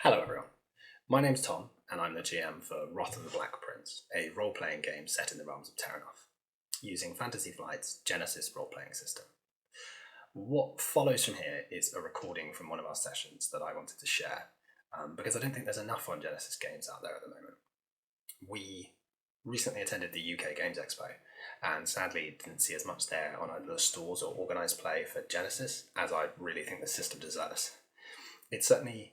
Hello everyone, my name's Tom and I'm the GM for Wrath of the Black Prince, a role-playing game set in the Realms of Terrinoth, using Fantasy Flight's Genesys role-playing system. What follows from here is a recording from one of our sessions that I wanted to share, because I don't think there's enough on Genesys games out there at the moment. We recently attended the UK Games Expo, and sadly didn't see as much there on either the stores or organised play for Genesys as I really think the system deserves. It's certainly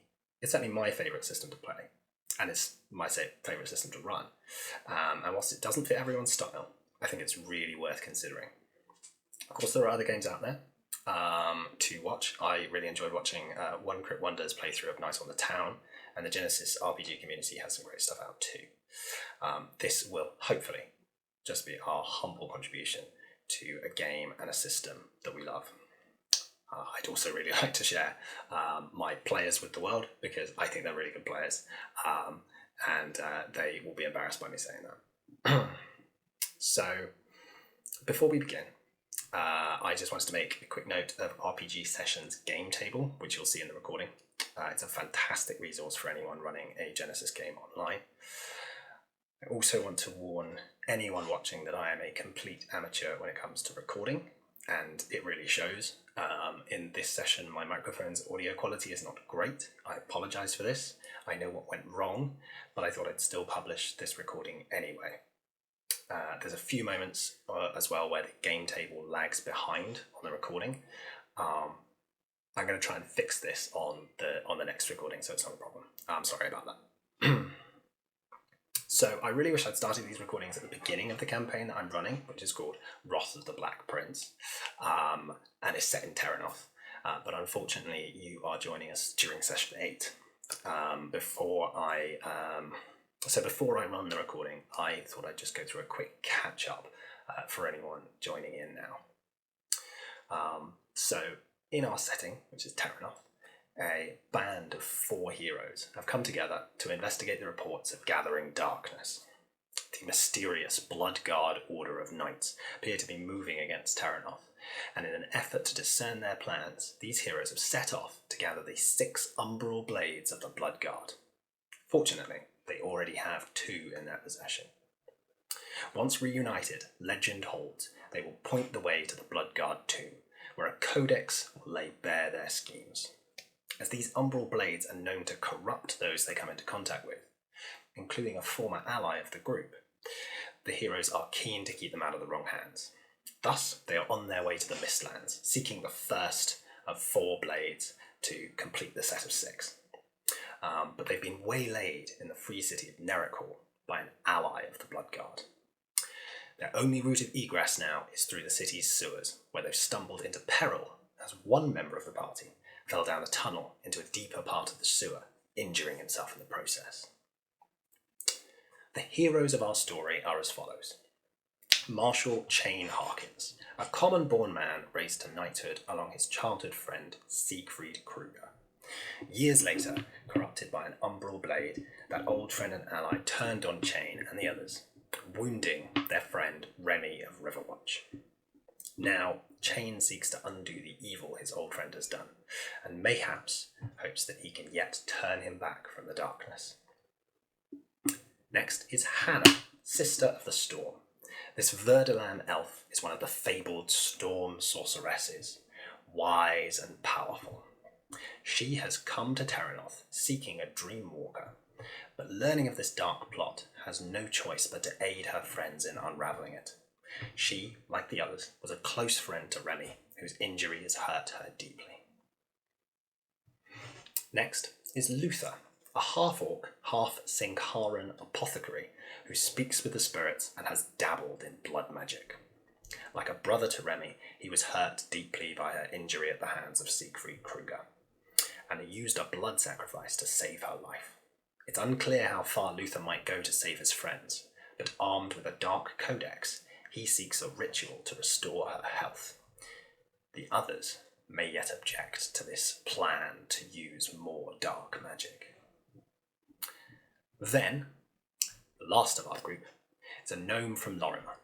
my favourite system to play, and it's my favourite system to run. And whilst it doesn't fit everyone's style, I think it's really worth considering. Of course, there are other games out there to watch. I really enjoyed watching One Crit Wonder's playthrough of Night on the Town, and the Genesys RPG community has some great stuff out too. This will hopefully just be our humble contribution to a game and a system that we love. I'd also really like to share my players with the world, because I think they're really good players, and they will be embarrassed by me saying that. So, before we begin, I just wanted to make a quick note of RPG Sessions game table, which you'll see in the recording. It's a fantastic resource for anyone running a Genesys game online. I also want to warn anyone watching that I am a complete amateur when it comes to recording, and it really shows. In this session, my microphone's audio quality is not great. I apologise for this. I know what went wrong, but I thought I'd still publish this recording anyway. There's a few moments as well where the game table lags behind on the recording. I'm going to try and fix this on the next recording, so it's not a problem. I'm sorry about that. So I really wish I'd started these recordings at the beginning of the campaign that I'm running, which is called Wrath of the Black Prince, and is set in Terrinoth. But unfortunately, you are joining us during session 8. Before I run the recording, I thought I'd just go through a quick catch-up for anyone joining in now. So in our setting, which is Terrinoth, a band of 4 heroes have come together to investigate the reports of gathering darkness. The mysterious Blood Guard Order of Knights appear to be moving against Terrinoth, and in an effort to discern their plans, these heroes have set off to gather the 6 umbral blades of the Blood Guard. Fortunately, they already have 2 in their possession. Once reunited, legend holds they will point the way to the Blood Guard tomb, where a codex will lay bare their schemes. As these umbral blades are known to corrupt those they come into contact with, including a former ally of the group, the heroes are keen to keep them out of the wrong hands. Thus, they are on their way to the Mistlands, seeking the first of 4 blades to complete the set of 6. But they've been waylaid in the free city of Nerrickall by an ally of the Blood Guard. Their only route of egress now is through the city's sewers, where they've stumbled into peril as one member of the party fell down a tunnel into a deeper part of the sewer, injuring himself in the process. The heroes of our story are as follows. Marshal Chain Harkins, a common-born man raised to knighthood along his childhood friend Siegfried Kruger. Years later, corrupted by an umbral blade, that old friend and ally turned on Chain and the others, wounding their friend Remy of Riverwatch. Now, Chain seeks to undo the evil his old friend has done, and mayhaps hopes that he can yet turn him back from the darkness. Next is Hannah, sister of the Storm. This Verdelan elf is one of the fabled Storm sorceresses, wise and powerful. She has come to Terrinoth seeking a dream walker, but learning of this dark plot has no choice but to aid her friends in unravelling it. She, like the others, was a close friend to Remy, whose injury has hurt her deeply. Next is Luther, a half-orc, half-Sinkharan apothecary who speaks with the spirits and has dabbled in blood magic. Like a brother to Remy, he was hurt deeply by her injury at the hands of Siegfried Kruger, and he used a blood sacrifice to save her life. It's unclear how far Luther might go to save his friends, but armed with a dark codex, he seeks a ritual to restore her health. The others may yet object to this plan to use more dark magic. Then, the last of our group is a gnome from Lorimer.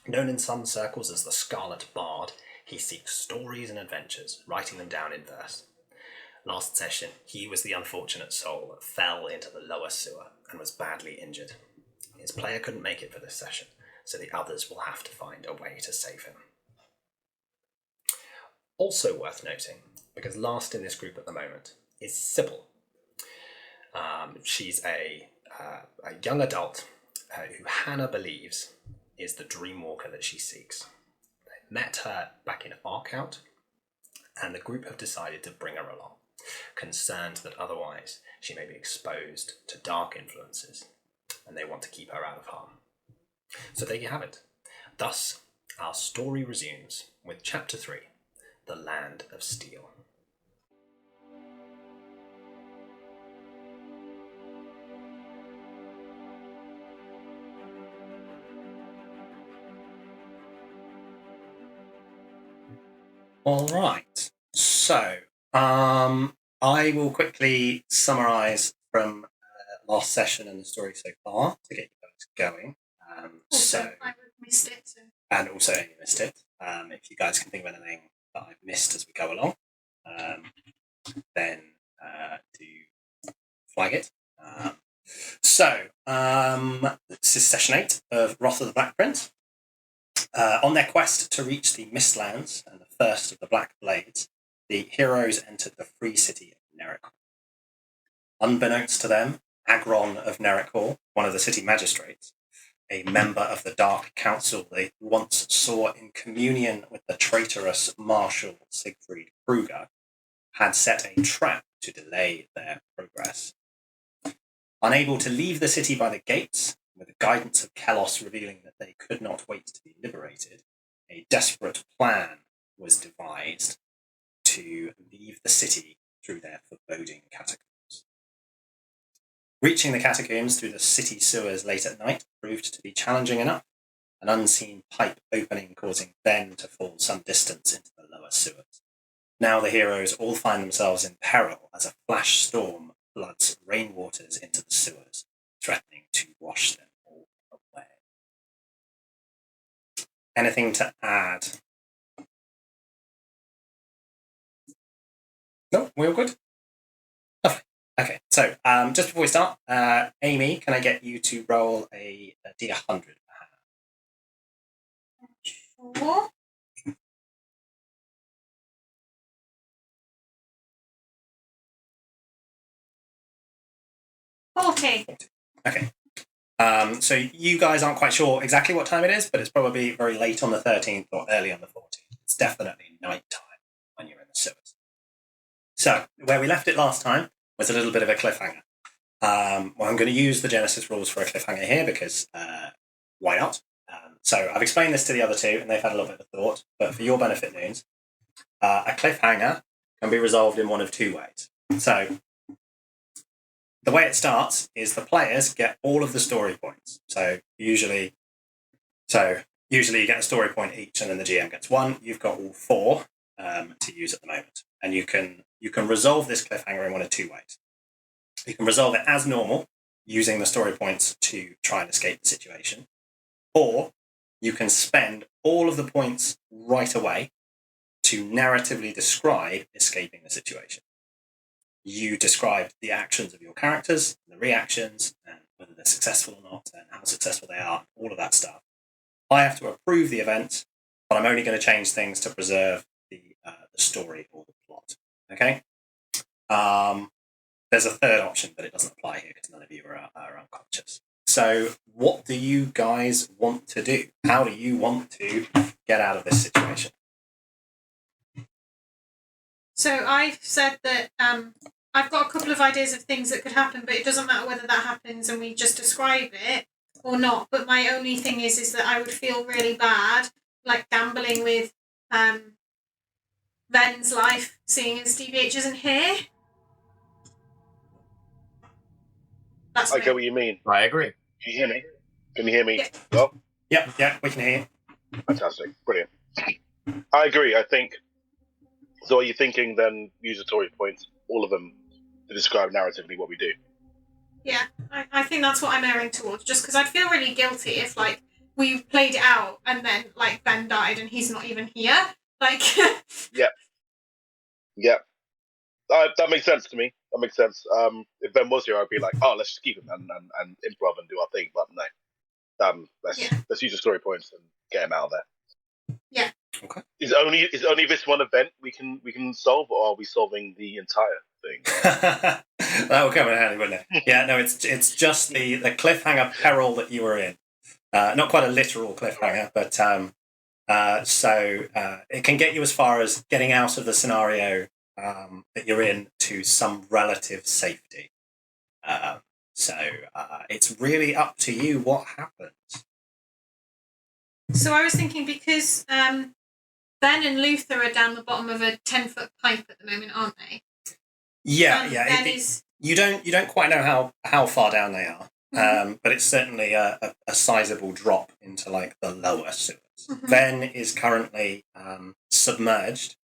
Known in some circles as the Scarlet Bard, he seeks stories and adventures, writing them down in verse. Last session, he was the unfortunate soul that fell into the lower sewer and was badly injured. His player couldn't make it for this session, so the others will have to find a way to save him. Also worth noting, because last in this group at the moment, is Sybil. She's a young adult who Hannah believes is the dreamwalker that she seeks. They met her back in Arkout, and the group have decided to bring her along, concerned that otherwise she may be exposed to dark influences, and they want to keep her out of harm. So there you have it. Thus, our story resumes with Chapter 3, The Land of Steel. All right, so I will quickly summarise from last session and the story so far to get you guys going. I missed it. So. And also you missed it. If you guys can think of anything that I've missed as we go along, then do flag it. This is session 8 of Wrath of the Black Prince. On their quest to reach the Mistlands and the first of the Black Blades, the heroes entered the free city of Nerrickall. Unbeknownst to them, Agron of Nerrickall, one of the city magistrates, a member of the Dark Council they once saw in communion with the traitorous Marshal Siegfried Kruger, had set a trap to delay their progress. Unable to leave the city by the gates, with the guidance of Kelos revealing that they could not wait to be liberated, a desperate plan was devised to leave the city through their foreboding catacombs. Reaching the catacombs through the city sewers late at night proved to be challenging enough, an unseen pipe opening causing Ben to fall some distance into the lower sewers. Now the heroes all find themselves in peril as a flash storm floods rainwaters into the sewers, threatening to wash them all away. Anything to add? No, we're all good? Lovely. Okay, so just before we start, Amy, can I get you to roll a D100? Sure. Okay. So you guys aren't quite sure exactly what time it is, but it's probably very late on the 13th or early on the 14th. It's definitely night time when you're in the sewers. So where we left it last time was a little bit of a cliffhanger. I'm going to use the Genesys rules for a cliffhanger here because why not? So I've explained this to the other two and they've had a little bit of thought, but for your benefit, Noons, a cliffhanger can be resolved in one of two ways. So the way it starts is the players get all of the story points. So usually you get a story point each, and then the GM gets one. You've got all 4 to use at the moment, and you can resolve this cliffhanger in one of 2 ways. You can resolve it as normal, using the story points to try and escape the situation, or you can spend all of the points right away to narratively describe escaping the situation. You describe the actions of your characters, the reactions, and whether they're successful or not, and how successful they are, all of that stuff. I have to approve the event, but I'm only going to change things to preserve the story or the plot. Okay? There's a third option, but it doesn't apply here because none of you are unconscious. So what do you guys want to do? How do you want to get out of this situation? So I've said that I've got a couple of ideas of things that could happen, but it doesn't matter whether that happens and we just describe it or not. But my only thing is that I would feel really bad, like gambling with Ven's life, seeing as DBH isn't here. I get what you mean. I agree. Can you hear me? Can you hear me? Yeah. Well, Yeah, we can hear you. fantastic. Brilliant. I agree. I think, so are you thinking then use the story points, all of them, to describe narratively what we do? Yeah, I think that's what I'm erring towards, just because I'd feel really guilty if, like, we played it out and then, like, Ben died and he's not even here. Like... Yep. That makes sense to me. That makes sense. If Ben was here, I'd be like, oh, let's just keep him and improv and do our thing. But no, let's use the story points and get him out of there. Yeah. Okay. Is only this one event we can solve, or are we solving the entire thing? That would come in handy, wouldn't it? Yeah. No, it's just the cliffhanger peril that you were in. Not quite a literal cliffhanger, but so it can get you as far as getting out of the scenario that you're in to some relative safety. So it's really up to you what happens. So I was thinking, because Ben and Luther are down the bottom of a 10-foot pipe at the moment, aren't they? Yeah. You don't quite know how far down they are, but it's certainly a sizable drop into like the lower sewers. Mm-hmm. Ben is currently submerged,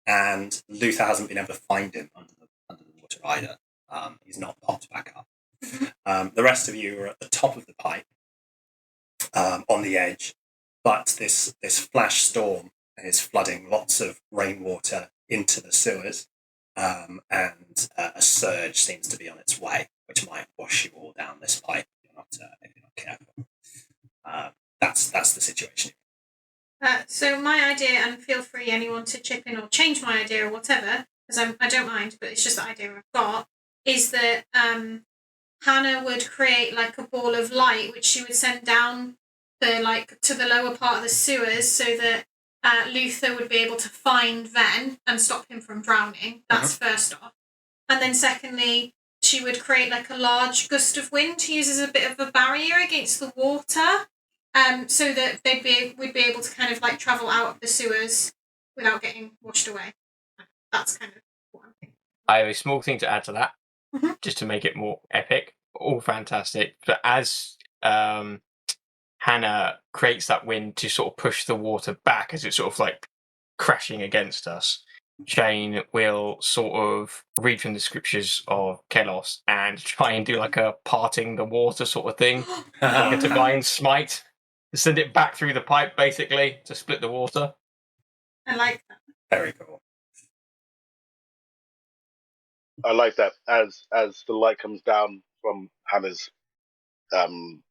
and Luther hasn't been able to find him under the water either. He's not popped back up. The rest of you are at the top of the pipe, on the edge, but this flash storm is flooding lots of rainwater into the sewers, and a surge seems to be on its way, which might wash you all down this pipe if you're not careful. That's the situation. So my idea, and feel free anyone to chip in or change my idea or whatever, because I don't mind, but it's just the idea I've got, is that Hannah would create like a ball of light which she would send down to the lower part of the sewers, so that Luther would be able to find Ven and stop him from drowning. That's first off. And then secondly, she would create like a large gust of wind to use as a bit of a barrier against the water, so that we'd be able to kind of like travel out of the sewers without getting washed away. That's kind of what I'm thinking. I have a small thing to add to that, just to make it more epic. All fantastic. But as Hannah creates that wind to sort of push the water back as it's sort of like crashing against us, Shane will sort of read from the scriptures of Kelos and try and do like a parting the water sort of thing, like a divine smite, to send it back through the pipe, basically, to split the water. I like that. Very cool. I like that. As the light comes down from Hannah's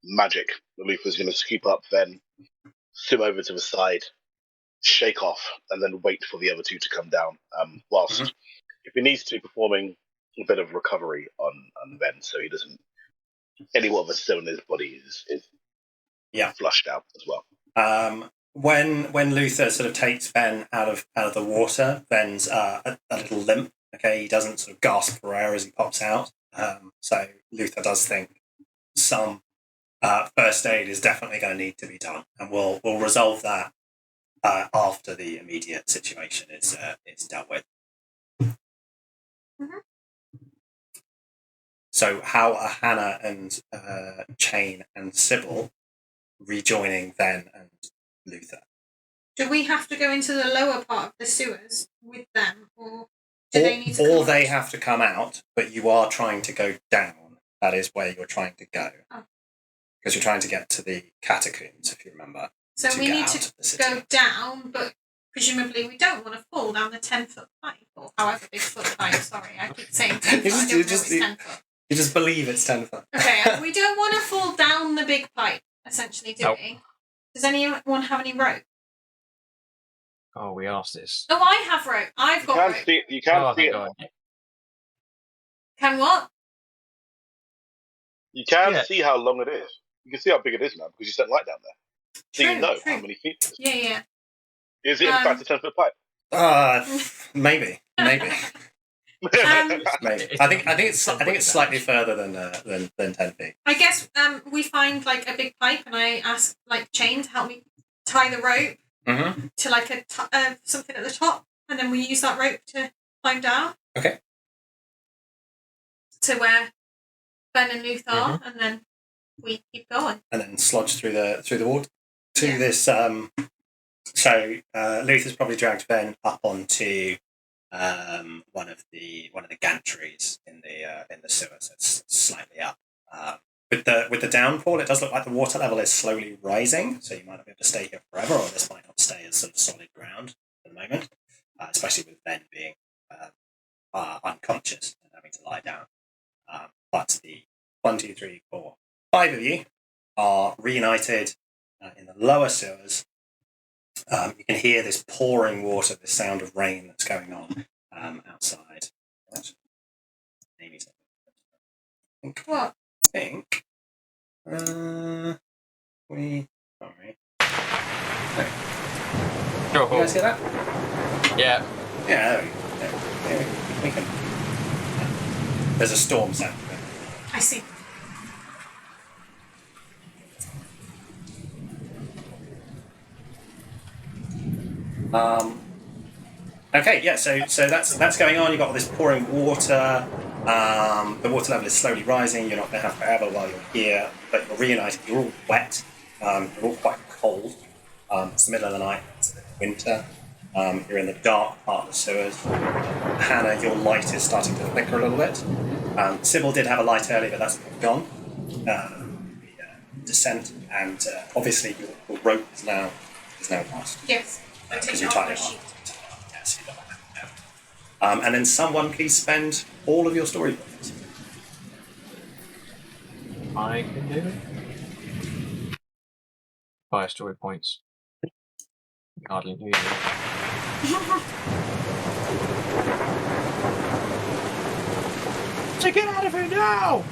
magic, Luther's going to scoop up, then swim over to the side, shake off, and then wait for the other two to come down. Whilst, if he needs to, performing a bit of recovery on Ben, so he doesn't, any of the stone in his body is flushed out as well. When Luther sort of takes Ben out of the water, Ben's a little limp. Okay, he doesn't sort of gasp for air as he pops out. So Luther does think some first aid is definitely going to need to be done, and we'll resolve that after the immediate situation is dealt with. So how are Hannah and Chain and Sybil rejoining Ben and Luther? Do we have to go into the lower part of the sewers with them, or do they need to come out? They have to come out, but you are trying to go down. That is where you're trying to go. Because you're trying to get to the catacombs, if you remember. So we need to go down, but presumably we don't want to fall down the 10-foot pipe, or however big foot pipe. Sorry, I keep saying 10 foot. I don't know it's 10 foot. You just believe it's 10 foot. Okay, we don't want to fall down the big pipe, essentially, do we? Does anyone have any rope? Oh, we asked this. Oh, I have rope. I've got rope. You can't see it. Can what? You can see how long it is. You can see how big it is now because you sent light down there. So you know how many feet it is. Yeah. Is it in fact a 10-foot pipe? Maybe. Maybe. I think it's slightly further than 10 feet. I guess we find like a big pipe, and I ask like Chain to help me tie the rope to like a something at the top, and then we use that rope to climb down. Okay. To where Ben and Luther are, and then we keep going. And then sludge through the water to this. So Luther's probably dragged Ben up onto one of the gantries in the sewer, so it's slightly up. With the downfall, it does look like the water level is slowly rising, so you might not be able to stay here forever, or this might not stay as sort of solid ground at the moment, especially with Ben being unconscious and having to lie down. But the 1, 2, 3, 4, 5 of you are reunited in the lower sewers. You can hear this pouring water, this sound of rain that's going on outside. What? I think. Sorry. Sure. You guys hear that? Yeah. Yeah, there we go. There's a storm sound. I see. Okay, yeah. So that's going on. You've got all this pouring water. The water level is slowly rising. You're not going to have forever while you're here, but you're reunited. You're all wet. You're all quite cold. It's the middle of the night. It's winter. You're in the dark part of the sewers. Hannah, your light is starting to flicker a little bit. Sybil did have a light earlier, but that's gone. Descent, and obviously your rope is now lost. Yes. I Because take you it tied off it my on. sheet. Yes, you don't have it. And then someone please spend all of your story points. I can do it. 5 story points. Hardly knew you. So get out of here now!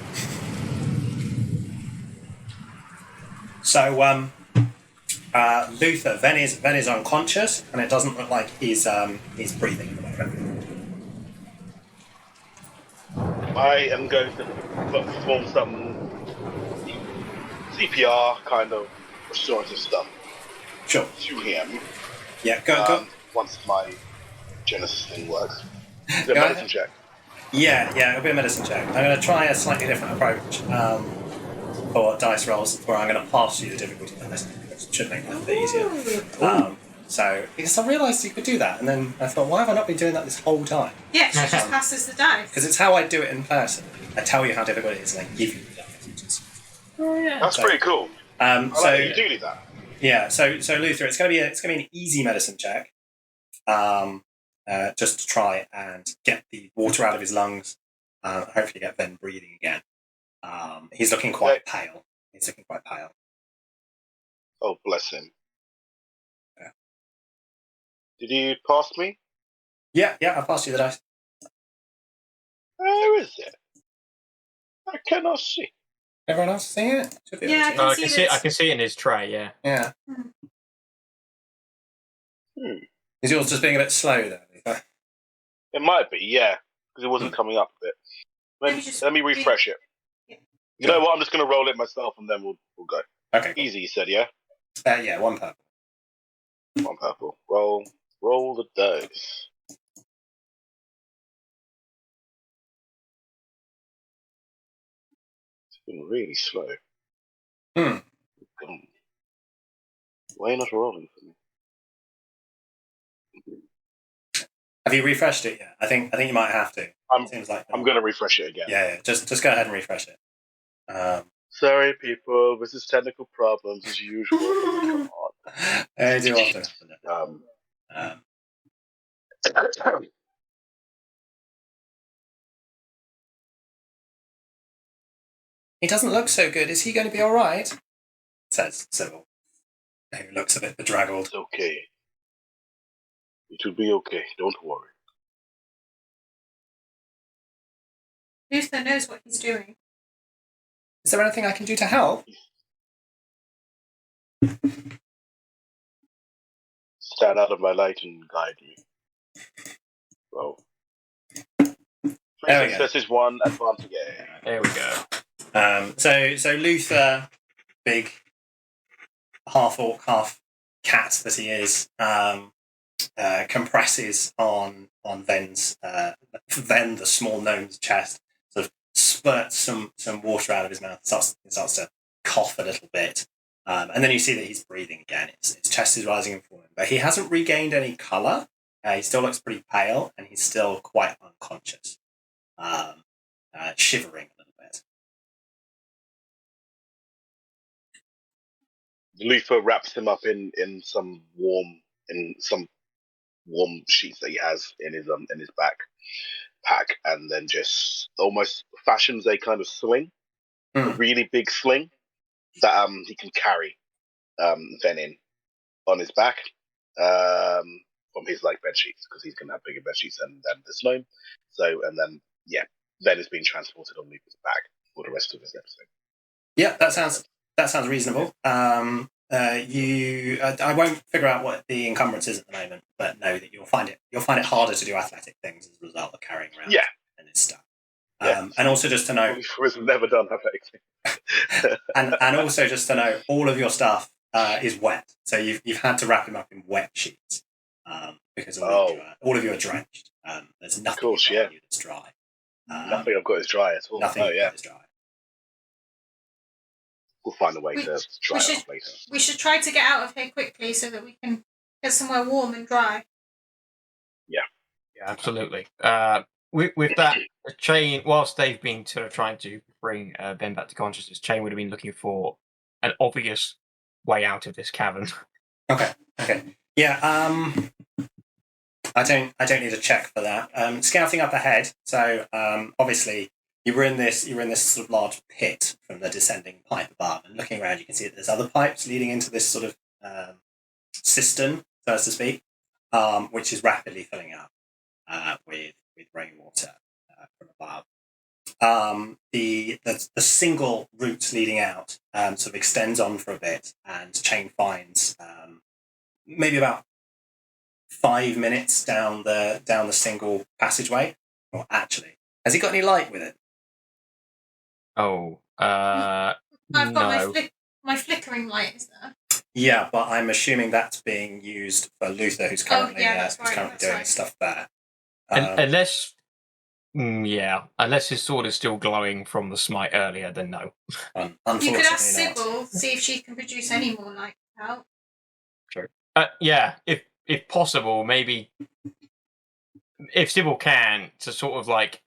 So, Luther, Ven is unconscious, and it doesn't look like he's breathing at the moment. I am going to perform some CPR kind of restorative stuff Sure. to him. Yeah, go. Once my Genesys thing works. Is it Go a medicine ahead. check? Yeah, it'll be a medicine check. I'm going to try a slightly different approach for dice rolls, where I'm going to pass you the difficulty dice. It should make life a bit easier. So, because I realised you could do that, and then I thought, why have I not been doing that this whole time? Yeah, she just passes the dice. Because it's how I do it in person. I tell you how difficult it is, and I give you the dice. That's pretty cool. I like that you do that. Yeah, so Luther, it's going to be an easy medicine check, just to try and get the water out of his lungs. Hopefully, get Ben breathing again. He's looking quite pale. Oh, bless him. Yeah. Did you pass me? Yeah, I passed you the dice. Where is it? I cannot see. Everyone else seeing it? Should be Yeah, able to. I can see it in his tray, yeah. Yeah. Is yours just being a bit slow there, Luther? It might be, yeah, because it wasn't coming up a bit. Let me refresh it. Yeah. You know what? I'm just going to roll it myself, and then we'll go. Okay. Cool. Easy, you said, yeah? Yeah, one purple. One purple. Roll the dice. It's been really slow. Why are you not rolling for me? Have you refreshed it yet? I think you might have to. Seems like I'm going to refresh it again. Yeah. Just go ahead and refresh it. Sorry, people. This is technical problems as usual. Come on. They do often happen. He doesn't look so good. Is he going to be all right? Says Sybil, who looks a bit bedraggled. It's okay. It will be okay. Don't worry. Luther knows what he's doing. Is there anything I can do to help? Stand out of my light and guide me. Well, 3 successes, 1 advantage. There we go. So Luther, big half orc, half cat that he is, compresses on Ven's Ven, the small gnome's chest, sort of spurts some water out of his mouth, starts to cough a little bit, and then you see that he's breathing again. His chest is rising and falling, but he hasn't regained any colour. He still looks pretty pale, and he's still quite unconscious, shivering a little bit. Luther wraps him up in some warm sheets that he has in his back, pack and then just almost fashions a kind of sling, a really big sling that he can carry Ven in on his back from his like bed sheets, because he's gonna have bigger bed sheets than the gnome. So and then Ven is being transported on Luca's back for the rest of this episode. Yeah, that sounds reasonable. I won't figure out what the encumbrance is at the moment, but know that you'll find it harder to do athletic things as a result of carrying around and this stuff. And also just to know, We've never done athletic things. and also just to know, all of your stuff is wet, so you've had to wrap him up in wet sheets because all of you are drenched. There's nothing on you that's dry. Nothing I've got is dry at all. Nothing is dry. We'll find a way to try it off later. We should try to get out of here quickly so that we can get somewhere warm and dry. Yeah, absolutely. With that, Chain, whilst they've been sort of trying to bring Ben back to consciousness, Chain would have been looking for an obvious way out of this cavern. Okay. Yeah. I don't need a check for that. Scouting up ahead. So obviously you were in this sort of large pit from the descending pipe above, and looking around you can see that there's other pipes leading into this sort of cistern, so to speak, which is rapidly filling up with rainwater from above. The single route leading out sort of extends on for a bit, and Chain finds maybe about 5 minutes down the single passageway. Or actually, has he got any light with it? Oh, I've got my flickering light, is there? Yeah, but I'm assuming that's being used for Luther, who's currently doing stuff there. Unless his sword is still glowing from the smite earlier, then no. You could ask Sybil, see if she can produce any more light out. Sure. If possible, maybe if Sybil can, to sort of like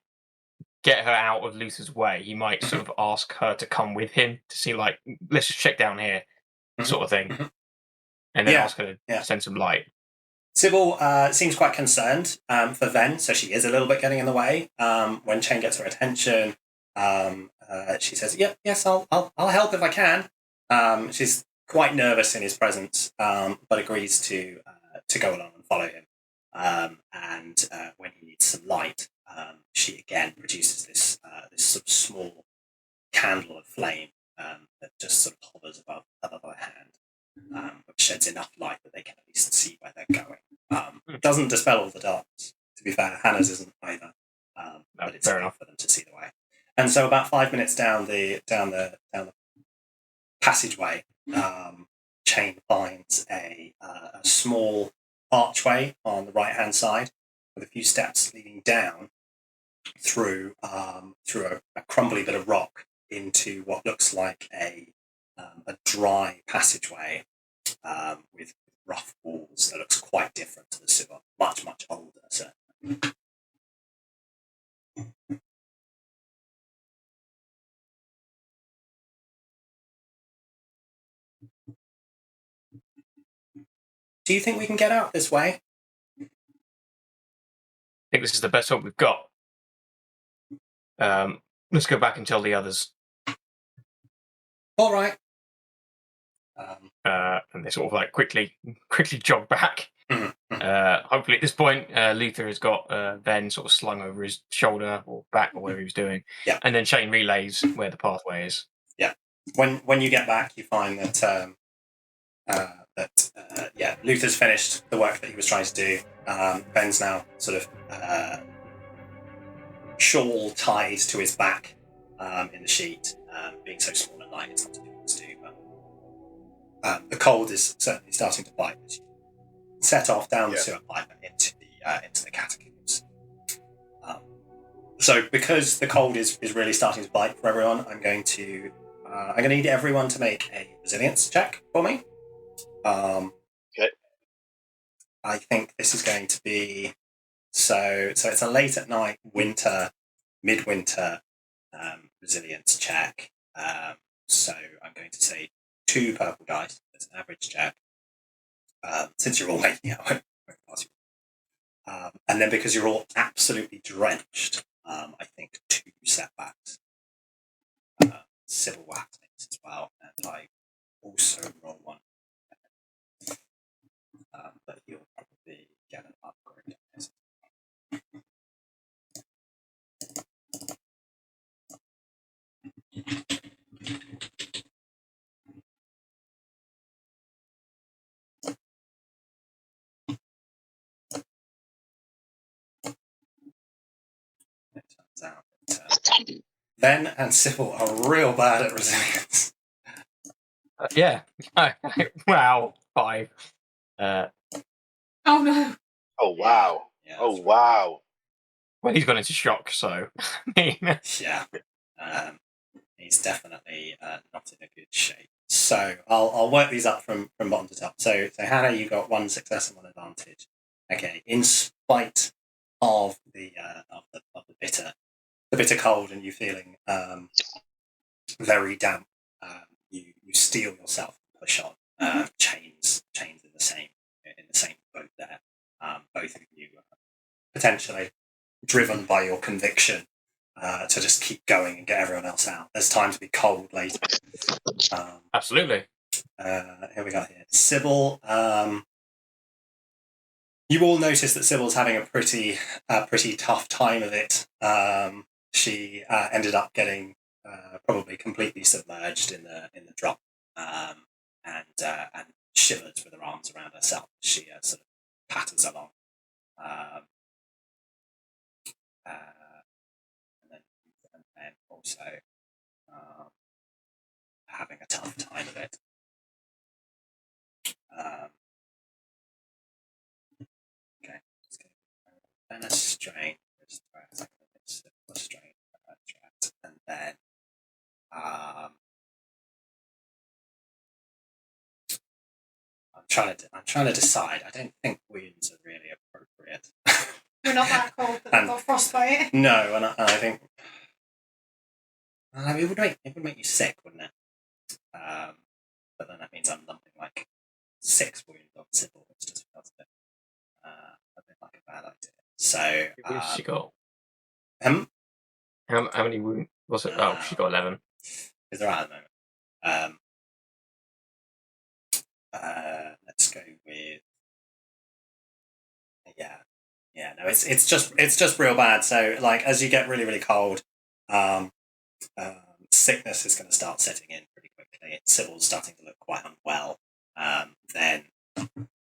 get her out of Luther's way, he might sort of ask her to come with him to see, like, let's just check down here, sort of thing, and then ask her to send some light. Sybil seems quite concerned for Ven, so she is a little bit getting in the way. When Chain gets her attention, she says, "Yes, I'll help if I can." She's quite nervous in his presence, but agrees to go along and follow him. And when he needs some light, she again produces this sort of small candle of flame that just sort of hovers above her hand, which sheds enough light that they can at least see where they're going. Doesn't dispel all the darkness. To be fair, Hannah's isn't either, but it's enough for them to see the way. And so, about 5 minutes down the passageway, Chain finds a small archway on the right hand side with a few steps leading down through a crumbly bit of rock into what looks like a dry passageway with rough walls that looks quite different to the sewer, much older, certainly. Do you think we can get out this way? I think this is the best hope we've got. Let's go back and tell the others. All right. And they sort of like quickly jog back. Hopefully at this point, Luther has got Ven sort of slung over his shoulder or back or whatever he was doing. Yeah. And then Chain relays where the pathway is. Yeah. When you get back, you find that Luther's finished the work that he was trying to do. Ven's now sort of shawl tied to his back in the sheet. Being so small and light, it's not difficult to do. But the cold is certainly starting to bite as you set off down the sewer pipe and into the catacombs. So because the cold is really starting to bite for everyone, I'm going to need everyone to make a resilience check for me. Okay. I think this is going to be so it's a late at night midwinter resilience check. So I'm going to say 2 purple dice. That's an average check. Since you're all making it, I won't pass you. And And then because you're all absolutely drenched, I think 2 setbacks. Sybil will have to make this as well, and I also roll 1. But you'll probably get an upgrade. It turns out that Ben and Sybil are real bad at resilience. Yeah. Wow. 5. Oh no. Oh wow! Yeah, Oh that's wow! Well, he's gone into shock, so. I mean, Yeah, he's definitely not in a good shape. So I'll work these up from bottom to top. So Hannah, you got 1 success and 1 advantage. Okay, in spite of the bitter cold and you feeling very damp, you steel yourself and push on. Chains in the same boat there. Both of you potentially driven by your conviction to just keep going and get everyone else out. There's time to be cold later. absolutely. Here we go. Here, Sybil. You all notice that Sybil's having a pretty tough time of it. She ended up getting probably completely submerged in the drop, and shivers with her arms around herself. She sort of patters along. And then also having a tough time of it. Okay, let's go. Then a strain, strain, and then I'm trying to decide. I don't think wounds are really appropriate. We're not that cold that they've got frostbite. No, and I think it would make you sick, wouldn't it? But then that means I'm lumping like 6 wounds on Sybil, which just feels a bit like a bad idea. So She got. how How many wounds was it? Oh, she got 11. Because they're out at the moment. Let's go with no, it's just real bad. So like as you get really cold, sickness is going to start setting in pretty quickly. Sybil's starting to look quite unwell. Then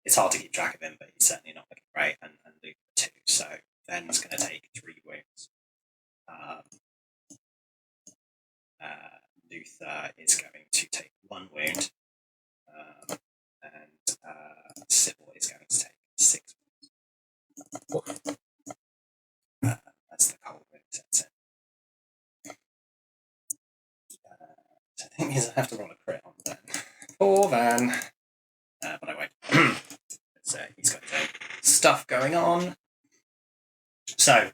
it's hard to keep track of him, but he's certainly not looking great, and Luther too. So Ben's going to take 3 wounds. Luther is going to take 1 wound, and Sybil is going to take 6 wounds. That's the cold wound sets in. So I think I have to roll a crit on Van. Poor Van. But I won't. So he's got his own stuff going on. So,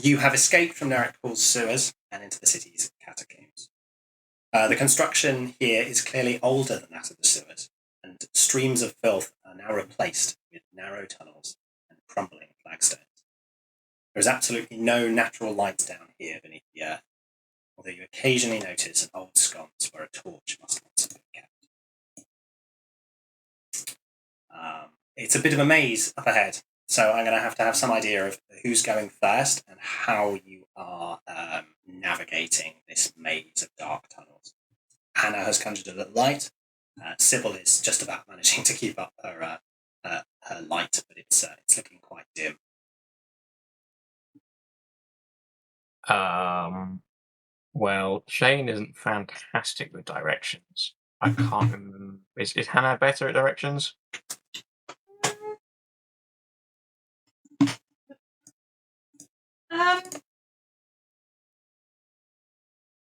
you have escaped from Nerekpool's sewers and into the city's catacombs. The construction here is clearly older than that of the sewers, and streams of filth are now replaced with narrow tunnels and crumbling flagstones. There is absolutely no natural light down here beneath the earth, although you occasionally notice an old sconce where a torch must once have been kept. It's a bit of a maze up ahead, so I'm going to have some idea of who's going first and how you are navigating this maze of dark tunnels. Hannah has conjured a little light. Sybil is just about managing to keep up her light, but it's looking quite dim. Well, Shane isn't fantastic with directions. I can't remember. Is Hannah better at directions?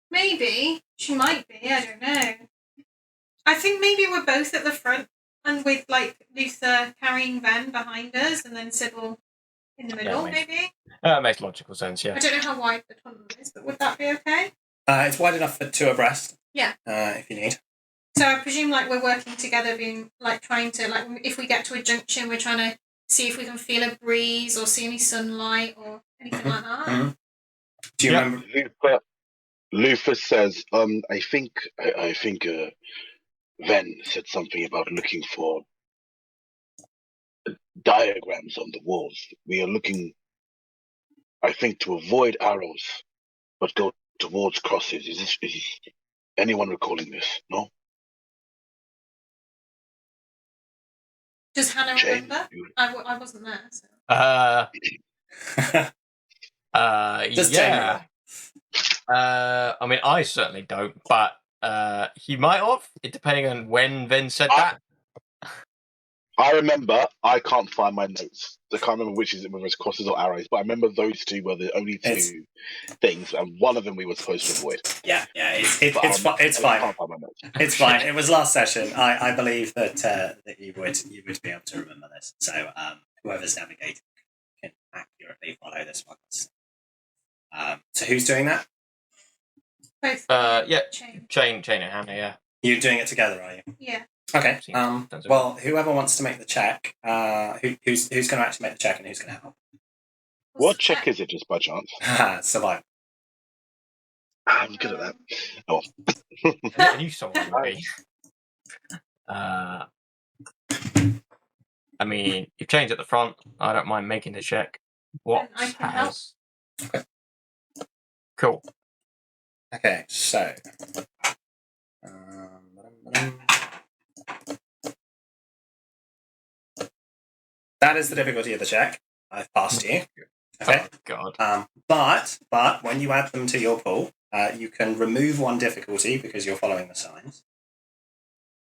Maybe. She might be, I don't know. I think maybe we're both at the front and with like Luther carrying Van behind us and then Sybil in the middle, maybe? Makes logical sense, yeah. I don't know how wide the tunnel is, but would that be okay? It's wide enough for 2 abreast. Yeah. If you need. So I presume like we're working together, being like trying to like if we get to a junction, we're trying to see if we can feel a breeze or see any sunlight or anything like that. Mm-hmm. Do you Yep. remember? Lufus says, I think Ven said something about looking for diagrams on the walls. We are looking, I think, to avoid arrows, but go towards crosses. Is anyone recalling this? No? Does Hannah Jane, remember? you- I wasn't there. So. Does Jane Yeah. remember? I mean, I certainly don't, but he might have, depending on when Vin said that. I remember, I can't find my notes. I can't remember which is it, whether it's crosses or arrows, but I remember those two were the only two things, and one of them we were supposed to avoid. Yeah, it's I fine. can't find my notes. It's fine. It was last session. I believe that that you would be able to remember this. So whoever's navigating can accurately follow this one. So who's doing that? Both. Yeah, Chain. Chain and Hannah, yeah. You're doing it together, are you? Yeah. Okay. Seems sensible. Well, whoever wants to make the check, who's going to actually make the check and who's going to help? What check is it, just by chance? Survival. I'm good at that. Oh. I knew someone would be. I mean, you've changed at the front. I don't mind making the check. What I can help. has? Cool. Okay, so. That is the difficulty of the check. I've passed you. Okay. Oh, God. But when you add them to your pool, you can remove one difficulty because you're following the signs.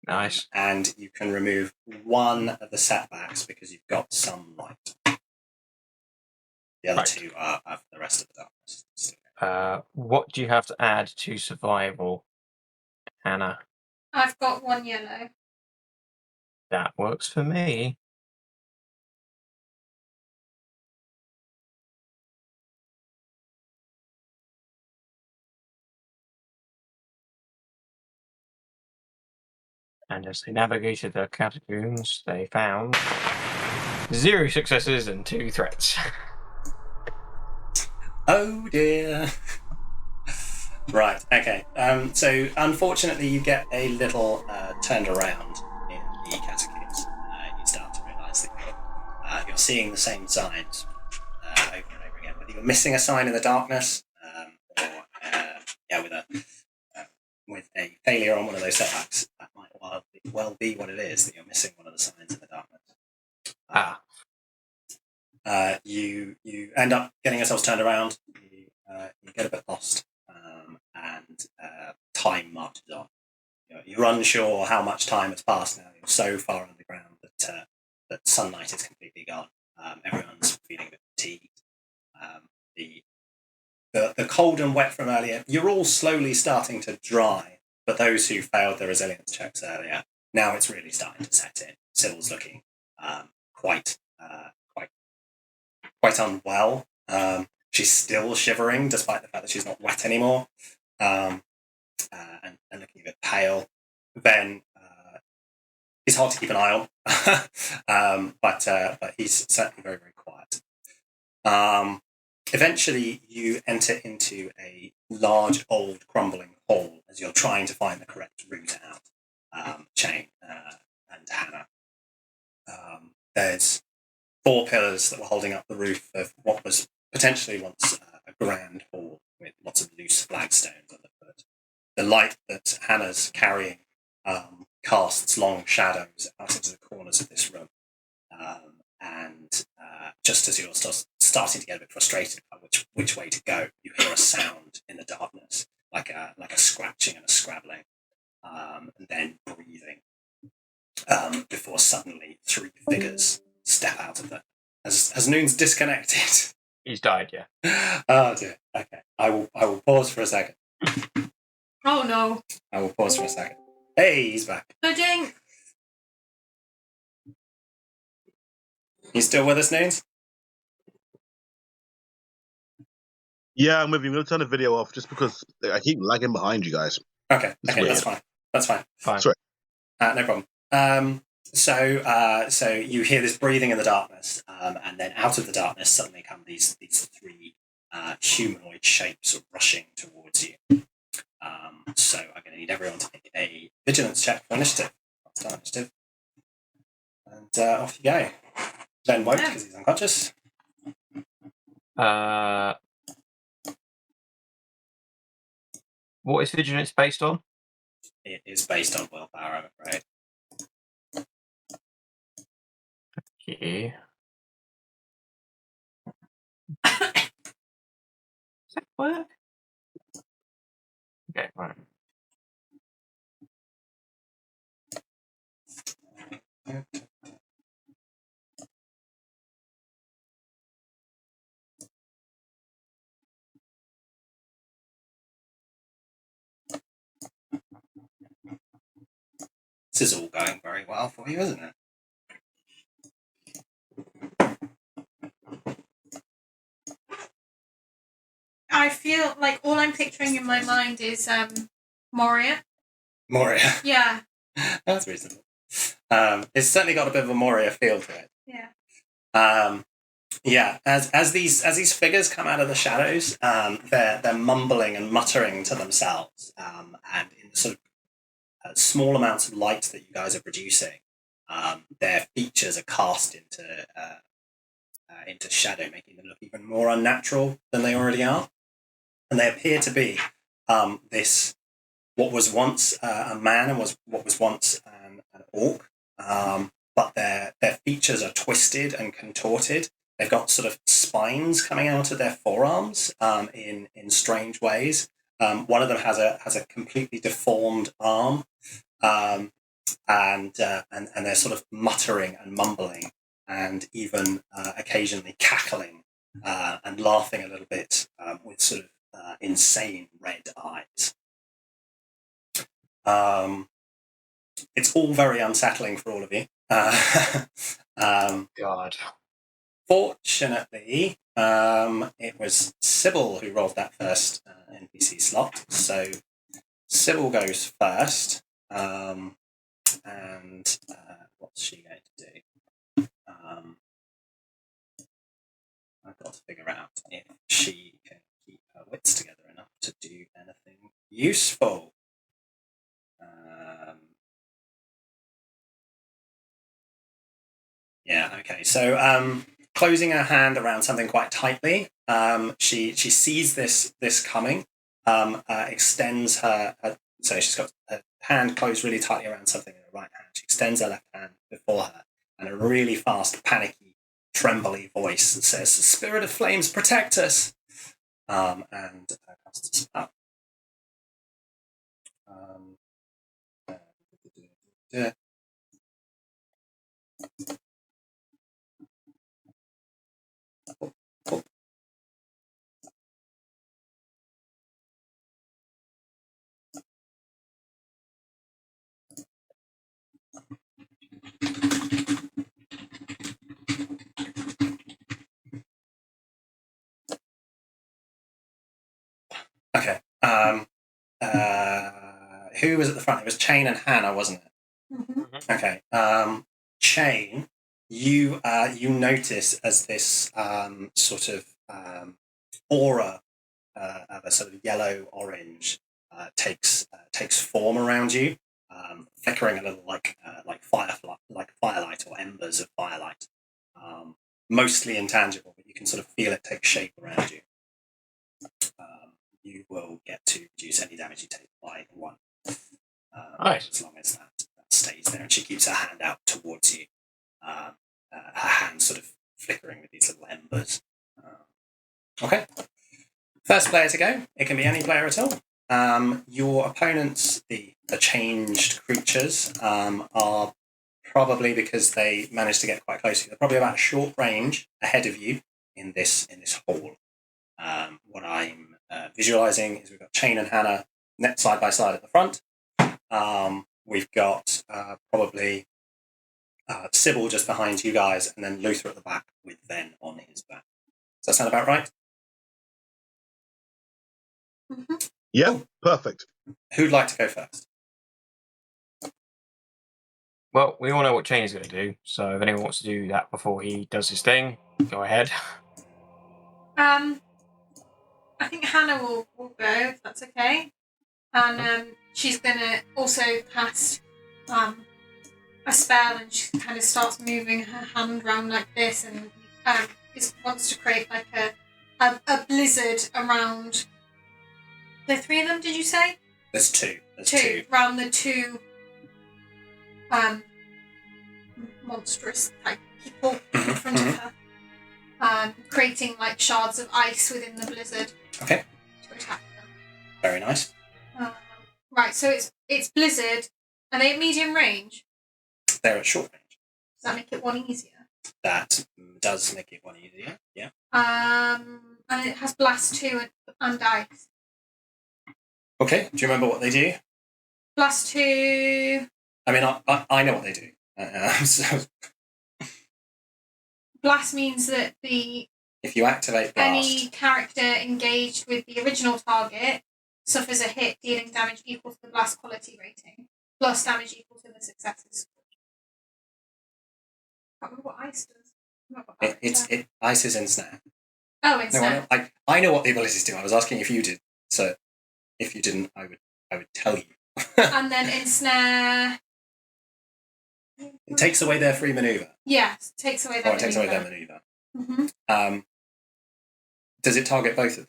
Nice. And you can remove one of the setbacks because you've got some light. The other two are for the rest of the darkness. What do you have to add to survival, Hannah? I've got one yellow. That works for me. And as they navigated the catacombs, they found 0 successes and 2 threats. Oh dear. Right, okay. So unfortunately you get a little turned around in the catacombs. You start to realise that you're seeing the same signs over and over again. Whether you're missing a sign in the darkness, with a failure on one of those setbacks, that might well be what it is, that you're missing one of the signs in the darkness. You end up getting yourselves turned around. You get a bit lost, and time marches on. You're unsure how much time has passed now. You're so far underground that sunlight is completely gone. Everyone's feeling a bit fatigued. The cold and wet from earlier, you're all slowly starting to dry, but those who failed their resilience checks earlier, now it's really starting to set in. Sybil's looking quite unwell. She's still shivering, despite the fact that she's not wet anymore, and looking a bit pale. Ben, he's hard to keep an eye on, but he's certainly very, very quiet. Eventually, you enter into a large, old, crumbling hall as you're trying to find the correct route out. Chain and Hannah. There's 4 pillars that were holding up the roof of what was potentially once a grand hall with lots of loose flagstones underfoot. The light that Hannah's carrying casts long shadows out into the corners of this room. And just as you're starting to get a bit frustrated about which way to go, you hear a sound in the darkness, like a scratching and a scrabbling, and then breathing. Before suddenly 3 figures step out of the. Has Noon's disconnected? He's died, yeah. Oh dear. Okay. I will pause for a second. Oh no. I will pause for a second. Hey, he's back. Pudding. You still with us, Noons? Yeah, I'm with you. I'm going to turn the video off just because I keep lagging behind you guys. Okay, It's weird. that's fine. Fine. Sorry. No problem. So you hear this breathing in the darkness, and then out of the darkness suddenly come these three humanoid shapes rushing towards you. So I'm going to need everyone to make a vigilance check for initiative. Start initiative. And off you go. Ben won't because he's unconscious. What is vigilance based on? It is based on willpower, I'm afraid. Okay. Does that work? Okay, right. This is all going very well for you, isn't it? I feel like all I'm picturing in my mind is Moria. Moria. Yeah. That's reasonable. It's certainly got a bit of a Moria feel to it. Yeah. Yeah. As these figures come out of the shadows, they're mumbling and muttering to themselves, and in the sort of small amounts of light that you guys are producing, their features are cast into shadow, making them look even more unnatural than they already are. And they appear to be this what was once a man and what was once an orc, but their features are twisted and contorted. They've got sort of spines coming out of their forearms in strange ways. One of them has a completely deformed arm, and they're sort of muttering and mumbling, and even occasionally cackling and laughing a little bit with sort of insane red eyes. It's all very unsettling for all of you. God. Fortunately, it was Sybil who rolled that first NPC slot. So Sybil goes first. And what's she going to do? I've got to figure out if she can keep her wits together enough to do anything useful. Yeah, okay. So closing her hand around something quite tightly, she sees this coming, extends her, so she's got her hand closed really tightly around something in her right hand. She extends her left hand before her, and a really fast, panicky, trembly voice that says, "Spirit of Flames, protect us!" And casts a spell. Okay. Who was at the front? It was Chain and Hannah, wasn't it? Mm-hmm. Okay. Chain, you notice as this sort of aura of a sort of yellow orange takes form around you, flickering a little like firelight or embers of firelight. Mostly intangible, but you can sort of feel it take shape around you. You will get to reduce any damage you take by 1. Nice. As long as that stays there, and she keeps her hand out towards you. Her hand sort of flickering with these little embers. Okay. First player to go. It can be any player at all. Your opponents, the changed creatures, are probably, because they managed to get quite close to you, they're probably about short range ahead of you in this hall. What I'm visualizing is we've got Chain and Hannah net side by side at the front. We've got probably Sybil just behind you guys, and then Luther at the back with Ven on his back. Does that sound about right? Mm-hmm. Yeah, perfect. Who'd like to go first? Well, we all know what Shane is going to do, so if anyone wants to do that before he does his thing, go ahead. I think Hannah will go, if that's okay. And she's going to also cast a spell, and she kind of starts moving her hand around like this, and wants to create like a blizzard around the three of them. Did you say? There's two. Around the two monstrous type people in front of her, creating like shards of ice within the blizzard. Okay. To attack them. Very nice. Right, so it's blizzard. Are they at medium range? They're at short range. Does that make it one easier? That does make it one easier. Yeah. And it has blast 2 and ice. Okay. Do you remember what they do? Blast 2. I mean, I know what they do. So Blast means that if you activate blast, any character engaged with the original target suffers a hit, dealing damage equal to the blast quality rating, plus damage equal to the successes. I can't remember what ice does. ice is in snare. Oh, in snare. No, I know what the abilities do. I was asking if you did. So if you didn't, I would tell you. And then in snare, it takes away their free maneuver. Yes, takes away their maneuver. It takes away their maneuver. Mm-hmm. Does it target both of them?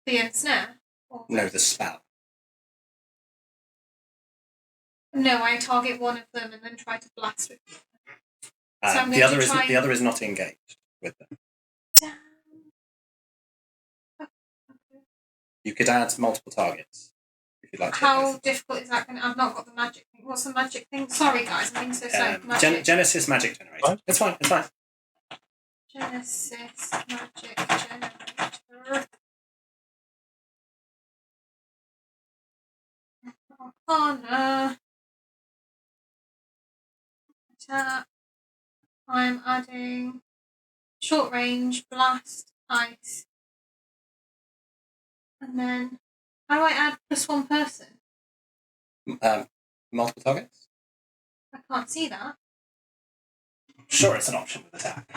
The ensnare? No, the spell. No, I target one of them and then try to blast with them. So the other is not engaged with them. You could add multiple targets if you'd like to. How difficult is that going to... I've not got the magic thing. What's the magic thing? Sorry, guys, I'm being so slow. Genesys magic generator. What? It's fine. Genesys magic generator. Arcana. Attack. I'm adding short range, blast, ice. And then, how do I add +1 person? Multiple targets? I can't see that. Sure, it's an option with attack.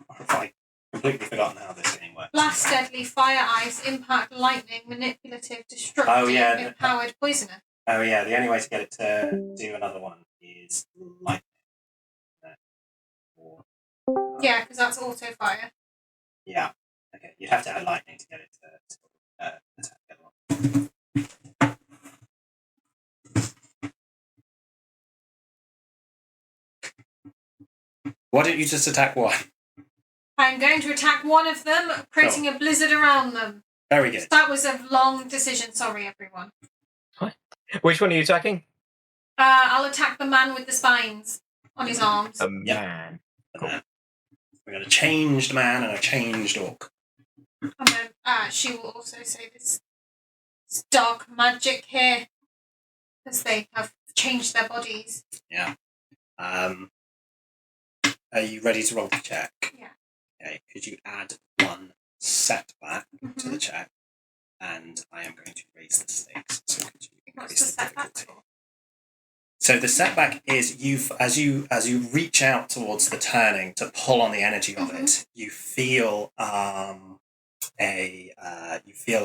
I've completely forgotten how this game works. Blast, deadly, fire, ice, impact, lightning, manipulative, destructive, empowered, poisoner. Oh yeah, the only way to get it to do another one is lightning. Yeah, because that's auto fire. Yeah. Okay, you'd have to add lightning to get it to attack the other one. Why don't you just attack one? I'm going to attack one of them, creating a blizzard around them. Very good. That was a long decision. Sorry, everyone. Which one are you attacking? I'll attack the man with the spines on his arms. A man. Cool. We got a changed man and a changed orc. And then she will also say this dark magic here, as they have changed their bodies. Yeah. Are you ready to roll the check? Yeah. Okay, could you add 1 setback to the check? And I am going to raise the stakes. So could you increase the difficulty? So the setback is as you reach out towards the turning to pull on the energy of it, you feel a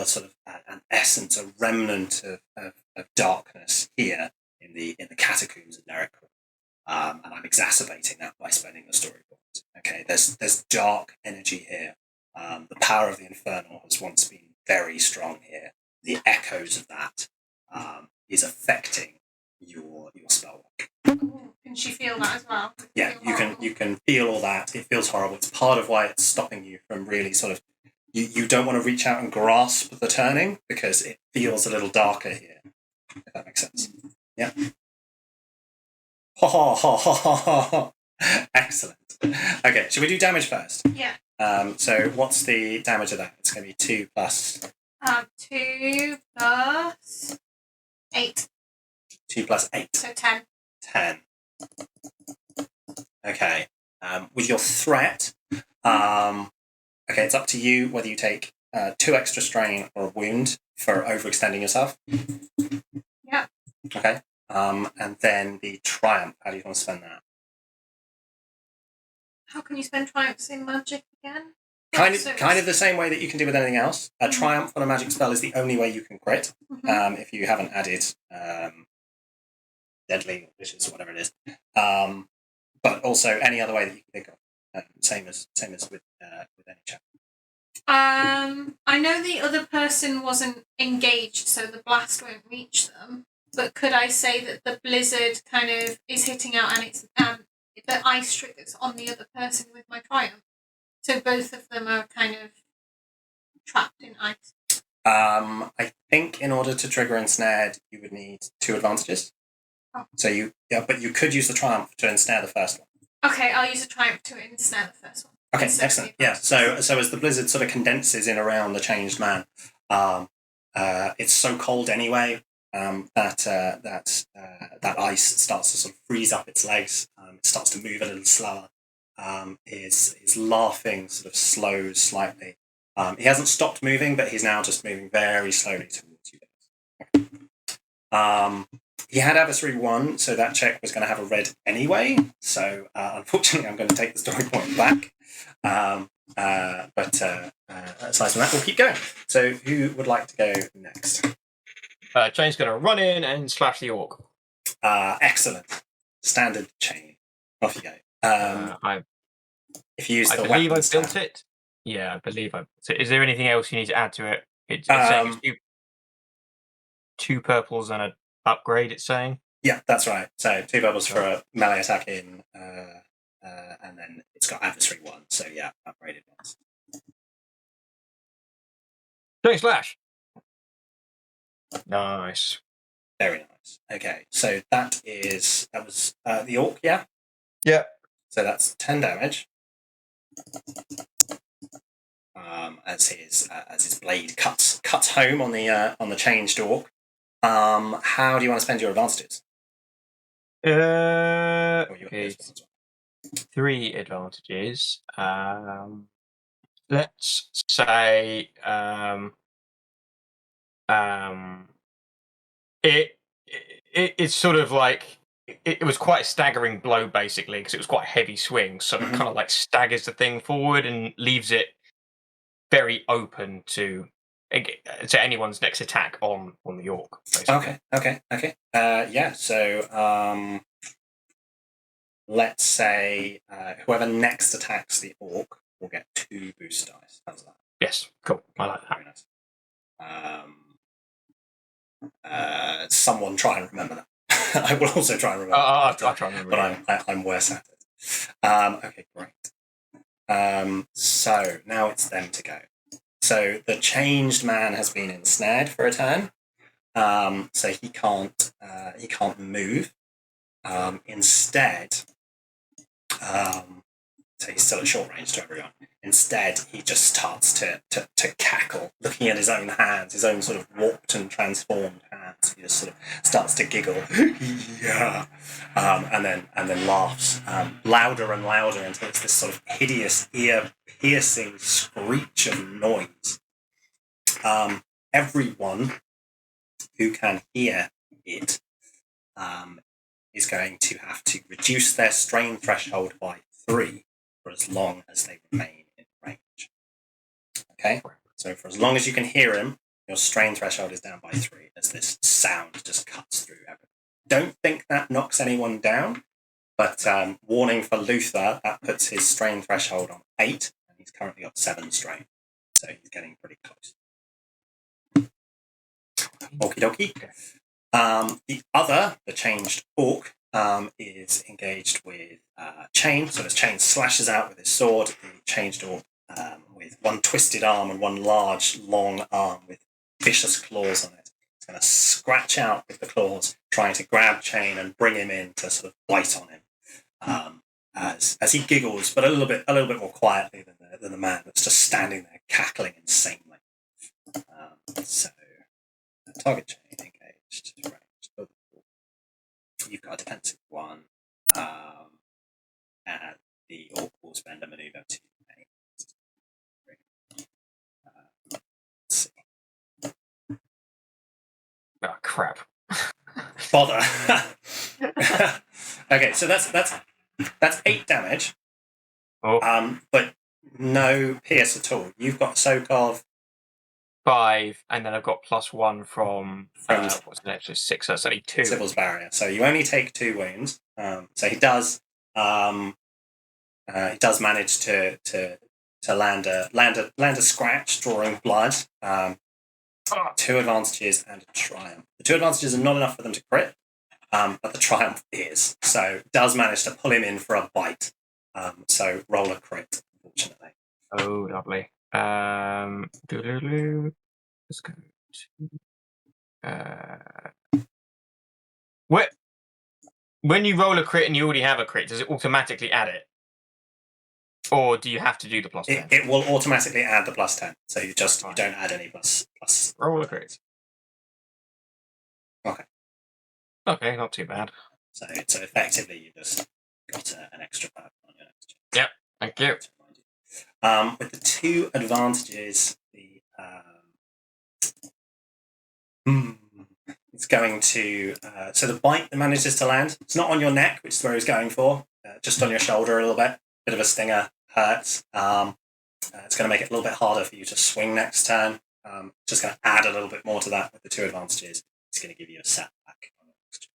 sort of an essence, a remnant of darkness here in the catacombs of Nericor. And I'm exacerbating that by spending the story point. Okay, there's dark energy here. The power of the Infernal has once been very strong here. The echoes of that is affecting your spell work. Can she feel that as well? Yeah, you can feel all that. It feels horrible. It's part of why it's stopping you from really sort of you don't want to reach out and grasp the turning because it feels a little darker here. If that makes sense. Yeah. Ha ha ha ha ha ha. Excellent. Okay, should we do damage first? Yeah. So what's the damage of that? It's going to be 2 plus... 2 plus 8. 2 plus 8. So 10. 10. Okay. With your threat, okay, it's up to you whether you take 2 extra strain or a wound for overextending yourself. Yeah. Okay. And then the triumph. How do you want to spend that? How can you spend triumphs in magic again? Kind of the same way that you can do with anything else. A triumph on a magic spell is the only way you can crit. If you haven't added deadly, which is whatever it is. But also any other way that you can think of. Same as with any check. I know the other person wasn't engaged, so the blast won't reach them. But could I say that the blizzard kind of is hitting out, and it's the ice triggers on the other person with my triumph, so both of them are kind of trapped in ice. I think in order to trigger ensnared, you would need 2 advantages. Oh. So but you could use the triumph to ensnare the first one. Okay, I'll use a triumph to ensnare the first one. Okay, excellent. Yeah. So as the blizzard sort of condenses in around the changed man, it's so cold anyway that ice starts to sort of freeze up its legs. It starts to move a little slower. His laughing sort of slows slightly. He hasn't stopped moving, but he's now just moving very slowly towards you. He had adversary 1, so that check was going to have a red anyway. So unfortunately, I'm going to take the story point back. But aside from that, we'll keep going. So who would like to go next? Chain's going to run in and slash the orc. Excellent. Standard chain. Off you go. If you use the believe weapons I've built tab. it. Yeah, I believe I've built it. Is there anything else you need to add to it? It's saying it's 2 purples and an upgrade, it's saying. Yeah, that's right. So 2 bubbles for a melee attack in, and then it's got adversary 1. So yeah, upgraded ones. Chain slash. Nice. Very nice. Okay, so that was the orc, yeah? Yeah. So that's 10 damage. As his blade cuts home on the changed orc. How do you want to spend your advantages? Okay. 3 advantages. Let's say it's sort of like it was quite a staggering blow basically because it was quite a heavy swing, so it kind of like staggers the thing forward and leaves it very open to anyone's next attack on the orc. Basically. Okay. Yeah. So let's say whoever next attacks the orc will get 2 boost dice. How's that? Yes. Cool. I like that. Very nice. Someone try and remember that. I will also try and remember. I'll try and remember. But I'm worse at it. Okay, great. So now it's them to go. So the changed man has been ensnared for a turn. So he can't move. Instead, so he's still at short range to everyone. Instead, he just starts to cackle, looking at his own hands, his own sort of warped and transformed hands. He just sort of starts to giggle, yeah, and then laughs louder and louder until it's this sort of hideous, ear-piercing screech of noise. Everyone who can hear it is going to have to reduce their strain threshold by 3 for as long as they remain in range. Okay? So for as long as you can hear him, your strain threshold is down by 3 as this sound just cuts through everything. Don't think that knocks anyone down, but warning for Luther, that puts his strain threshold on 8, and he's currently got 7 strain. So he's getting pretty close. Okie dokie. The changed orc, is engaged with Chain. So as Chain slashes out with his sword, the changed orc, with one twisted arm and one large, long arm with vicious claws on it, is going to scratch out with the claws, trying to grab Chain and bring him in to sort of bite on him. As he giggles, but a little bit more quietly than the man that's just standing there cackling insanely. So target Chain engaged. Right. You've got a defensive 1, and the orc will spend a maneuver to let's see. Oh, crap. bother. Okay, so that's 8 damage. Oh. But no pierce at all. You've got soak of 5, and then I've got +1 from And- what's the extra 6, so that's only 2. Sybil's barrier. So you only take 2 wounds. So he does manage to land a scratch, drawing blood. 2 advantages and a triumph. The 2 advantages are not enough for them to crit, but the triumph is. So does manage to pull him in for a bite. So roll a crit, unfortunately. Oh, lovely. Let's go to. When you roll a crit and you already have a crit, does it automatically add it? Or do you have to do the +10? It will automatically add the +10. So you don't add any plus. Roll a crit. Okay. Okay, not too bad. So effectively you just got an extra perk on your next check. Yep, thank you. With the 2 advantages, it's going to. So the bite that manages to land, it's not on your neck, which is where he's going for, just on your shoulder a little bit. Bit of a stinger, hurts. It's going to make it a little bit harder for you to swing next turn. Just going to add a little bit more to that with the 2 advantages. It's going to give you a setback on the next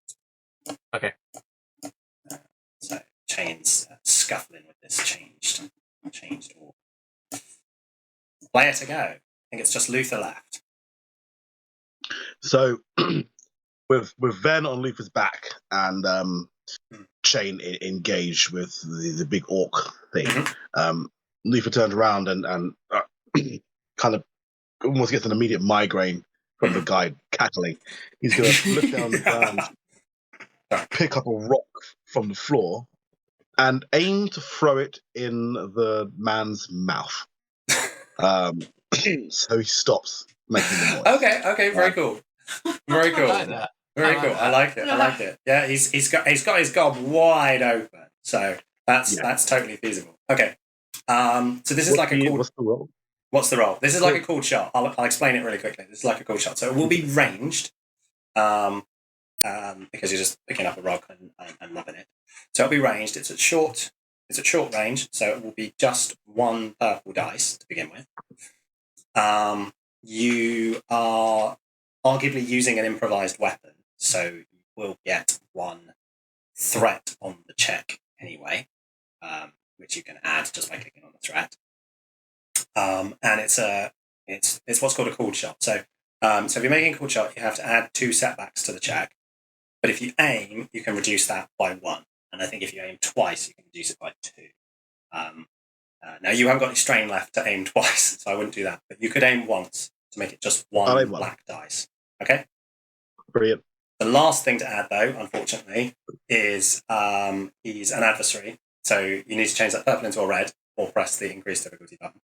turn. Okay. So Chain's scuffling with this changed order. Player to go. I think it's just Luther left. So with Ven on Luther's back and Chain engaged with the big orc thing, Luther turns around and kind of almost gets an immediate migraine from the guy cackling. He's going to look down the ground, pick up a rock from the floor, and aim to throw it in the man's mouth. So he stops making the noise. Okay, very cool. Very cool. I like that. Very cool. I like it. Yeah, he's got his gob wide open. So that's totally feasible. Okay. So this is like a cool. What's the roll? What's the roll? This is like a cool shot. I'll explain it really quickly. This is like a cool shot. So it will be ranged, because you're just picking up a rock and lobbing it. So it'll be ranged. It's at short range. So it will be just 1 purple dice to begin with. You are arguably using an improvised weapon, so you will get 1 threat on the check anyway, which you can add just by clicking on the threat. And it's what's called a cooled shot. So if you're making a cooled shot, you have to add 2 setbacks to the check. But if you aim, you can reduce that by 1. And I think if you aim twice, you can reduce it by 2. Now you haven't got any strain left to aim twice, so I wouldn't do that. But you could aim once to make it just 1 black dice. Okay. Brilliant. The last thing to add, though, unfortunately, is he's an adversary. So you need to change that purple into a red or press the increased difficulty button.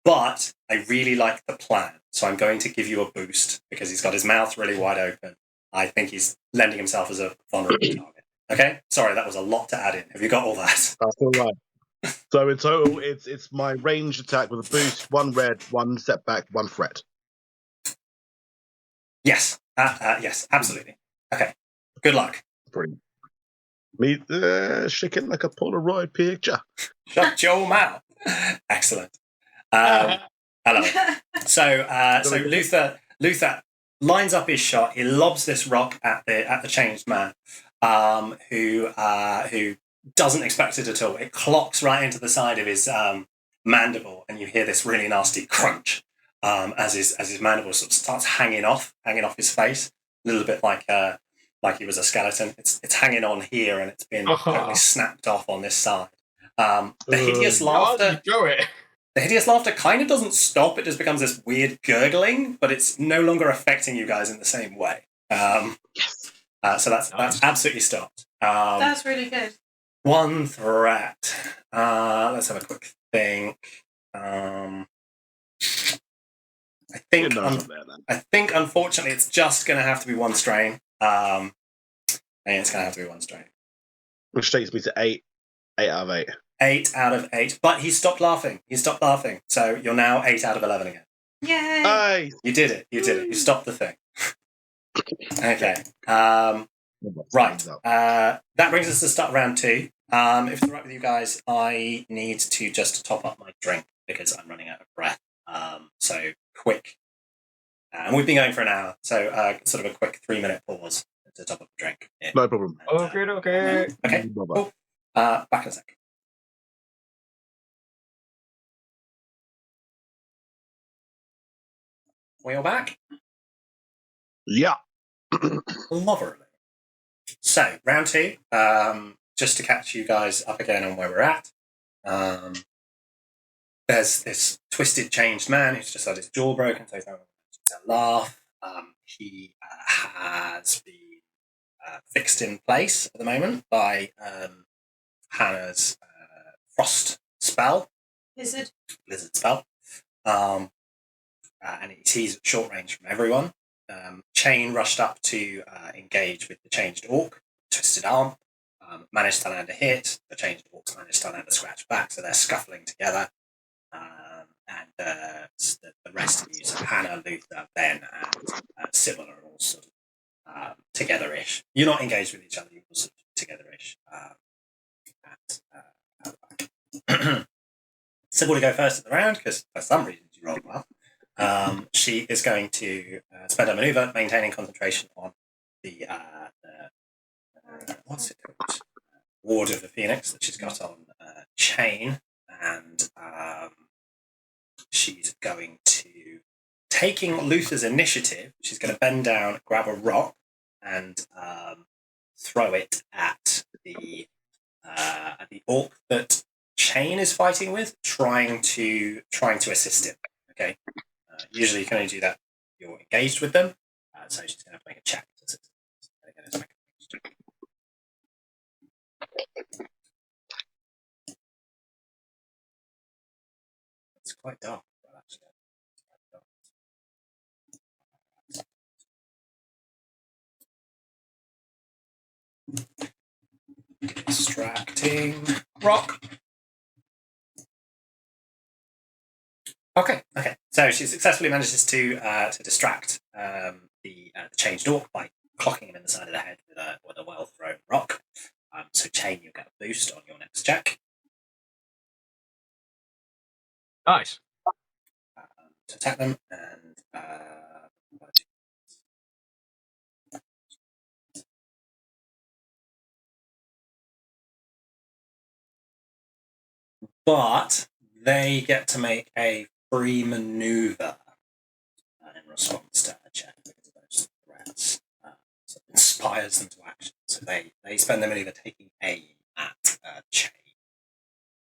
But I really like the plan. So I'm going to give you a boost because he's got his mouth really wide open. I think he's lending himself as a vulnerable target. Okay? Sorry, that was a lot to add in. Have you got all that? That's all right. So in total, it's my ranged attack with a boost, 1 red, 1 setback, 1 threat. Yes. Yes, absolutely. Okay. Good luck. Brilliant. Me shaking like a Polaroid picture. Shut your mouth. Excellent. I love it. So Luther lines up his shot. He lobs this rock at the changed man, who doesn't expect it at all. It clocks right into the side of his mandible, and you hear this really nasty crunch as his mandible sort of starts hanging off his face, a little bit like he was a skeleton. It's hanging on here, and it's been totally snapped off on this side. The hideous laughter. The hideous laughter kind of doesn't stop. It just becomes this weird gurgling, but it's no longer affecting you guys in the same way. Yes. So that's absolutely stopped. That's really good. 1 threat. Let's have a quick think. I think unfortunately it's just going to have to be 1 strain. And it's going to have to be 1 strain. Which takes me to 8 out of 8. 8 out of 8. But he stopped laughing. So you're now 8 out of 11 again. Yay! Nice. You did it. You stopped the thing. Okay. Right. That brings us to the start of round 2. If it's all right with you guys, I need to just top up my drink because I'm running out of breath. So quick. And we've been going for an hour, so sort of a quick 3-minute pause to top up the drink. Yeah. No problem. Okay. Okay. Cool. Back in a sec. We are back. Yeah. Lovely. So, round 2, just to catch you guys up again on where we're at. There's this twisted, changed man who's just had his jaw broken, so he's having a laugh. He has been fixed in place at the moment by Hannah's frost spell. Lizard spell. And he's at short range from everyone. Chain rushed up to engage with the changed orc, twisted arm, managed to land a hit. The changed orcs managed to land a scratch back, so they're scuffling together. And the rest of you, so Hannah, Luther, Ben, and Sybil are all sort of together-ish. You're not engaged with each other, you're all sort of together-ish. Sybil to go first in the round, because for some reason she rolled well. She is going to spend her maneuver maintaining concentration on the what's it called? Ward of the Phoenix that she's got on Chain, and she's going to, taking Luther's initiative, she's going to bend down, grab a rock, and throw it at the orc that Chain is fighting with, trying to assist him. Okay. Usually you can only do that if you're engaged with them. So she's going to have to make a check. It's quite dark. Distracting rock. Okay. So she successfully manages to distract the changed orc by clocking him in the side of the head with a well-thrown rock. So Chain, you'll get a boost on your next check. Nice. To attack them, and but they get to make a free maneuver in response to a check because of those threats. So it inspires them to action. So they spend their maneuver taking aim at Chain.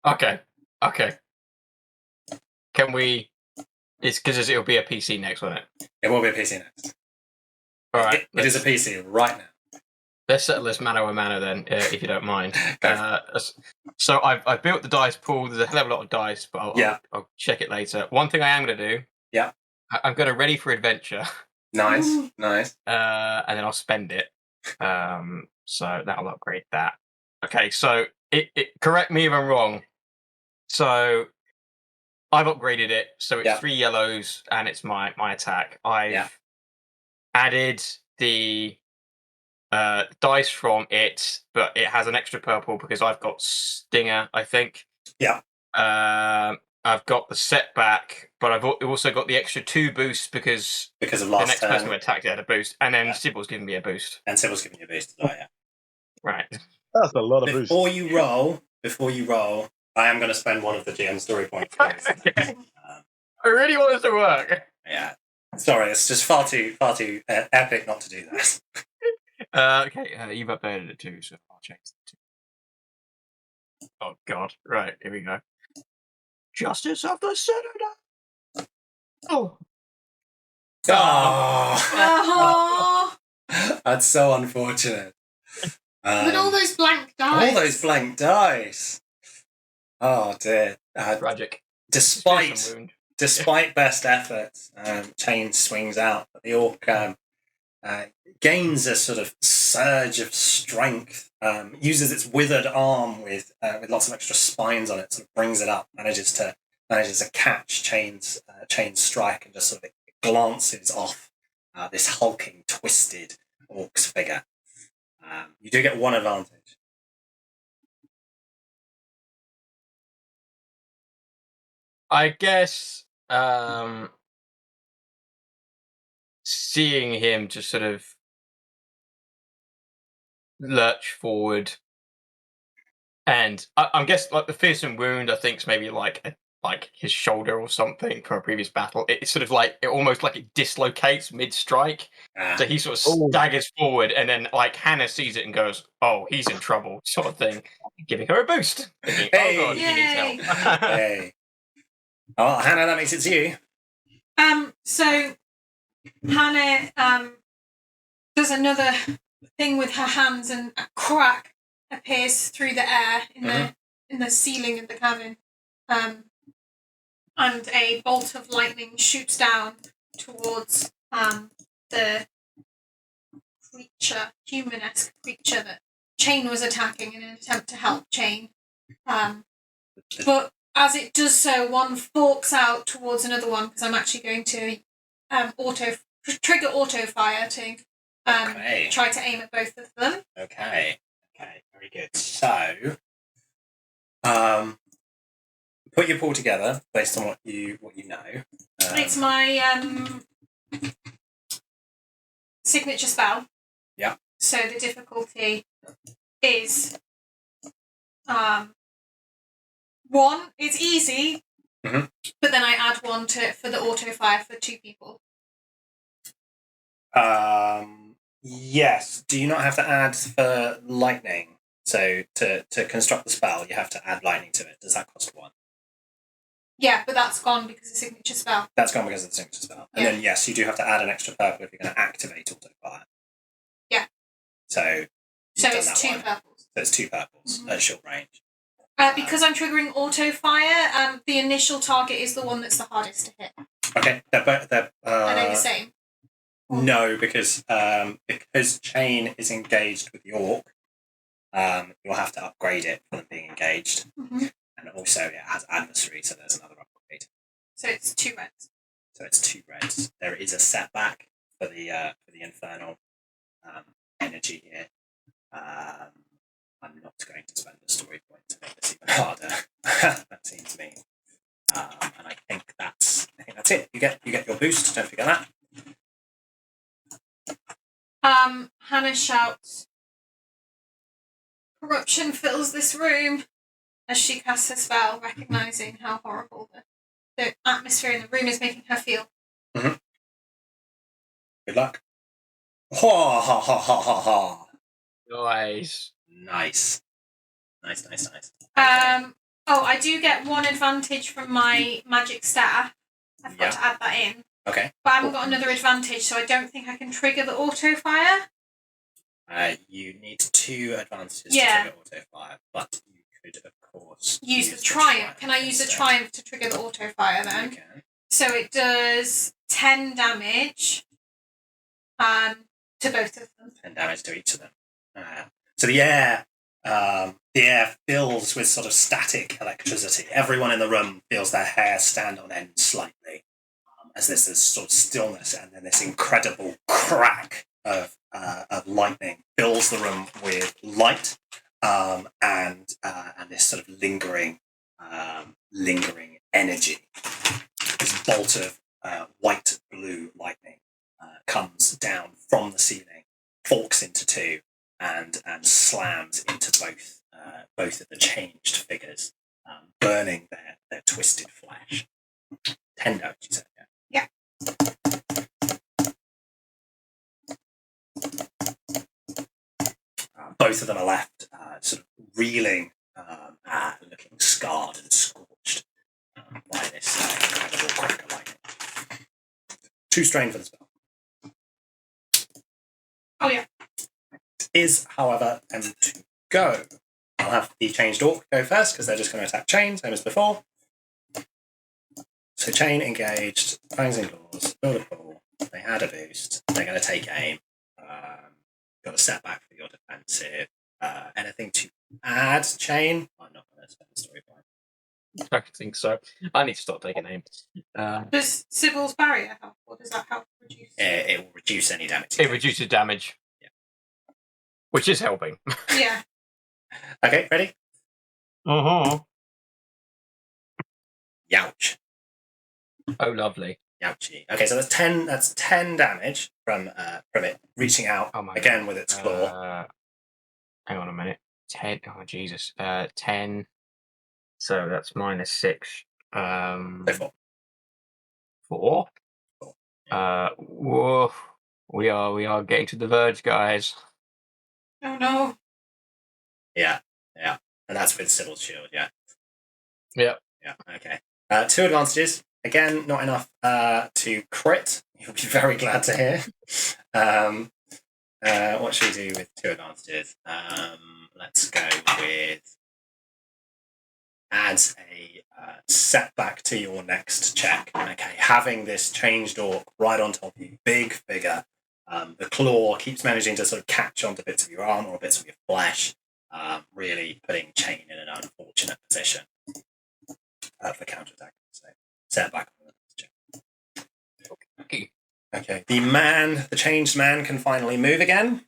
Okay. Can we? It's because it'll be a PC next, won't it? It will be a PC next. All right. It is a PC right now. Let's settle this mano a mano then, if you don't mind. Go So I've built the dice pool. There's a hell of a lot of dice, but I'll check it later. One thing I am going to do. Yeah. I'm going to ready for adventure. Nice. And then I'll spend it. So that'll upgrade that. Okay. So correct me if I'm wrong. So I've upgraded it, so it's 3 yellows and it's my attack. I've added the dice from it, but it has an extra purple because I've got Stinger, I think. Yeah. I've got the setback, but I've also got the extra 2 boosts because of last the next turn. person who attacked it had a boost, and then Sybil's giving me a boost. And Sybil's giving you a boost. Oh yeah. Right. That's a lot of boost. Before you roll, I am going to spend one of the GM story points. Okay. I really want this to work. Yeah. Sorry, it's just far too epic not to do that. Okay, you've updated it too, so I'll change it too. Oh God! Right, here we go. Justice of the Senator. Oh. That's so unfortunate. With all those blank dice. All those blank dice. Oh dear. Tragic. Despite best efforts, Chain swings out, but the orc gains a sort of surge of strength, uses its withered arm with lots of extra spines on it, sort of brings it up, manages to catch Chain's strike and just sort of glances off this hulking, twisted orc's figure. You do get one advantage. I guess seeing him just sort of lurch forward, and I'm guessing like the fearsome wound, I think, is maybe like his shoulder or something from a previous battle. It's sort of like it almost like it dislocates mid-strike. So he sort of staggers forward, and then like Hannah sees it and goes, "Oh, he's in trouble," sort of thing, giving her a boost. Thinking, Hey! oh god, he needs help. Hey. Oh, Hannah, that makes it to you. So Hannah does another thing with her hands, and a crack appears through the air in the ceiling of the cavern, and a bolt of lightning shoots down towards the creature, human-esque creature that Chain was attacking in an attempt to help Chain. But as it does so, one forks out towards another one, because I'm actually going to trigger auto fire to try to aim at both of them. Okay, very good. So, put your pool together based on what you know. It's my signature spell. Yeah. So the difficulty is 1. It's easy, but then I add 1 to it for the auto fire for 2 people. Yes. Do you not have to add for lightning? So to construct the spell, you have to add lightning to it. Does that cost 1? Yeah, but that's gone because of the signature spell. That's gone because of the signature spell. And then, yes, you do have to add an extra purple if you're going to activate auto fire. Yeah. So it's 2 purples. So it's 2 purples at short range. Because I'm triggering auto fire, the initial target is the one that's the hardest to hit. Okay. Are they the same? No, because Chain is engaged with the orc, you'll have to upgrade it for them being engaged. Mm-hmm. And also it has adversary, so there's another upgrade. So it's 2 reds. So it's 2 reds. There is a setback for the infernal energy here. I'm not going to spend a story point to make this even harder. That seems mean. And I think that's it. You get your boost. Don't forget that. Hannah shouts, "Corruption fills this room," as she casts her spell, recognising how horrible the atmosphere in the room is making her feel. Mm-hmm. Good luck. Ha ha ha ha ha ha. Nice. Nice. I do get 1 advantage from my magic staff. I've got to add that in. Okay. But I haven't got another advantage, so I don't think I can trigger the auto fire. You need 2 advantages to trigger auto fire, but you could, of course, use the triumph. Can I use the triumph to trigger the auto fire then? You can. So it does 10 damage to both of them. 10 damage to each of them. So the air fills with sort of static electricity. Everyone in the room feels their hair stand on end slightly as there's this sort of stillness, and then this incredible crack of lightning fills the room with light and this sort of lingering energy. This bolt of white blue lightning comes down from the ceiling, forks into 2, and slams into both of the changed figures, burning their twisted flesh. 10 damage, you said, yeah? Yeah. Both of them are left sort of reeling, looking scarred and scorched by this incredible crack of lightning. 2 strain for the spell. Oh, yeah. Is, however, to go. I'll have the changed orc go first, because they're just going to attack Chain, same as before. So Chain engaged, fangs and claws, build a pool. They had a boost. They're going to take aim. Got a setback for your defensive. Anything to add, Chain? I'm not going to spend the story point. I think so. I need to stop taking aim. Does Sybil's barrier help, or does that help reduce? It will reduce any damage. It reduces damage. Yeah. Which is helping. Yeah. Okay, ready? Uh-huh. Youch. Oh, lovely. Youchy. Okay, so that's 10 damage from it reaching out again with its claw. Hang on a minute. 10. Oh, Jesus. 10. So that's -6. So 4. Whoa. We are getting to the verge, guys. Oh no. Yeah. And that's with Sybil's shield, yeah. Yep. Yeah, okay. 2 advantages. Again, not enough to crit. You'll be very glad to hear. What should we do with 2 advantages? Let's go with adds a setback to your next check. Okay, having this changed orc right on top of you, big figure. The claw keeps managing to sort of catch onto bits of your arm or bits of your flesh, really putting Chain in an unfortunate position for counterattack. So setback on the next check. Okay, the changed man can finally move again.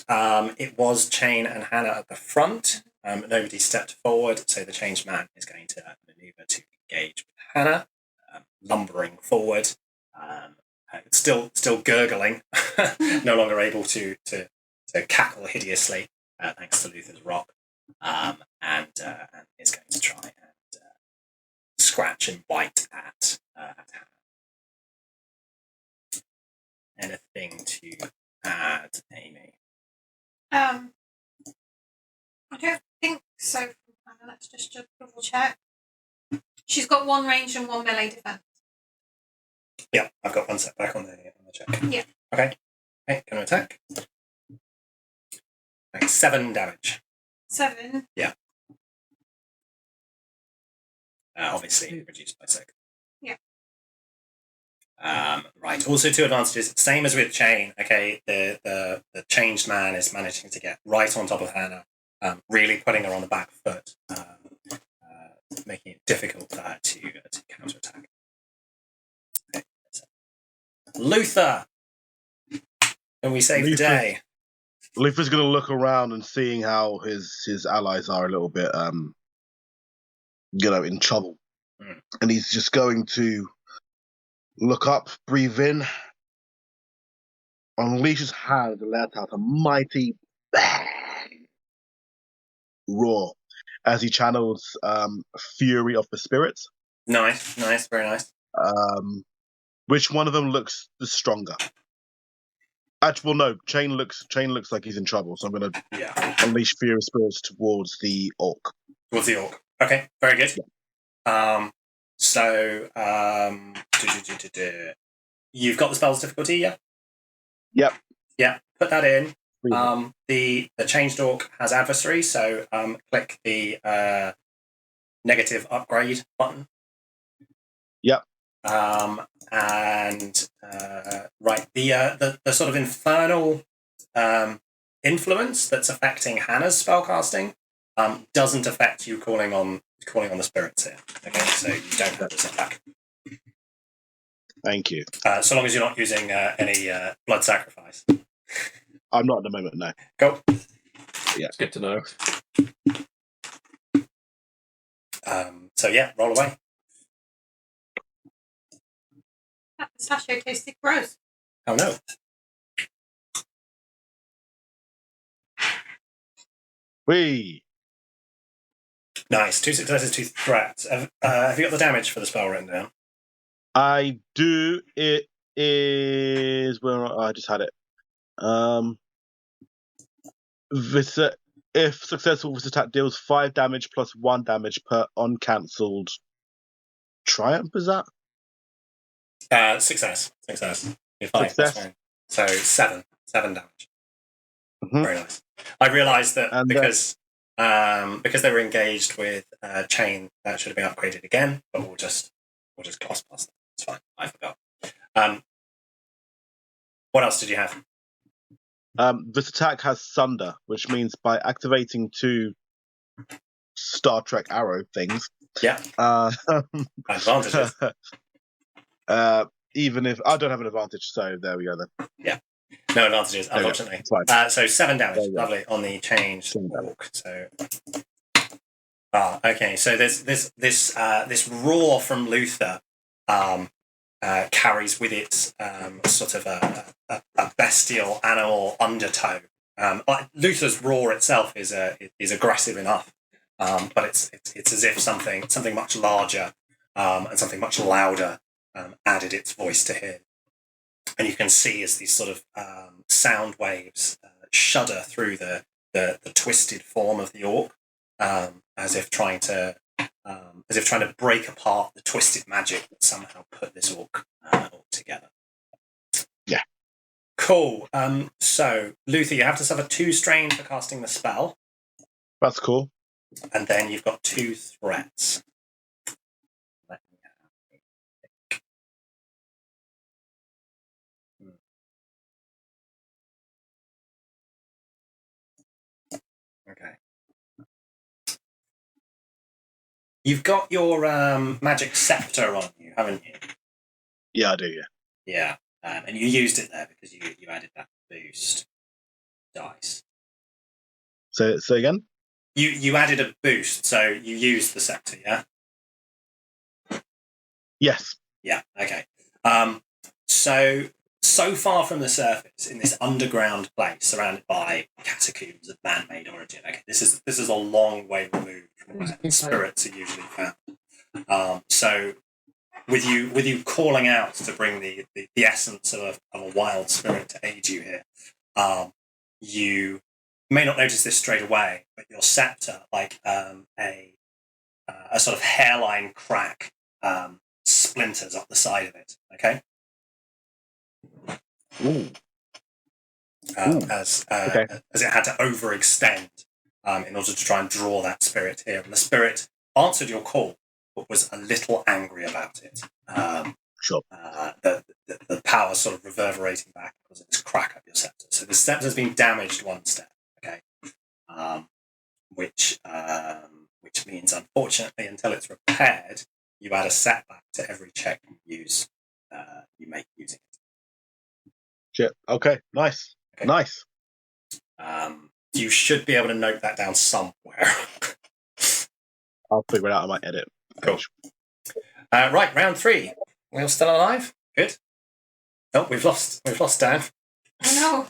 It was Chain and Hannah at the front. Nobody stepped forward, so the changed man is going to maneuver to engage with Hannah, lumbering forward. Still gurgling, no longer able to cackle hideously, thanks to Luther's rock, and is going to try and scratch and bite at Hannah. Anything to add, Amy? I don't think so. Hannah. Let's just double check. She's got 1 range and 1 melee defense. Yeah, I've got 1 setback on the check. Yeah. Okay, can I attack? 7 damage. 7. Yeah. Obviously reduced by 6. Yeah. Right. Also 2 advantages. Same as with Chain. Okay, the changed man is managing to get right on top of Hannah, really putting her on the back foot, making it difficult for her to counterattack. Okay. Luther, can we save the day? Luther's going to look around and seeing how his allies are a little bit, in trouble, and he's just going to look up, breathe in, unleash his hand, and let out a mighty bang roar as he channels Fury of the Spirits. Nice, very nice. Which one of them looks the stronger? Actually, well, no. Chain looks like he's in trouble, so I'm going to unleash Fury of Spirits towards the orc. Towards the orc. Okay, very good. Yeah. You've got the spell's difficulty, yeah? Yep. Yeah, put that in. The changed orc has adversary, so click the negative upgrade button. Yep. The sort of infernal influence that's affecting Hannah's spellcasting doesn't affect you calling on the spirits here. Okay, so you don't have the setback. Thank you. So long as you're not using any blood sacrifice. I'm not at the moment, no. Go. Yeah, it's good to know. Roll away. That pistachio tasted gross. Oh no. Whee! Nice. 2 successes, 2 threats. Have you got the damage for the spell written down? I do. It is I just had it. If successful, this attack deals 5 damage plus 1 damage per uncancelled triumph. Is that? Success. You're fine. That's fine. So 7 damage. Mm-hmm. Very nice. I realised that because they were engaged with Chain, that should have been upgraded again. But we'll just gloss past that. It's fine. I forgot. What else did you have? This attack has Sunder, which means by activating 2 Star Trek arrow things, Yeah. Advantages. Even if I don't have an advantage, so there we go then. Yeah. No advantages, unfortunately. So 7 damage, lovely, on the changed orc. So, okay. So this roar from Luther carries with it sort of a bestial animal undertow. Luther's roar itself is aggressive enough, but it's as if something much larger and something much louder added its voice to his. And you can see as these sort of sound waves shudder through the twisted form of the orc, as if trying to break apart the twisted magic that somehow put this orc together. Yeah. Cool. So Luther, you have to suffer 2 strain for casting the spell. That's cool. And then you've got 2 threats. Okay. You've got your magic scepter on you, haven't you? Yeah, I do. Yeah. Yeah, and you used it there because you added that boost dice. So again. You added a boost, so you used the scepter, yeah. Yes. Yeah. Okay. So far from the surface, in this underground place surrounded by catacombs of man-made origin. Okay, this is a long way removed from where spirits are usually found. So, with you calling out to bring the essence of a wild spirit to aid you here, you may not notice this straight away, but your scepter, like a sort of hairline crack, splinters up the side of it. Okay. Ooh. As it had to overextend in order to try and draw that spirit here. And the spirit answered your call, but was a little angry about it. Sure. The power sort of reverberating back because of this crack up your scepter. So the scepter has been damaged 1 step, okay? Which means, unfortunately, until it's repaired, you add a setback to every check you make using it. Shit. Okay. Nice. Okay. Nice. You should be able to note that down somewhere. I'll figure it out. I might edit. Cool. Right, round 3. We're still alive. Good. Oh, we've lost Dan. Oh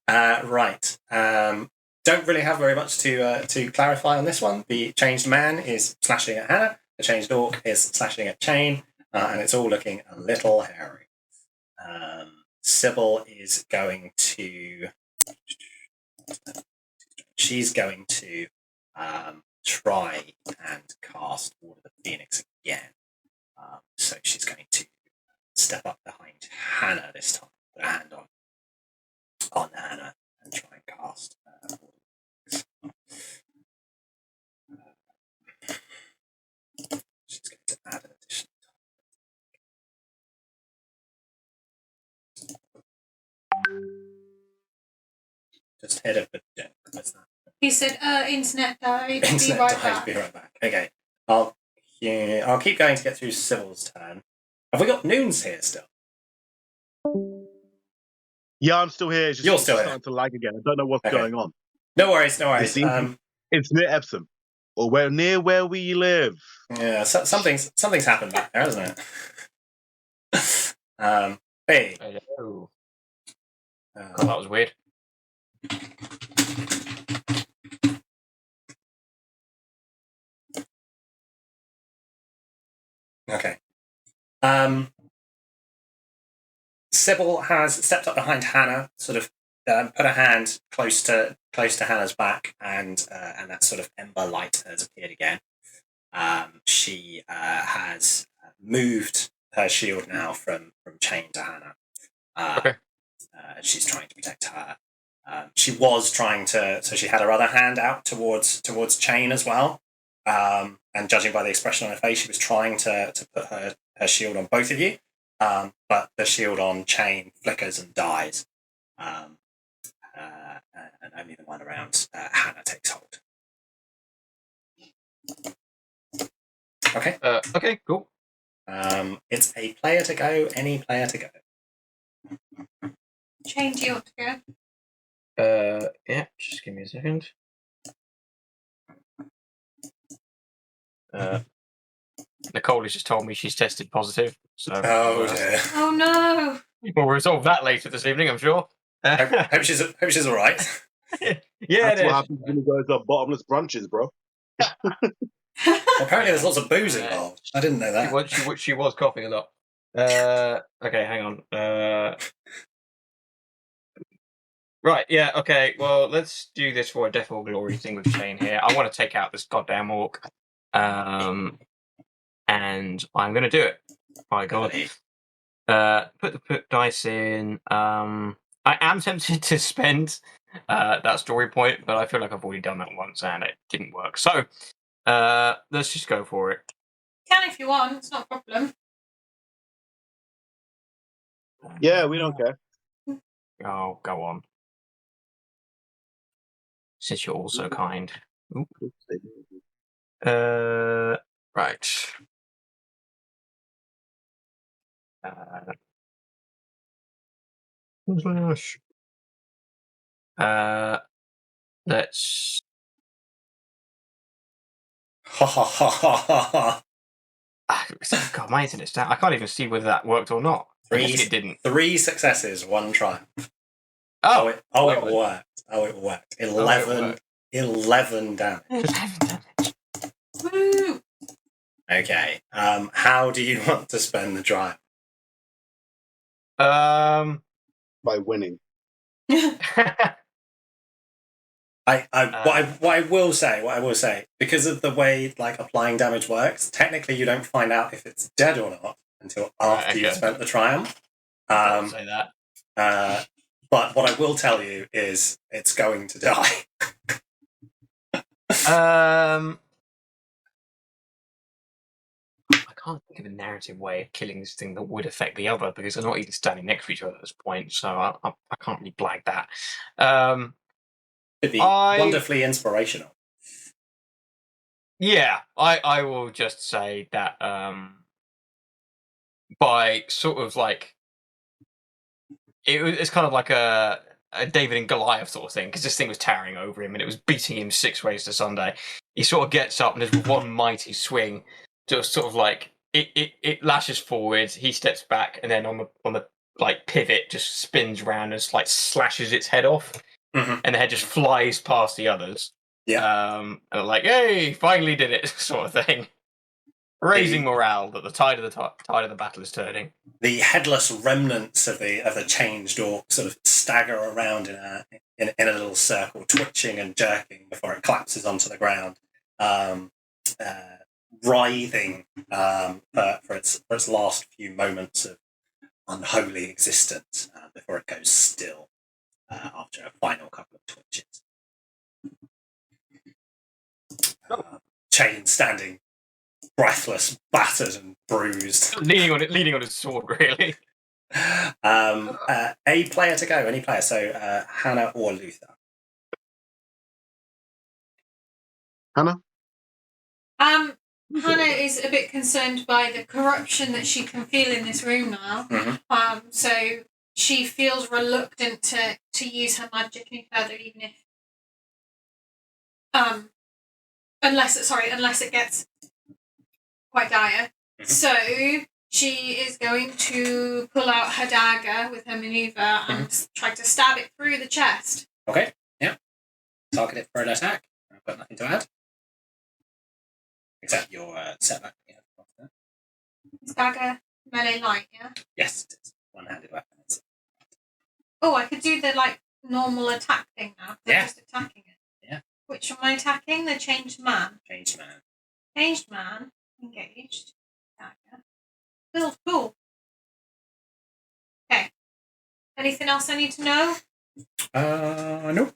no. Right. Don't really have very much to clarify on this one. The changed man is slashing at Hannah. The changed orc is slashing at Chain, and it's all looking a little hairy. Sybil is going to. She's going to try and cast Ward of the Phoenix again. So she's going to step up behind Hannah this time, put a hand on Hannah, and try and cast Ward of the Phoenix. She's going to add an additional. Just hit it, but yeah, what's that? He said, internet died. Internet died. Be right back. Okay. I'll keep going to get through Sybil's turn. Have we got Noons here still? Yeah, I'm still here. It's just You're still starting to lag again. I don't know what's going on. No worries, no worries. It's near Epsom, or near where we live. Yeah, something's happened back there, hasn't it? Hey. Hello. God, that was weird. Okay. Sybil has stepped up behind Hannah, sort of put a hand close to Hannah's back, and that sort of ember light has appeared again. She has moved her shield now from Chain to Hannah. Okay. She's trying to protect her. She was trying to, so she had her other hand out towards Chain as well. And judging by the expression on her face, she was trying to put her shield on both of you. But the shield on Chain flickers and dies. And only the one around Hannah takes hold. Okay. Okay, cool. It's a player to go, any player to go. Chain, do you want to go? Yeah, just give me a second. Nicole has just told me she's tested positive, so Oh dear. Oh no! we'll resolve that later this evening, I'm sure. Hope she's all right. Yeah, That's what happens when you go to bottomless brunches, bro. Apparently, there's lots of booze involved. I didn't know that. She was coughing a lot. Okay, hang on. Right, yeah, okay. Well, let's do this for a Death or Glory thing with Shane here. I want to take out this goddamn orc. And I'm going to do it. By God. Put the dice in. I am tempted to spend that story point, but I feel like I've already done that once and it didn't work. So, let's just go for it. You can if you want, it's not a problem. Yeah, we don't care. Oh, go on. Since you're all so kind. Oop. Right. Let's. Ha ha ha ha ha ha. God, my internet's down. I can't even see whether that worked or not. I guess it didn't. 3 successes, 1 triumph. Oh, it worked. Oh, it worked. 11 damage. 11 damage. Woo! Okay. How do you want to spend the triumph? By winning. What I will say, because of the way like applying damage works, technically you don't find out if it's dead or not until after you've spent the triumph. I'll say that. But what I will tell you is it's going to die. I can't think of a narrative way of killing this thing that would affect the other because they're not even standing next to each other at this point, so I can't really blag that. Could be wonderfully inspirational. Yeah, I will just say that by sort of like it's kind of like a David and Goliath sort of thing because this thing was towering over him and it was beating him 6 ways to Sunday. He sort of gets up and there's one mighty swing, just sort of like it lashes forward. He steps back and then on the like pivot just spins around and like slashes its head off, and the head just flies past the others. Yeah, and like, hey, finally did it, sort of thing. Raising morale that the tide of the battle is turning. The headless remnants of the changed orc sort of stagger around in a little circle, twitching and jerking before it collapses onto the ground, writhing for its last few moments of unholy existence before it goes still after a final couple of twitches. Chain standing breathless, battered and bruised. leaning on his sword, really. A player to go, any player. So Hannah or Luther. Hannah? Hannah is a bit concerned by the corruption that she can feel in this room now. So she feels reluctant to use her magic any further, even if unless it gets quite dire. So she is going to pull out her dagger with her maneuver and try to stab it through the chest. Okay, yeah. Target it for an attack. I've got nothing to add. Except your setback. Yeah. Is dagger melee light, yeah? Yes, it is. One-handed weapon. Oh, I could do the normal attack thing now. Yeah. I'm just attacking it. Yeah. Which am I attacking? The changed man. Changed man. Changed man. Engaged. Dagger. Feels cool. Okay. Anything else I need to know? Nope.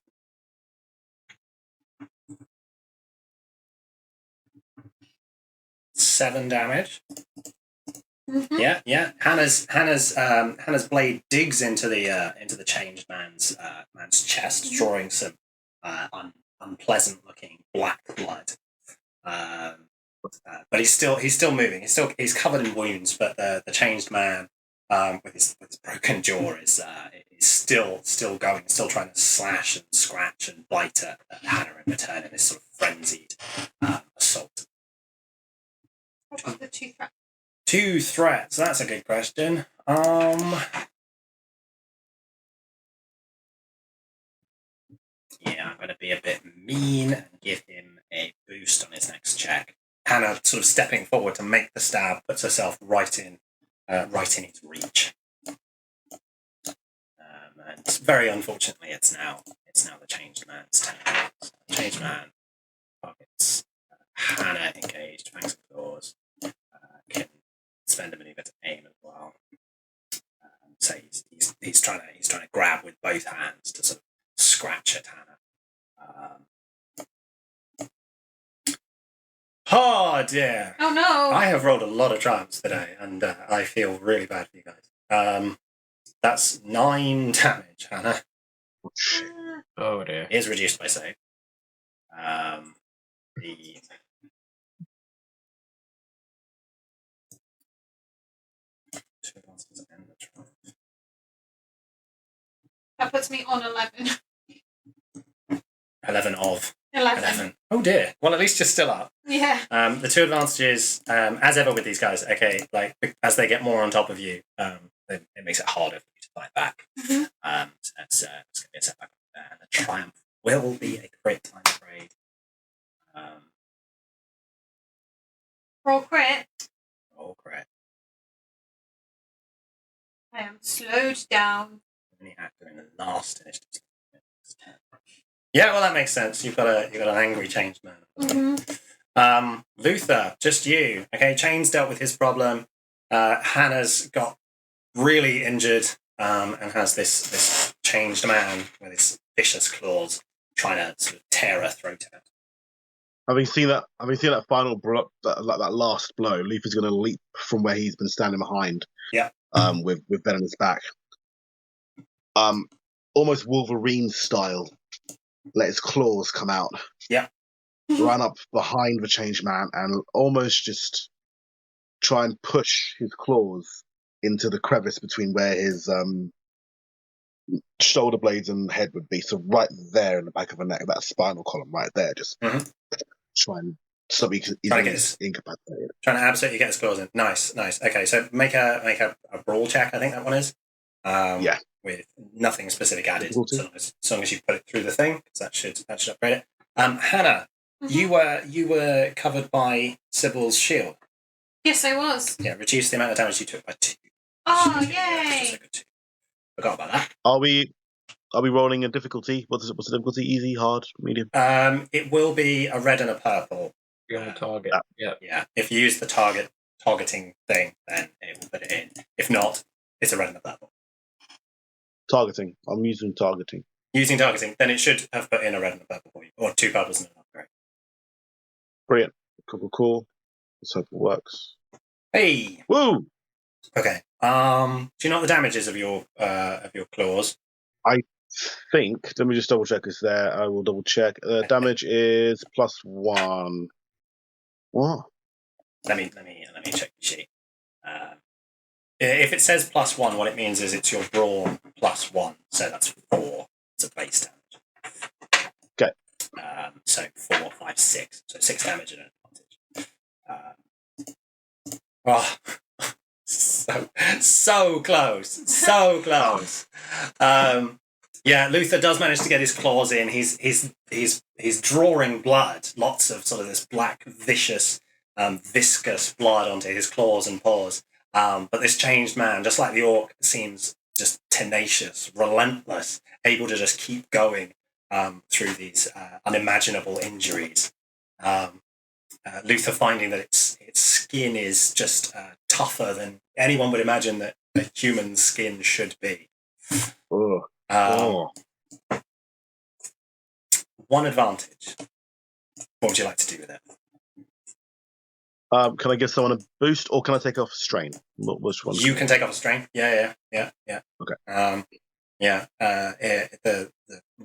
Seven damage. Yeah. Hannah's blade digs into the changed man's chest, drawing some unpleasant looking black blood. But he's still moving. He's covered in wounds, but the changed man with his broken jaw is still going, still trying to slash and scratch and bite at Hannah in return in this sort of frenzied assault. What about the 2 threats? 2 threats. That's a good question. Yeah, I'm going to be a bit mean and give him a boost on his next check. Hannah, sort of stepping forward to make the stab, puts herself right in his reach. And very unfortunately, it's now the changed man's turn. So the changed man targets Hannah engaged, fangs and claws. Can spend a maneuver to aim as well. So he's trying to grab with both hands to sort of scratch at Hannah. Oh dear! Oh no! I have rolled a lot of triumphs today, and I feel really bad for you guys. That's 9 damage, Hannah. Oh dear. It is reduced by save. The That puts me on 11. 11 of 11. Oh dear. Well, at least you're still up. Yeah. The 2 advantages, as ever with these guys, okay, like as they get more on top of you, it makes it harder for you to fight back. Mm-hmm. So it's going to be a setback there. And the triumph will be a crit, I'm afraid. Roll crit. Roll crit. I am slowed down. Only actor in the last initiative. Yeah, well, that makes sense. You've got an angry changed man. Mm-hmm. Luther, just you. Okay, Chain's dealt with his problem. Hannah's got really injured and has this changed man with his vicious claws trying to sort of tear her throat out. Having seen that final blow, that last blow, Luther's going to leap from where he's been standing behind. Yeah. With Ben on his back. Almost Wolverine style. Let his claws come out. Yeah. Run up behind the changed man and almost just try and push his claws into the crevice between where his shoulder blades and head would be. So right there in the back of the neck, that spinal column right there, just try and stop he's incapacitated. Trying to absolutely get his claws in. Nice. Okay, so make a brawl check, I think that one is. Yeah. With nothing specific added, as long as you put it through the thing, because that should upgrade it. Hannah, you were covered by Sybil's shield. Yes, I was. Yeah, reduce the amount of damage you took by 2. Oh, yay! Forgot about that. Are we rolling a difficulty? What's the difficulty? Easy, hard, medium? It will be a red and a purple. You're on the target. Yeah. If you use the targeting thing, then it will put it in. If not, it's a red and a purple. Targeting. I'm using targeting. Using targeting, then it should have put in a red and a purple for you, or 2 purples and an upgrade. Brilliant. Cool. Let's hope it works. Hey! Woo! Okay. Do you know what the damage is of your claws? I think. Let me just double check this there. I will double check. The damage is +1. What? Let me check the sheet. If it says +1, what it means is it's your brawn +1, so that's 4. It's a base damage. Okay. So 4, 5, 6. So 6 damage and an advantage. So close. Yeah, Luther does manage to get his claws in. He's drawing blood, lots of sort of this black, vicious, viscous blood onto his claws and paws. But this changed man, just like the orc, seems just tenacious, relentless, able to just keep going through these unimaginable injuries. Luther finding that its skin is just tougher than anyone would imagine that a human skin should be. One advantage. What would you like to do with it? Can I give someone a boost, or can I take off strain? Which one? You can take off a strain. Yeah. Okay. The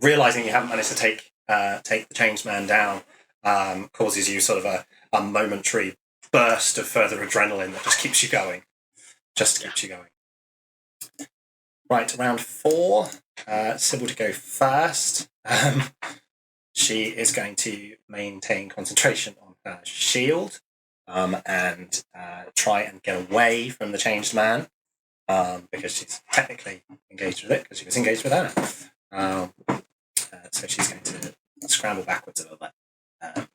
realizing you haven't managed to take the changed man down causes you sort of a a momentary burst of further adrenaline that just keeps you going. Just keeps you going. Right, round 4. Sybil to go first. She is going to maintain concentration on her shield and try and get away from the changed man because she's technically engaged with it because she was engaged with Anna. So she's going to scramble backwards a little bit,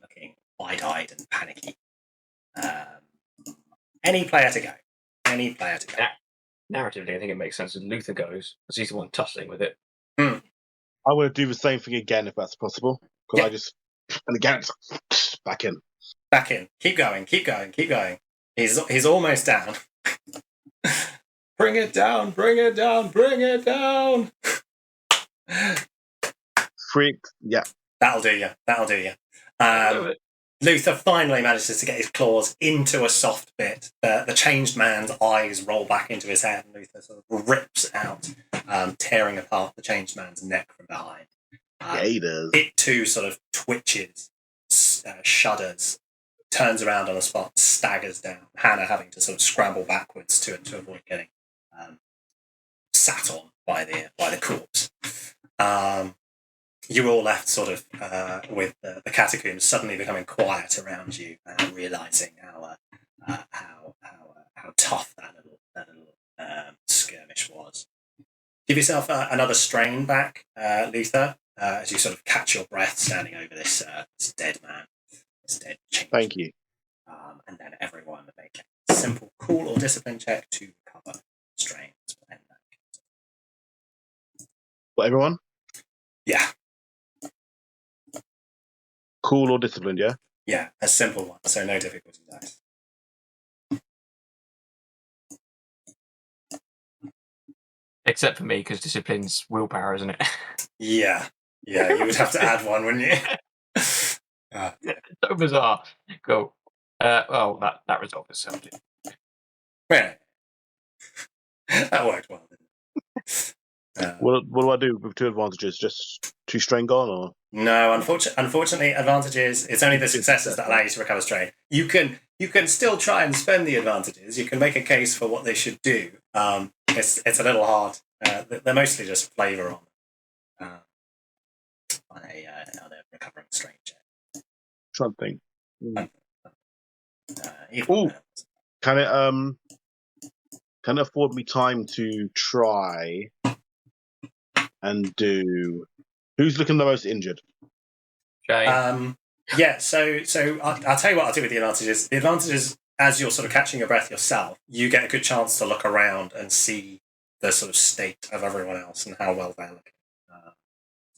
looking wide-eyed and panicky. Any player to go. Any player to go. Narratively, I think it makes sense as Luther goes, because he's the one tussling with it. I want to do the same thing again if that's possible. Because Yeah. I just... And again, it's back in. Back in. Keep going, keep going, keep going. He's almost down. Bring it down, bring it down, bring it down! Freak, yeah. That'll do you, that'll do you. Luther finally manages to get his claws into a soft bit. The changed man's eyes roll back into his head, and Luther sort of rips out, tearing apart the changed man's neck from behind. Yeah, he does. It too sort of twitches, shudders, turns around on the spot, staggers down. Hannah having to sort of scramble backwards to avoid getting sat on by the corpse. You're all left sort of with the catacombs suddenly becoming quiet around you, realizing how tough that little skirmish was. Give yourself another strain back, Luther, as you sort of catch your breath standing over this dead man, this dead change. Thank you. And then everyone make a simple cool or discipline check to recover strains. What, everyone? Yeah. Cool or disciplined, yeah? Yeah, a simple one, so no difficulty dice. Except for me, because discipline's willpower, isn't it? Yeah, you would have to add one, wouldn't you? So bizarre. Cool. Well, that resolved itself. Yeah. That worked well, didn't it? What do I do with 2 advantages? Just 2 strain gone, or? No, unfortunately, advantages. It's only the successes that allow you to recover strain. You can still try and spend the advantages. You can make a case for what they should do. It's a little hard. They're mostly just flavour on a recovering strain check. Trying to think. Ooh. Can it afford me time to try and do? Who's looking the most injured? Shane. Yeah, so I'll tell you what I'll do with the advantages. The advantages, as you're sort of catching your breath yourself, you get a good chance to look around and see the sort of state of everyone else and how well they're looking.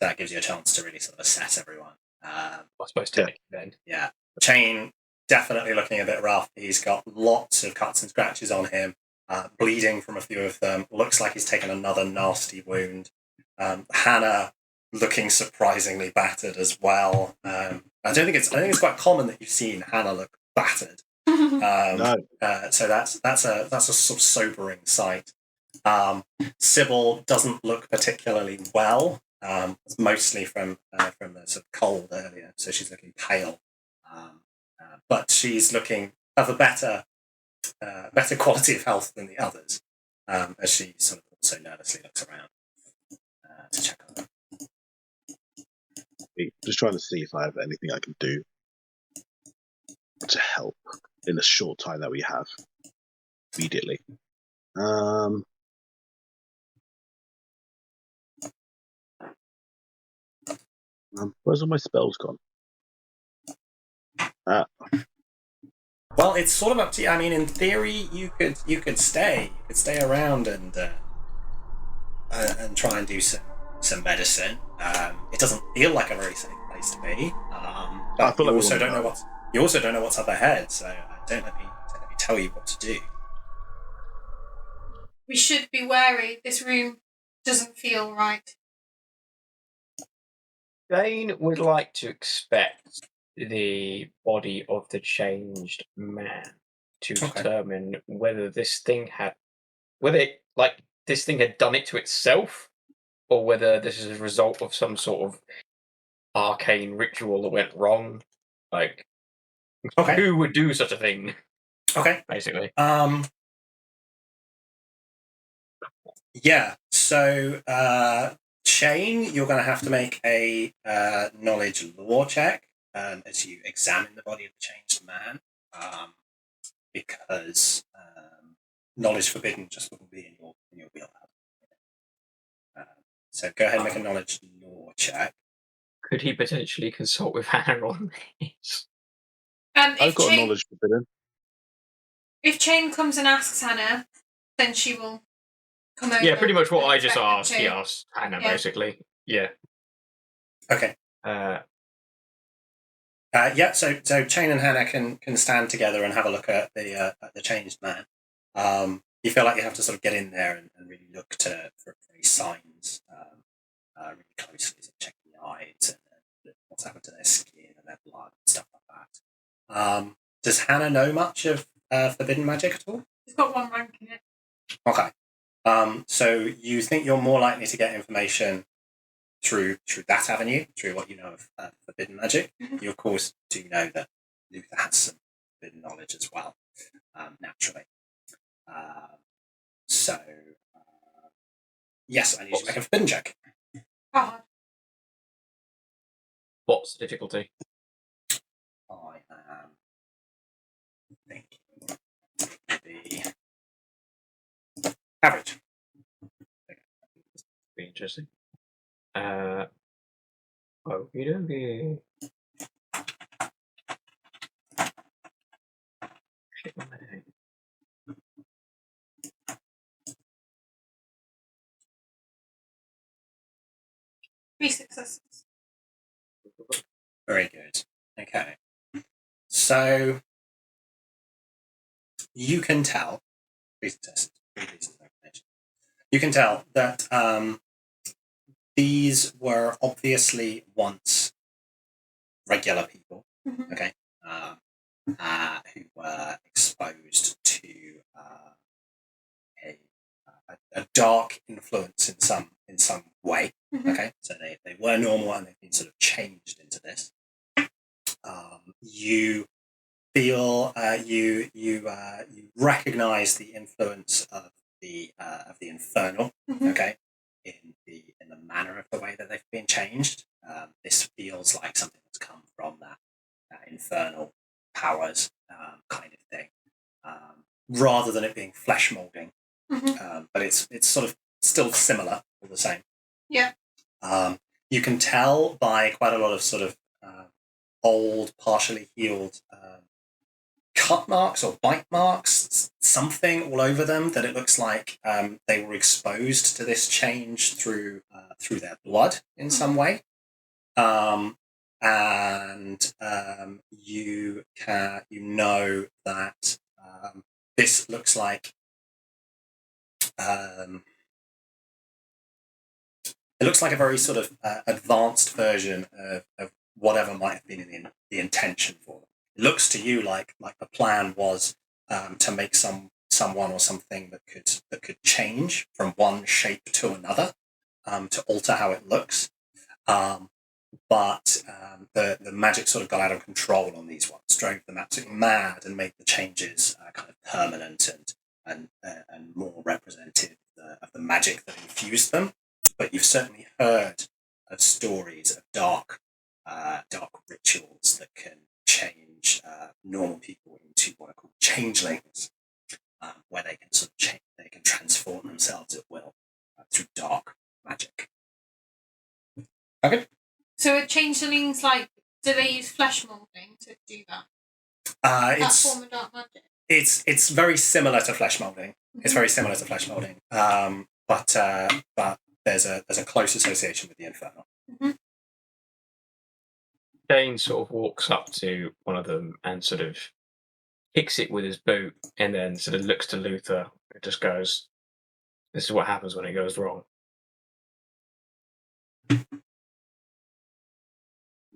That gives you a chance to really sort of assess everyone. I suppose technically then. Yeah. Chain, definitely looking a bit rough. He's got lots of cuts and scratches on him, bleeding from a few of them. Looks like he's taken another nasty wound. Hannah, looking surprisingly battered as well. I think it's quite common that you've seen Hannah look battered. No. So that's a sort of sobering sight. Sybil doesn't look particularly well. It's mostly from the sort of cold earlier, so she's looking pale. But she's looking of a better quality of health than the others, as she sort of also nervously looks around to check on them. Just trying to see if I have anything I can do to help in the short time that we have immediately. Where's all my spells gone? Well, it's sort of up to you. I mean, in theory, you could stay around and try and do some medicine. It doesn't feel like a very safe place to be. But you also don't know what's up ahead. So don't let me tell you what to do. We should be wary. This room doesn't feel right. Jane would like to expect the body of the changed man to determine whether this thing had done it to itself, or whether this is a result of some sort of arcane ritual that went wrong. Like, Okay. Who would do such a thing, Okay. basically? Yeah. So, Shane, you're going to have to make a knowledge lore check as you examine the body of the changed man, because knowledge forbidden just wouldn't be in your wheelhouse. So go ahead and make a knowledge lore check. Could he potentially consult with Hannah on this? I've got knowledge forbidden. If Chain comes and asks Hannah, then she will come over. Yeah, pretty much what I just check asked. too. He asked Hannah, Yeah. basically. Yeah. Okay. Yeah. So Chain and Hannah can stand together and have a look at the changed man. You feel like you have to sort of get in there and really look for any signs really closely, so checking the eyes and what's happened to their skin and their blood and stuff like that. Does Hannah know much of forbidden magic at all? She's got one rank in it. Okay. So you think you're more likely to get information through that avenue, through what you know of forbidden magic. Mm-hmm. You, of course, do know that Luther has some forbidden knowledge as well, naturally. So, yes, I need you to make a forbidden check. Oh, What's the difficulty? I am thinking the average. Be interesting. Oh, you don't be. Shit on my head. 3 successes. Very good. Okay. So you can tell, 3 successes, 3 pieces of information. You can tell that these were obviously once regular people, Mm-hmm. okay, who were exposed to a dark influence in some way. Mm-hmm. Okay, so they were normal and they've been sort of changed into this. You feel you recognize the influence of the infernal. Mm-hmm. Okay, in the manner of the way that they've been changed. This feels like something that's come from that infernal powers kind of thing, rather than it being flesh molding. Mm-hmm. But it's sort of still similar, all the same. Yeah. You can tell by quite a lot of sort of old, partially healed cut marks or bite marks, something all over them, that it looks like they were exposed to this change through their blood in some way. And you know that this looks like it looks like a very sort of advanced version of whatever might have been the intention for them. It looks to you like the plan was to make someone or something that could change from one shape to another, to alter how it looks. But the magic sort of got out of control on these ones, drove them absolutely mad, and made the changes kind of permanent and more representative of the magic that infused them. But you've certainly heard of stories of dark rituals that can change normal people into what are called changelings, where they can sort of change, they can transform themselves at will through dark magic. Okay. So are changelings like, do they use flesh molding to do that? That form of dark magic? It's very similar to flesh molding. Mm-hmm. It's very similar to flesh molding. But there's a close association with the infernal. Mm-hmm. Dane sort of walks up to one of them and sort of kicks it with his boot, and then sort of looks to Luther. It just goes, "This is what happens when it goes wrong."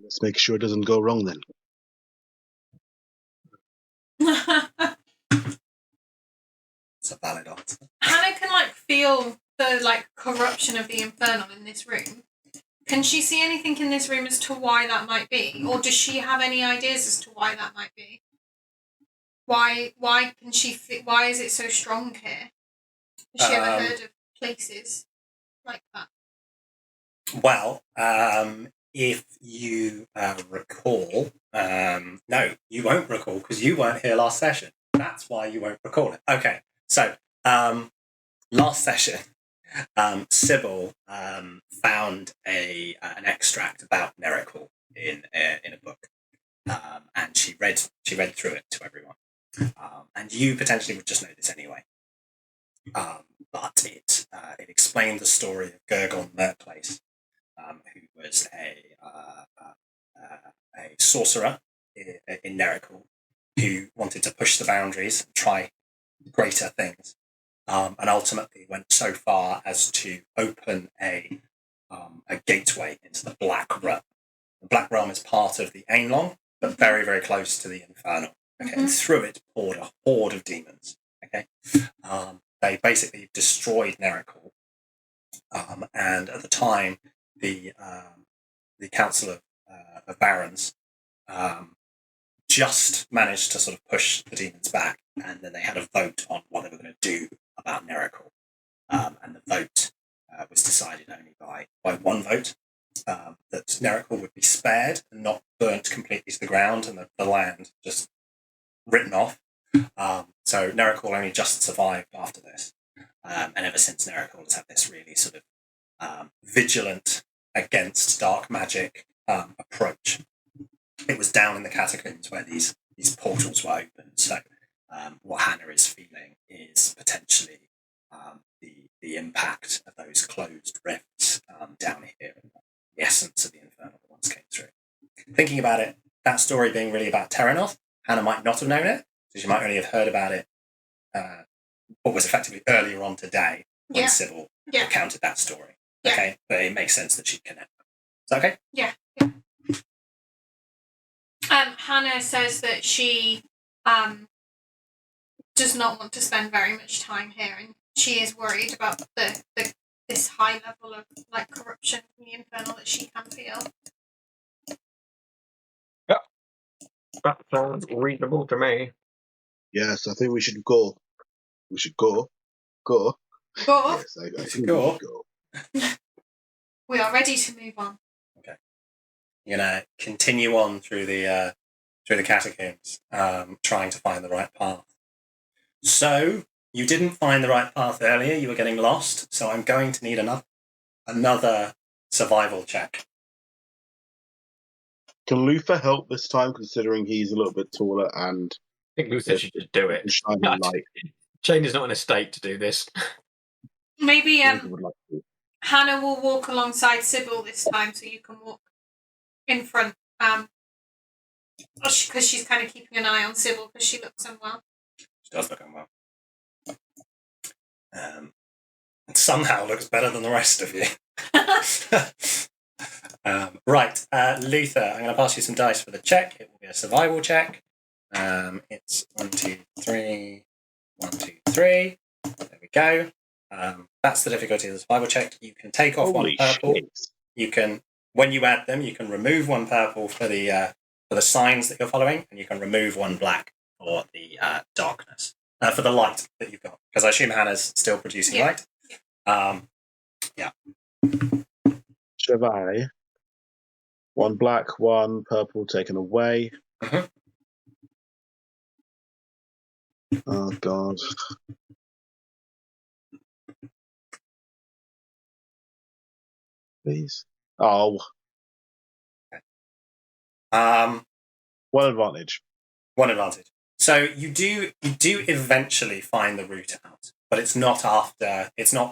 Let's make sure it doesn't go wrong then. It's a valid answer. Hannah can feel the corruption of the infernal in this room, Can she see anything in this room as to why that might be? Or does she have any ideas as to why that might be? Why can she why is it so strong here? Has she ever heard of places like that? Well, if you recall, no, you won't recall because you weren't here last session. That's why you won't recall it. Okay, so last session, Sybil found an extract about Miracle in a book, and she read through it to everyone. And you potentially would just know this anyway. But it explained the story of Gurgon Merkplace, who was a sorcerer in Nerikul who wanted to push the boundaries and try greater things, and ultimately went so far as to open a gateway into the Black Realm. The Black Realm is part of the Ainlong, but very, very close to the Infernal. Okay, and through it poured a horde of demons. Okay, they basically destroyed Nerikul, and at the time, the Council of Barons just managed to sort of push the demons back, and then they had a vote on what they were going to do about Nerikul, and the vote was decided only by one vote, that Nerikul would be spared and not burnt completely to the ground, and the land just written off. So Nerikul only just survived after this, and ever since Nerikul has had this really sort of vigilant against dark magic approach. It was down in the catacombs where these portals were open. So what Hannah is feeling is potentially the impact of those closed rifts down here, and the essence of the Infernal that once came through. Thinking about it, that story being really about Terrinoth, Hannah might not have known it, so she might only have heard about it what was effectively earlier on today when Sybil recounted that story. Yeah. Okay, but it makes sense that she'd connect. Is that okay? Yeah. Hannah says that she does not want to spend very much time here, and she is worried about this high level of like corruption from the Infernal that she can feel. Yeah, that sounds reasonable to me. Yes, I think we should go. We should go. Go. Go. Yes, I think Go. we should go. We are ready to move on. Okay. You're gonna continue on through the catacombs, trying to find the right path. So you didn't find the right path earlier. You were getting lost. So I'm going to need another survival check. Can Luther help this time, considering he's a little bit taller and I think Luther should just do it. shining light? Shane is not in a state to do this. Maybe Would like to. Hannah will walk alongside Sybil this time, so you can walk in front. Because she's kind of keeping an eye on Sybil because she looks unwell. She does look unwell. Somehow looks better than the rest of you. Right, Luther, I'm going to pass you some dice for the check. It will be a survival check. It's 1, 2, 3, 1, 2, 3. There we go. That's the difficulty of the survival check. You can take off one purple. Shit. You can, when you add them, you can remove one purple for the signs that you're following, and you can remove one black for the darkness, for the light that you've got. Because I assume Hannah's still producing light. Yeah. Chevalier. One black, one purple taken away. Mhm. Oh, God. Please. Oh, one advantage. One advantage. So you do eventually find the route out, but it's not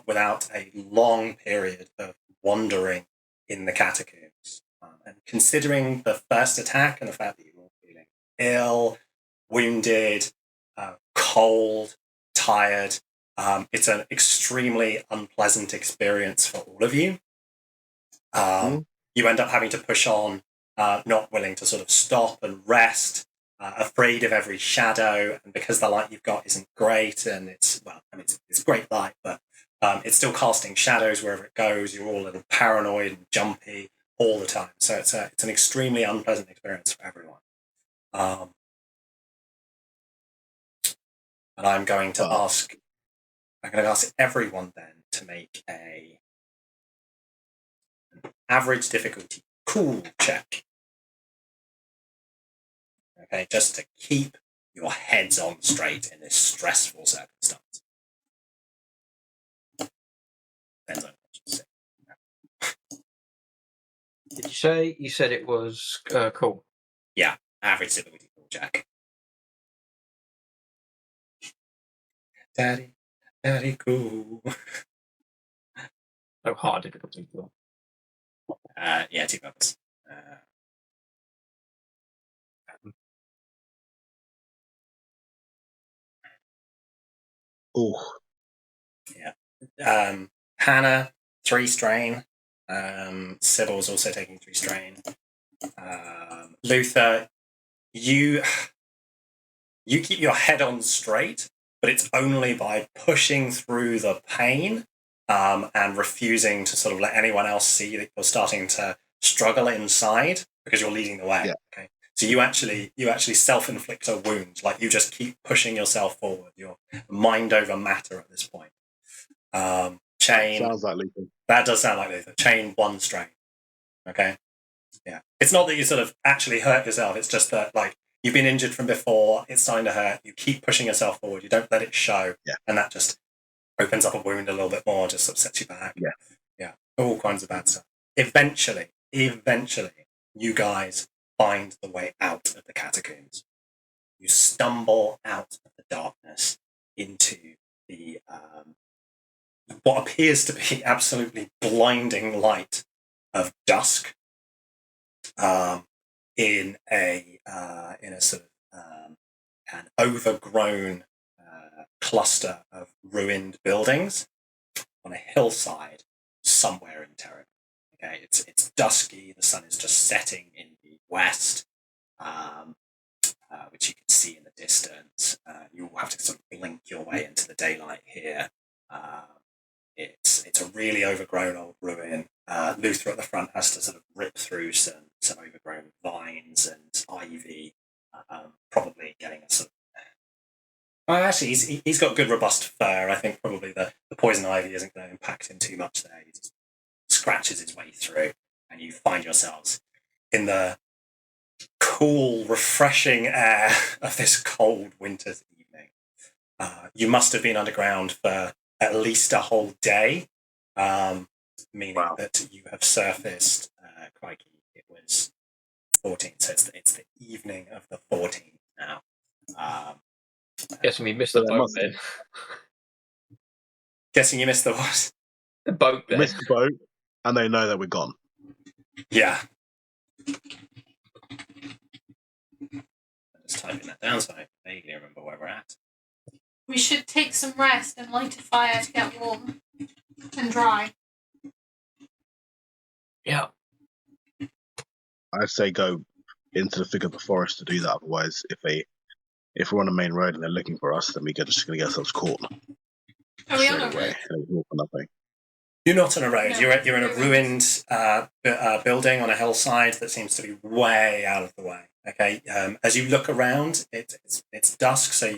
without a long period of wandering in the catacombs. And considering the first attack and the fact that you're all feeling ill, wounded, cold, tired, it's an extremely unpleasant experience for all of you. You end up having to push on, not willing to sort of stop and rest, afraid of every shadow, and because the light you've got isn't great, and it's great light, but It's still casting shadows wherever it goes. You're all a little paranoid and jumpy all the time. So it's an extremely unpleasant experience for everyone. And I'm going to ask everyone then to make an average difficulty cool check. Okay, just to keep your heads on straight in this stressful circumstance. Depends on what you say. Did you said it was cool? Yeah, average difficulty cool check. Daddy cool. No hard difficulty. Cool. Yeah, 2 bucks. Oh, Yeah. Hannah, 3 strain. Sybil's also taking 3 strain. Luther, you keep your head on straight, but it's only by pushing through the pain and refusing to sort of let anyone else see that you're starting to struggle inside because you're leading the way. Yeah. Okay. So you actually self-inflict a wound. Like, you just keep pushing yourself forward. You're mind over matter at this point. Chain. sounds like Luther. That does sound like Luther. Chain 1 strain. Okay. Yeah. It's not that you sort of actually hurt yourself. It's just that, like, you've been injured from before. It's starting to hurt. You keep pushing yourself forward. You don't let it show. Yeah. And that just opens up a wound a little bit more, just sort of sets you back. Yeah. Yeah. All kinds of bad stuff. Eventually, you guys find the way out of the catacombs. You stumble out of the darkness into the what appears to be absolutely blinding light of dusk. In a sort of an overgrown cluster of ruined buildings on a hillside somewhere in Terrinoth. Okay, it's dusky. The sun is just setting in the west, which you can see in the distance. You will have to sort of blink your way into the daylight here. It's a really overgrown old ruin. Luther at the front has to sort of rip through some overgrown vines and ivy, probably getting a sort of... actually, he's got good robust fur. I think probably the poison ivy isn't going to impact him too much there. He just scratches his way through, and you find yourselves in the cool, refreshing air of this cold winter's evening. You must have been underground for at least a whole day, meaning that you have surfaced, crikey, it was 14th, so it's the evening of the 14th now. Guessing we missed the boat then. Guessing you missed the what? The boat then. Missed the boat, and they know that we're gone. Yeah. I'm just typing that down so I vaguely remember where we're at. We should take some rest and light a fire to get warm and dry. Yeah. I'd say go into the thick of the forest to do that. Otherwise, if we're on the main road and they're looking for us, then we're just going to get ourselves caught. Are we on a Straight road? away. You're not on a road. No, You're in a ruined building on a hillside that seems to be way out of the way. Okay. As you look around, it's dusk, so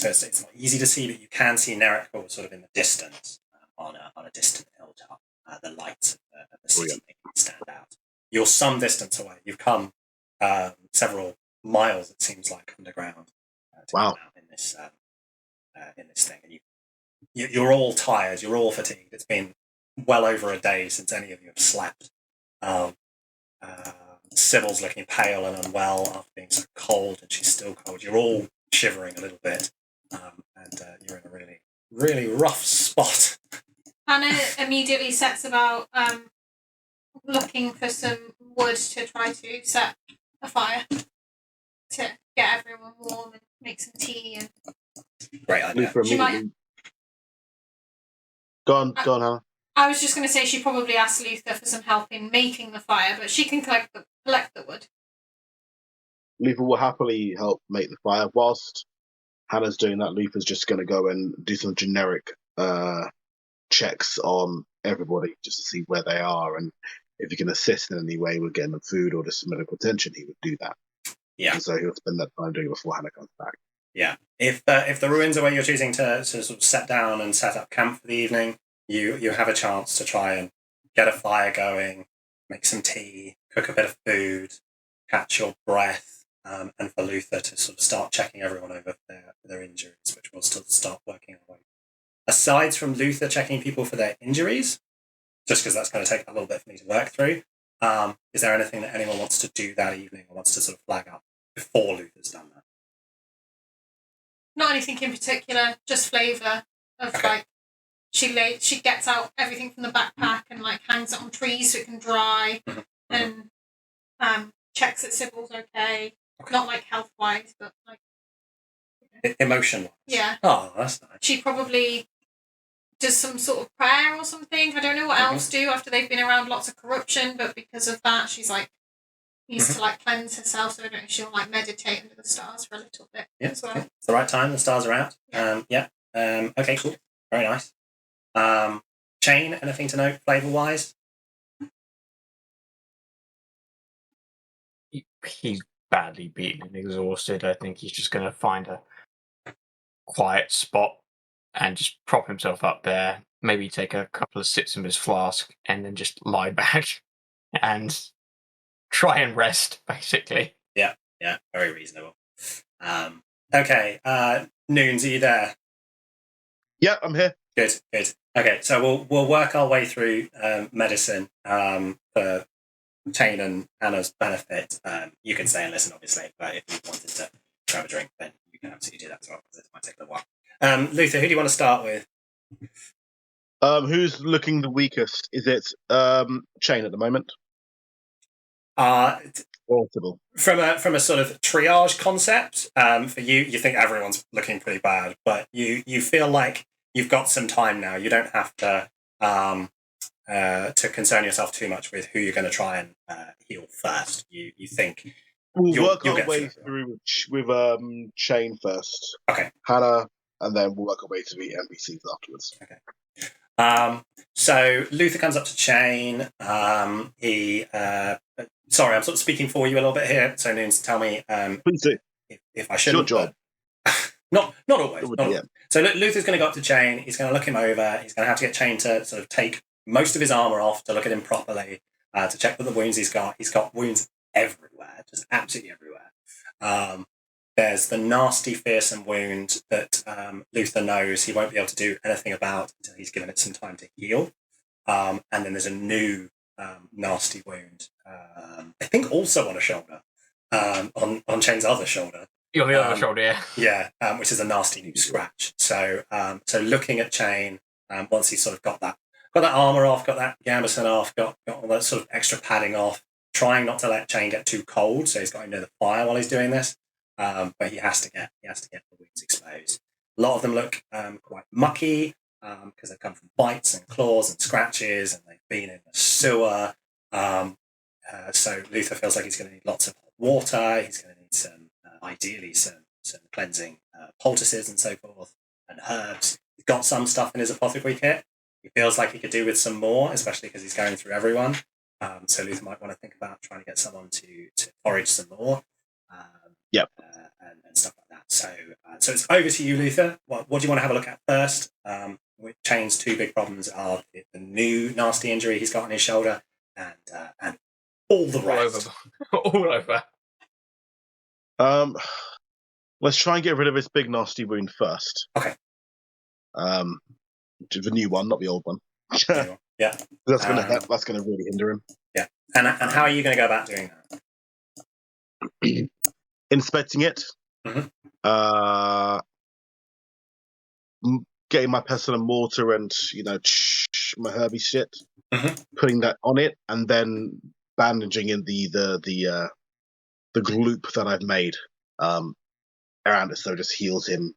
it's not easy to see, but you can see Nerekor sort of in the distance on a distant hilltop. The lights of the city make it stand out. You're some distance away. You've come several miles, it seems like, underground to come out in this thing, and you're all tired. You're all fatigued. It's been well over a day since any of you have slept. Sybil's looking pale and unwell after being so cold, and she's still cold. You're all shivering a little bit, and you're in a really, really rough spot. Hannah immediately sets about looking for some wood to try to set a fire to get everyone warm and make some tea. And Great idea. She might... Go on, Hannah. I was just going to say she probably asked Luther for some help in making the fire, but she can collect the wood. Luther will happily help make the fire. Whilst Hannah's doing that, Luther's just going to go and do some generic checks on everybody just to see where they are, and if he can assist in any way with getting them food or just some medical attention, he would do that. Yeah. And so he'll spend that time doing it before Hannah comes back. Yeah. If the ruins are where you're choosing to sort of set down and set up camp for the evening, you have a chance to try and get a fire going, make some tea, cook a bit of food, catch your breath, and for Luther to sort of start checking everyone over for their injuries, which will still start working our way. Aside from Luther checking people for their injuries, just because that's going to take a little bit for me to work through, is there anything that anyone wants to do that evening or wants to sort of flag up before Luther's done that? Not anything in particular, just flavour of like she gets out everything from the backpack and like hangs it on trees so it can dry, and checks that Sybil's okay. Not like health wise, but like emotion wise. Yeah. Oh, that's nice. She probably does some sort of prayer or something. I don't know what else do after they've been around lots of corruption, but because of that, she's like needs to like cleanse herself. So I don't know if she'll like meditate under the stars for a little bit as well. It's the right time. The stars are out. Okay, cool. Very nice. Chain, anything to note flavour wise? He's badly beaten and exhausted. I think he's just going to find a quiet spot and just prop himself up there, maybe take a couple of sips of his flask, and then just lie back and try and rest, basically. Yeah, very reasonable. Okay, Noons, are you there? Yeah, I'm here. Good. Okay, so we'll work our way through medicine for Chain and Hannah's benefit. You can stay and listen, obviously, but if you wanted to grab a drink, then you can absolutely do that as well, because it might take a little while. Luther, who do you want to start with? Who's looking the weakest? Is it Chain at the moment? From a sort of triage concept, for you think everyone's looking pretty bad, but you feel like you've got some time now. You don't have to concern yourself too much with who you're going to try and heal first. You think we'll work our way through with Chain first. Okay. Hannah, and then we'll work our way through the NPCs afterwards. Okay. So Luther comes up to Chain. Sorry, I'm sort of speaking for you a little bit here. So Noons, tell me please do. If I shouldn't. Your job. Not always. So Luther's going to go up to Chain. He's going to look him over. He's going to have to get Chain to sort of take most of his armour off to look at him properly, to check that the wounds he's got. He's got wounds everywhere, just absolutely everywhere. There's the nasty, fearsome wound that Luther knows he won't be able to do anything about until he's given it some time to heal. And then there's a new nasty wound, I think also on a shoulder, on Chain's other shoulder. On the other shoulder, yeah. Yeah, which is a nasty new scratch. So looking at Chain, once he's sort of got that armour off, got that gambeson off, got all that sort of extra padding off, trying not to let Chain get too cold, so he's got him near the fire while he's doing this. But he has to get the wounds exposed. A lot of them look quite mucky because they've come from bites and claws and scratches, and they've been in the sewer. So Luther feels like he's going to need lots of hot water. He's going to need ideally some cleansing poultices and so forth, and herbs. He's got some stuff in his apothecary kit. He feels like he could do with some more, especially because he's going through everyone. So Luther might want to think about trying to get someone to forage some more. And stuff like that. So it's over to you, Luther. What do you want to have a look at first? Chain's two big problems are the new nasty injury he's got on his shoulder and all the rest. All over. Let's try and get rid of this big nasty wound first. Okay. The new one, not the old one. Yeah. That's going to really hinder him. Yeah. And how are you going to go about doing that? Inspecting it. Getting my pestle and mortar and my herby shit, putting that on it, and then bandaging in the gloop that I've made around it, so it just heals him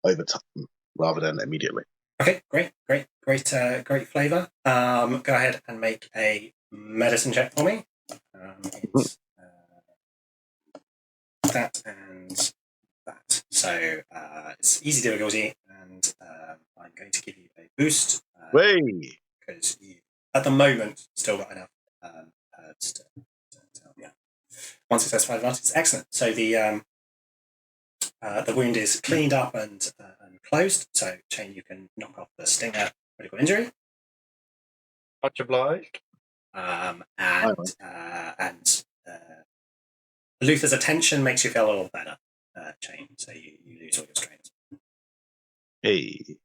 over time rather than immediately. Okay, great flavour. Go ahead and make a medicine check for me. It's that and that. So it's easy difficulty, and I'm going to give you a boost. Way. because you, at the moment, still got enough herbs to help you out. 1 success, 5 advantage. Excellent. So the wound is cleaned up and closed. So, Chain, you can knock off the stinger critical injury. Much obliged. Luther's attention makes you feel a little better, Chain. So you lose all your strains. Hey.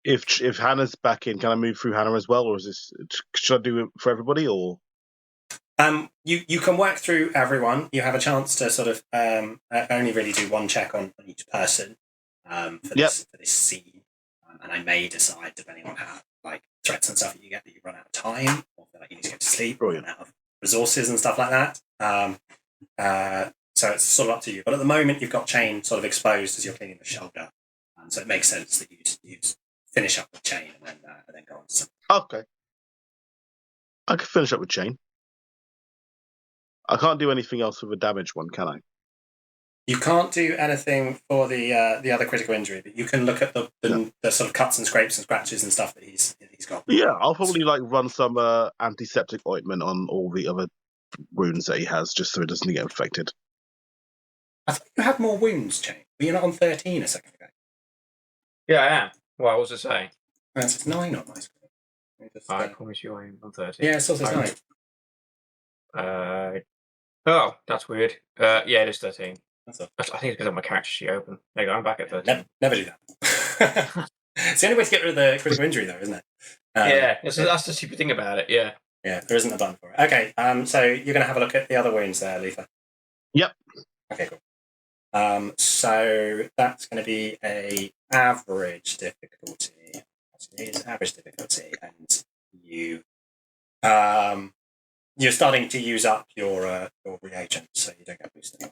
If Hannah's back in, can I move through Hannah as well, or is this? Should I do it for everybody, or? You can work through everyone. You have a chance to sort of only really do one check on each person for this scene, and I may decide, depending on how like threats and stuff that you get, that you run out of time, or feel like you need to go to sleep, or run out of resources and stuff like that. So it's sort of up to you. But at the moment, you've got Chain sort of exposed as you're cleaning the shoulder, so it makes sense that you finish up with Chain and then go on to something. Okay. I can finish up with Chain. I can't do anything else with a damaged one, can I? You can't do anything for the other critical injury, but you can look at the sort of cuts and scrapes and scratches and stuff that he's got. Yeah, I'll probably run some antiseptic ointment on all the other wounds that he has, just so it doesn't get infected. I thought you had more wounds, Chain. Were you not on 13 a second ago? Yeah, I am. What was it saying? It's 9 on my screen. I promise you I am on 13. Yeah, it still says 9. Oh, that's weird. Yeah, it is 13. I think it's because my character sheet open. There you go, I'm back at 13. Never do that. It's the only way to get rid of the critical injury, though, isn't it? Yeah, that's the stupid thing about it, yeah. Yeah, there isn't a button for it. Okay, so you're going to have a look at the other wounds there, Luther. Yep. Okay, cool. So that's going to be a average difficulty. It is average difficulty, and you're starting to use up your reagents, so you don't get boosted.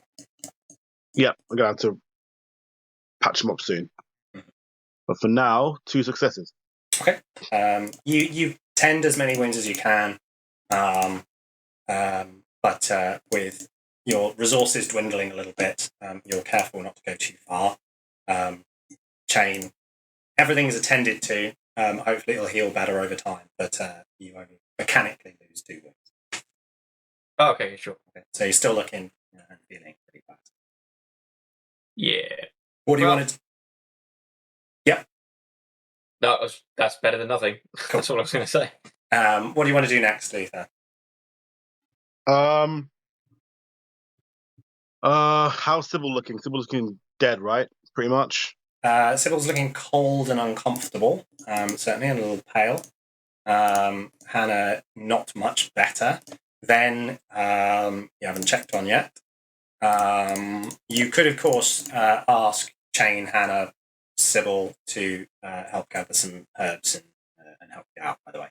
Yep, I'm gonna have to patch them up soon. Mm-hmm. But for now, 2 successes. Okay. You tend as many wounds as you can, but with your resources dwindling a little bit, you're careful not to go too far. Chain, everything is attended to. Hopefully it'll heal better over time, but you only mechanically lose 2 wounds. Oh, okay, sure. Okay. So you're still looking and feeling pretty bad. Yeah. What do you want to do? Yep. That's better than nothing. That's all I was going to say. What do you want to do next, Luther? How's Sybil looking? Sybil's looking dead, right? Pretty much. Sybil's looking cold and uncomfortable, certainly, and a little pale. Hannah, not much better. Then, you haven't checked on yet. You could, of course, ask Chain, Hannah, Sybil to help gather some herbs and help you out, by the way.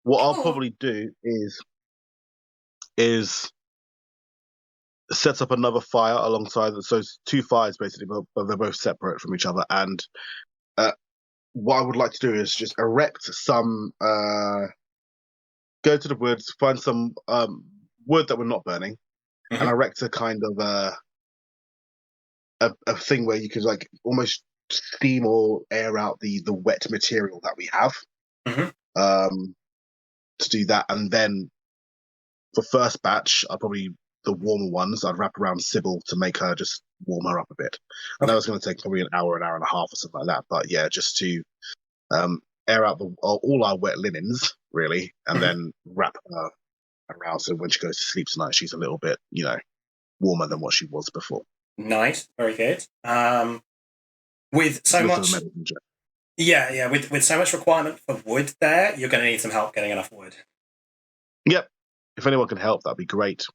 What I'll probably do is set up another fire alongside them. So it's 2 fires, basically, but they're both separate from each other. And what I would like to do is just erect some... go to the woods, find some wood that we're not burning, and erect a kind of a thing where you could like almost steam or air out the wet material that we have. To do that, and then for first batch, I'll probably the warmer ones I'd wrap around Sybil to make her just warm her up a bit. I know it's going to take probably an hour and a half or something like that, but yeah, just to air out all our wet linens, really, and then wrap her around so when she goes to sleep tonight, she's a little bit, warmer than what she was before. Nice, very good. With so much, with so much requirement for wood there, you're going to need some help getting enough wood. Yep. If anyone can help, that'd be great.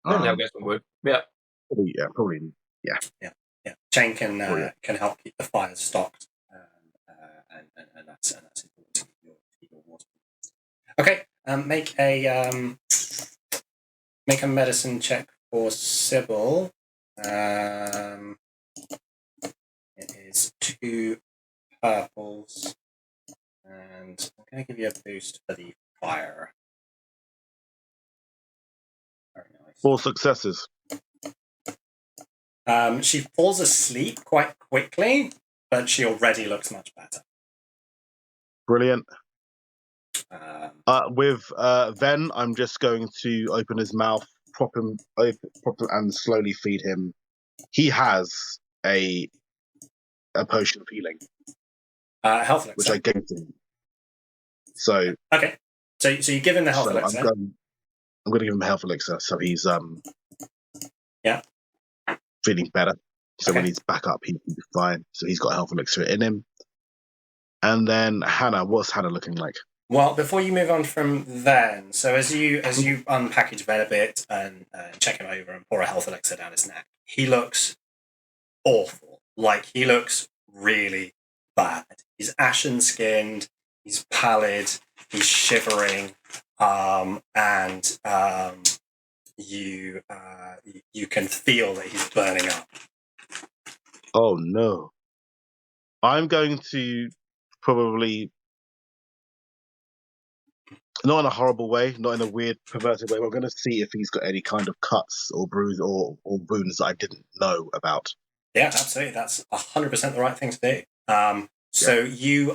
I'll get some wood. Yeah. Probably. Yeah. Chain can help keep the fires stocked. And that's important to keep your water. Okay, make a medicine check for Sybil. It is 2 purples, and I'm going to give you a boost for the fire. Very nice. 4 successes. She falls asleep quite quickly. but she already looks much better. Brilliant. Um, With Ven, I'm just going to open his mouth, prop him, and slowly feed him. He has a potion of healing, health elixir. which I gave to him. So Okay. So you give him the health elixir. I'm going to give him a health elixir, so he's Yeah. feeling better. So Okay. when he's back up, he'll be fine. So he's got a health elixir in him. And then Hannah, what's Hannah looking like? Well, before you move on from then, so as you unpackage Ven a bit and check him over and pour a health elixir down his neck, he looks awful. Like, he looks really bad. He's ashen skinned, he's pallid, he's shivering, and you can feel that he's burning up. Oh no. I'm going to probably, not in a horrible way, not in a weird, perverted way, but I'm going to see if he's got any kind of cuts or bruise or wounds that I didn't know about. Yeah, absolutely. That's 100% the right thing to do. So you,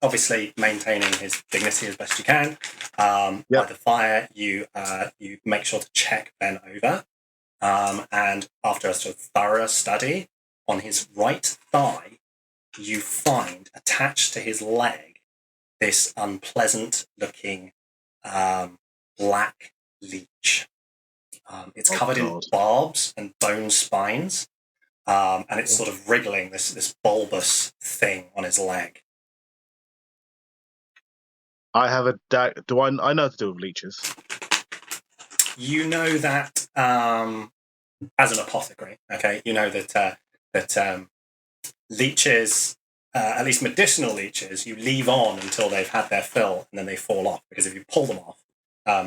obviously maintaining his dignity as best you can, by the fire, you make sure to check Ben over. And after a sort of thorough study, on his right thigh, you find attached to his leg this unpleasant-looking black leech. It's covered in barbs and bone spines, and it's sort of wriggling this bulbous thing on his leg. I have a do I know how to deal with leeches? You know that as an apothecary, okay, you know that leeches, at least medicinal leeches, you leave on until they've had their fill and then they fall off, because if you pull them off,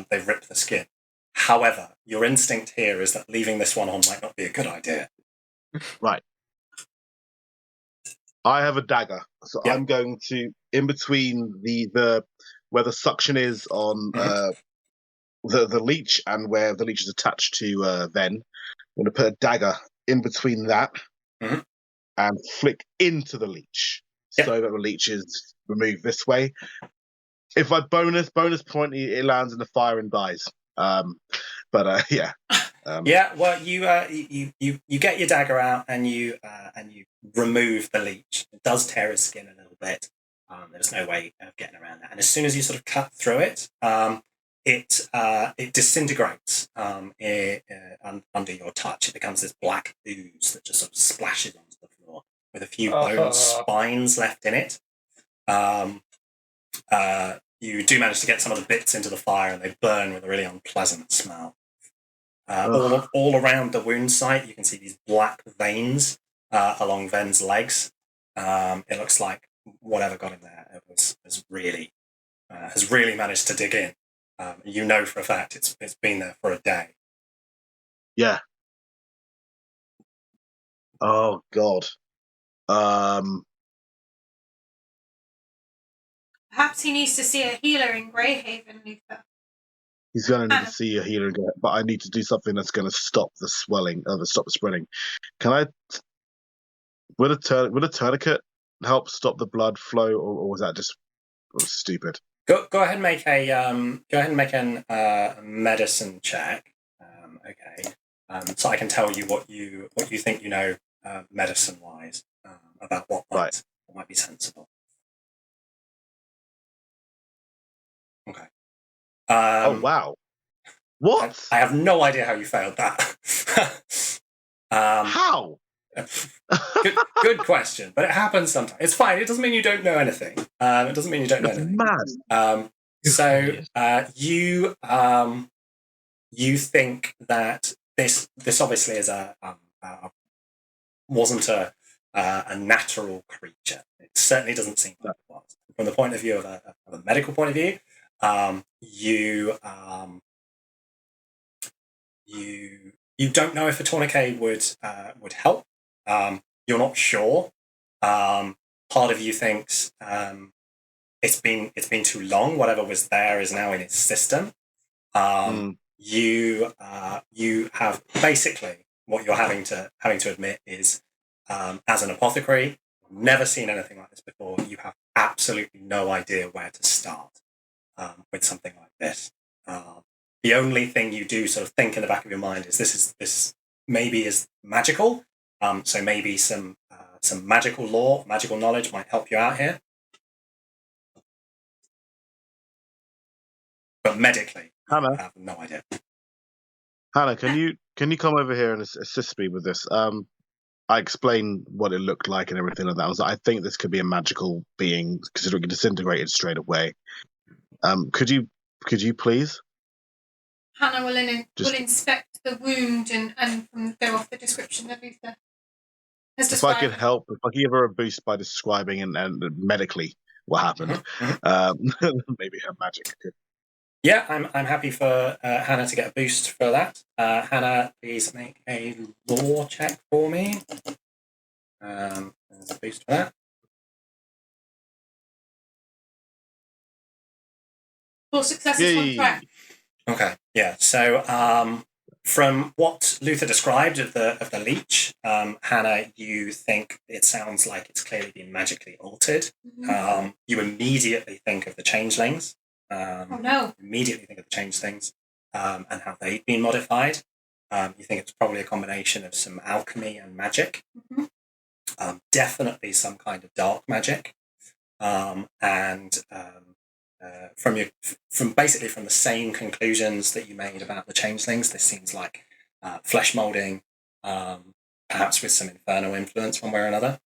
they rip the skin. However, your instinct here is that leaving this one on might not be a good idea. Right. I have a dagger, so I'm going to, in between the where the suction is on the leech and where the leech is attached to Ven, I'm going to put a dagger in between that and flick into the leech so that the leech is removed this way. If I bonus point, it lands in the fire and dies. Yeah. Well, you get your dagger out and you remove the leech. It does tear his skin a little bit. There's no way of getting around that. And as soon as you sort of cut through it, it disintegrates under your touch. It becomes this black ooze that just sort of splashes onto the floor with a few bone spines left in it. You do manage to get some of the bits into the fire, and they burn with a really unpleasant smell. All around the wound site, you can see these black veins along Ven's legs. It looks like whatever got in there has really managed to dig in. You know for a fact it's been there for a day. Yeah. Oh God. Perhaps he needs to see a healer in Greyhaven, Luther. He's going to need to see a healer, but I need to do something that's going to stop the swelling, stop the spreading. Can I? Would a tourniquet help stop the blood flow, or was that just stupid? Go ahead and make a medicine check. Okay. So I can tell you what you think you know medicine wise about what might be sensible. Okay. Oh wow! What? I have no idea how you failed that. How? Good question, but it happens sometimes. It's fine. It doesn't mean you don't know anything. It doesn't mean you don't know anything. Mad. You think that this obviously is wasn't a natural creature. It certainly doesn't seem like it was. From the point of view of a medical point of view, you don't know if a tourniquet would help. You're not sure. Part of you thinks it's been too long. Whatever was there is now in its system. You have basically what you're having to admit is, as an apothecary, never seen anything like this before. You have absolutely no idea where to start with something like this. The only thing you do sort of think in the back of your mind is this maybe is magical. So maybe some magical lore, magical knowledge might help you out here. But medically, Hannah? I have no idea. Hannah, can you come over here and assist me with this? I explained what it looked like and everything like that. I was like, I think this could be a magical being, considering it disintegrated straight away. Could you please? Hannah will inspect the wound and go off the description that Luther has If I described. could help, if I could give her a boost by describing and medically what happened, maybe her magic could. Yeah, I'm happy for Hannah to get a boost for that. Hannah, please make a lore check for me. There's a boost for that. 4 successes, 1 threat. Okay, yeah. So from what Luther described of the leech, Hannah, you think it sounds like it's clearly been magically altered. Mm-hmm. You immediately think of the changelings. Oh no. Immediately think of the changelings and how they've been modified. You think it's probably a combination of some alchemy and magic. Mm-hmm. Definitely some kind of dark magic. From the same conclusions that you made about the changelings, this seems like flesh molding, perhaps with some infernal influence one way or another.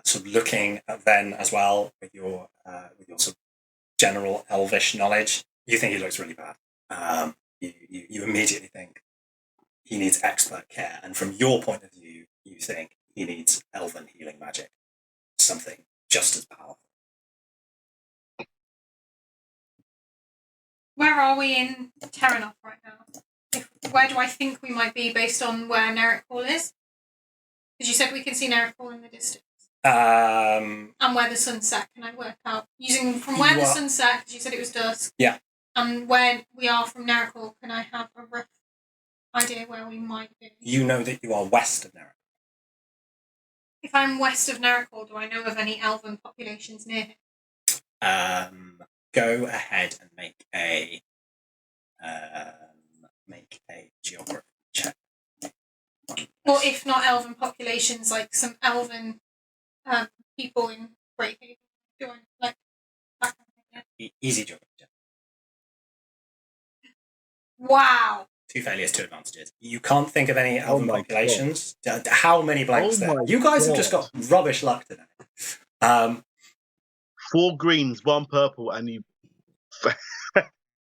Sort of looking at Ven as well with your sort of general elvish knowledge, you think he looks really bad. You immediately think he needs expert care, and from your point of view, you think he needs elven healing magic, something just as powerful. Where are we in Terrinoth right now? Where do I think we might be based on where Nerrick Hall is? Because you said we can see Nerrick Hall in the distance. And where the sun set, can I work out? Using from where the sun set, because you said it was dusk. Yeah. And where we are from Nerrick Hall, can I have a rough idea where we might be? You know that you are west of Nerrick. If I'm west of Nerrick Hall, do I know of any elven populations near him? Go ahead and make a geography check. Or if not elven populations, like some elven people in Greathaven. Do I like that kind of thing? Easy geography check. Wow. 2 failures, 2 advantages. You can't think of any elven populations. How many blanks there? You guys have just got rubbish luck today. 4 greens, 1 purple, and you.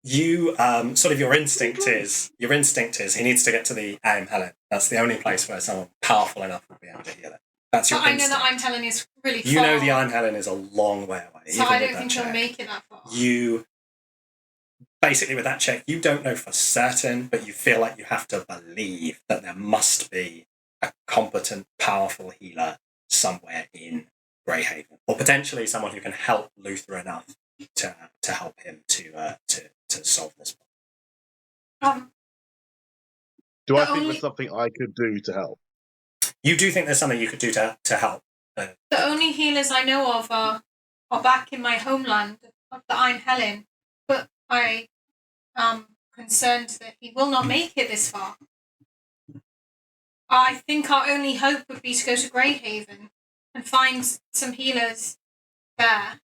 You sort of your instinct is he needs to get to the Aim Helen. That's the only place where someone powerful enough will be able to heal it. That's your instinct. I know that Aim Helen is really far. You know the Aim Helen is a long way away. So I don't think he'll make it that far. You basically with that check, you don't know for certain, but you feel like you have to believe that there must be a competent, powerful healer somewhere in Greyhaven, or potentially someone who can help Luther enough to help him to solve this problem. Do I think there's something I could do to help? You do think there's something you could do to help? The only healers I know of are back in my homeland of the Aim Helen, but I am concerned that he will not make it this far. I think our only hope would be to go to Greyhaven and find some healers there.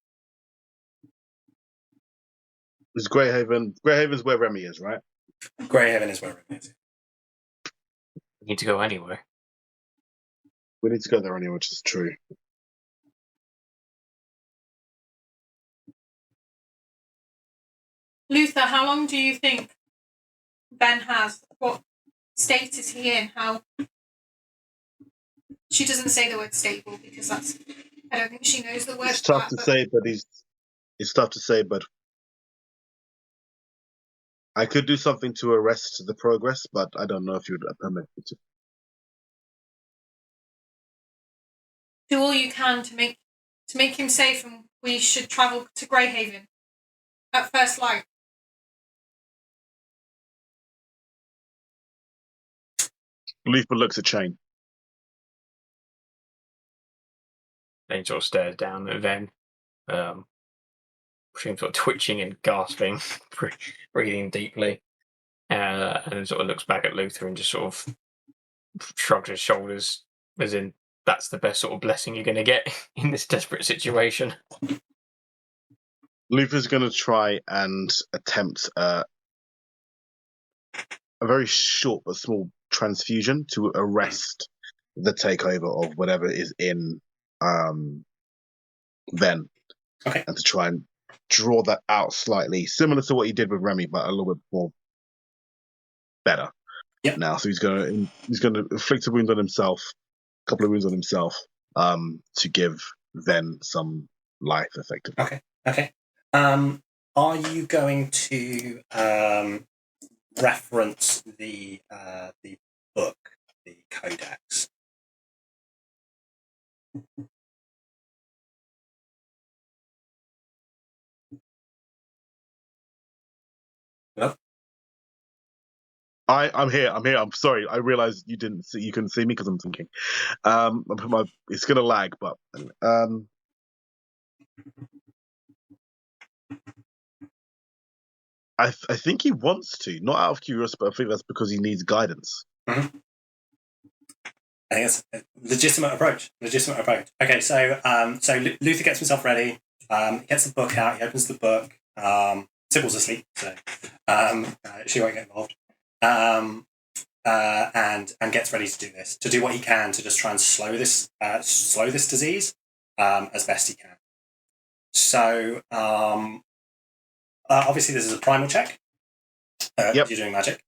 Is Greyhaven's where Remy is, right? Greyhaven is where Remy is. We need to go anywhere. We need to go there anyway, which is true. Luther, how long do you think Ben has? What state is he in? She doesn't say the word stable because I don't think she knows the word. It's tough to say, but I could do something to arrest the progress, but I don't know if you'd permit me to. Do all you can to make him safe, and we should travel to Greyhaven at first light. Luther looks at Chain. Then he sort of stares down at Ven. Him sort of twitching and gasping, breathing deeply. And then sort of looks back at Luther and just sort of shrugs his shoulders, as in, that's the best sort of blessing you're going to get in this desperate situation. Luther's going to try and attempt a very short but small transfusion to arrest the takeover of whatever is in Ven. Okay. And to try and draw that out slightly, similar to what he did with Remy, but a little bit more better. Yep. Now, so he's going to inflict a wound on himself, a couple of wounds on himself, to give Ven some life, effectively. Okay. Are you going to reference the book, the Codex? Hello? I'm here. I'm sorry. I realized you couldn't see me because I'm thinking. It's gonna lag, but I think he wants to, not out of curiosity, but I think that's because he needs guidance. Mm-hmm. I think it's a legitimate approach. Okay, so Luther gets himself ready. He gets the book out. He opens the book. Sybil's asleep, so she won't get involved. And gets ready to do this, to do what he can to just try and slow this disease as best he can. So obviously this is a primal check. Yep. You're doing magic.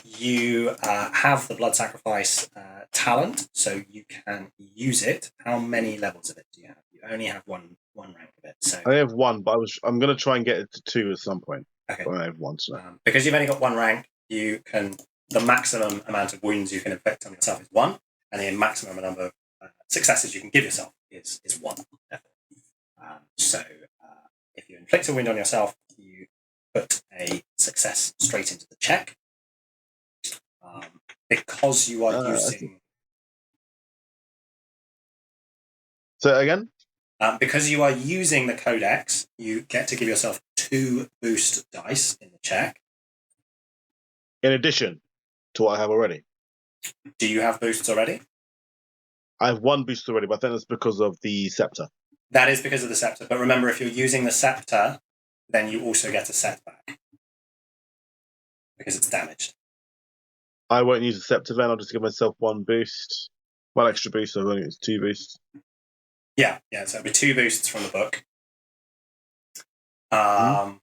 You have the blood sacrifice talent, so you can use it. How many levels of it do you have? You only have one rank of it. So I have one, but I'm going to try and get it to 2 at some point. Okay. But I have one, so. Because you've only got one rank, you can, the maximum amount of wounds you can inflict on yourself is 1, and the maximum number of successes you can give yourself is 1. So if you inflict a wound on yourself, you put a success straight into the check. Because you are using... So again? Because you are using the Codex, you get to give yourself 2 boost dice in the check. In addition to what I have already. Do you have boosts already? I have 1 boost already, but I think that's because of the scepter. That is because of the scepter. But remember, if you're using the scepter, then you also get a setback. Because it's damaged. I won't use the scepter then, I'll just give myself 1 boost. 1 extra boost, so I think it's 2 boosts. Yeah, so it'll be 2 boosts from the book. I've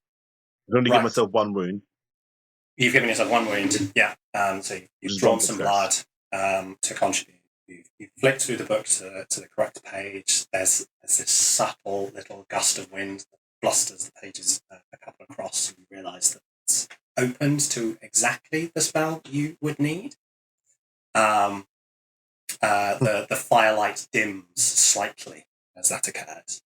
only given myself 1 wound. You've given yourself 1 wound, yeah. So you've drawn some blood to contribute. You flick through the book to the correct page. There's this subtle little gust of wind that blusters the pages a couple across, and you realise that it's opened to exactly the spell you would need. The firelight dims slightly as that occurs.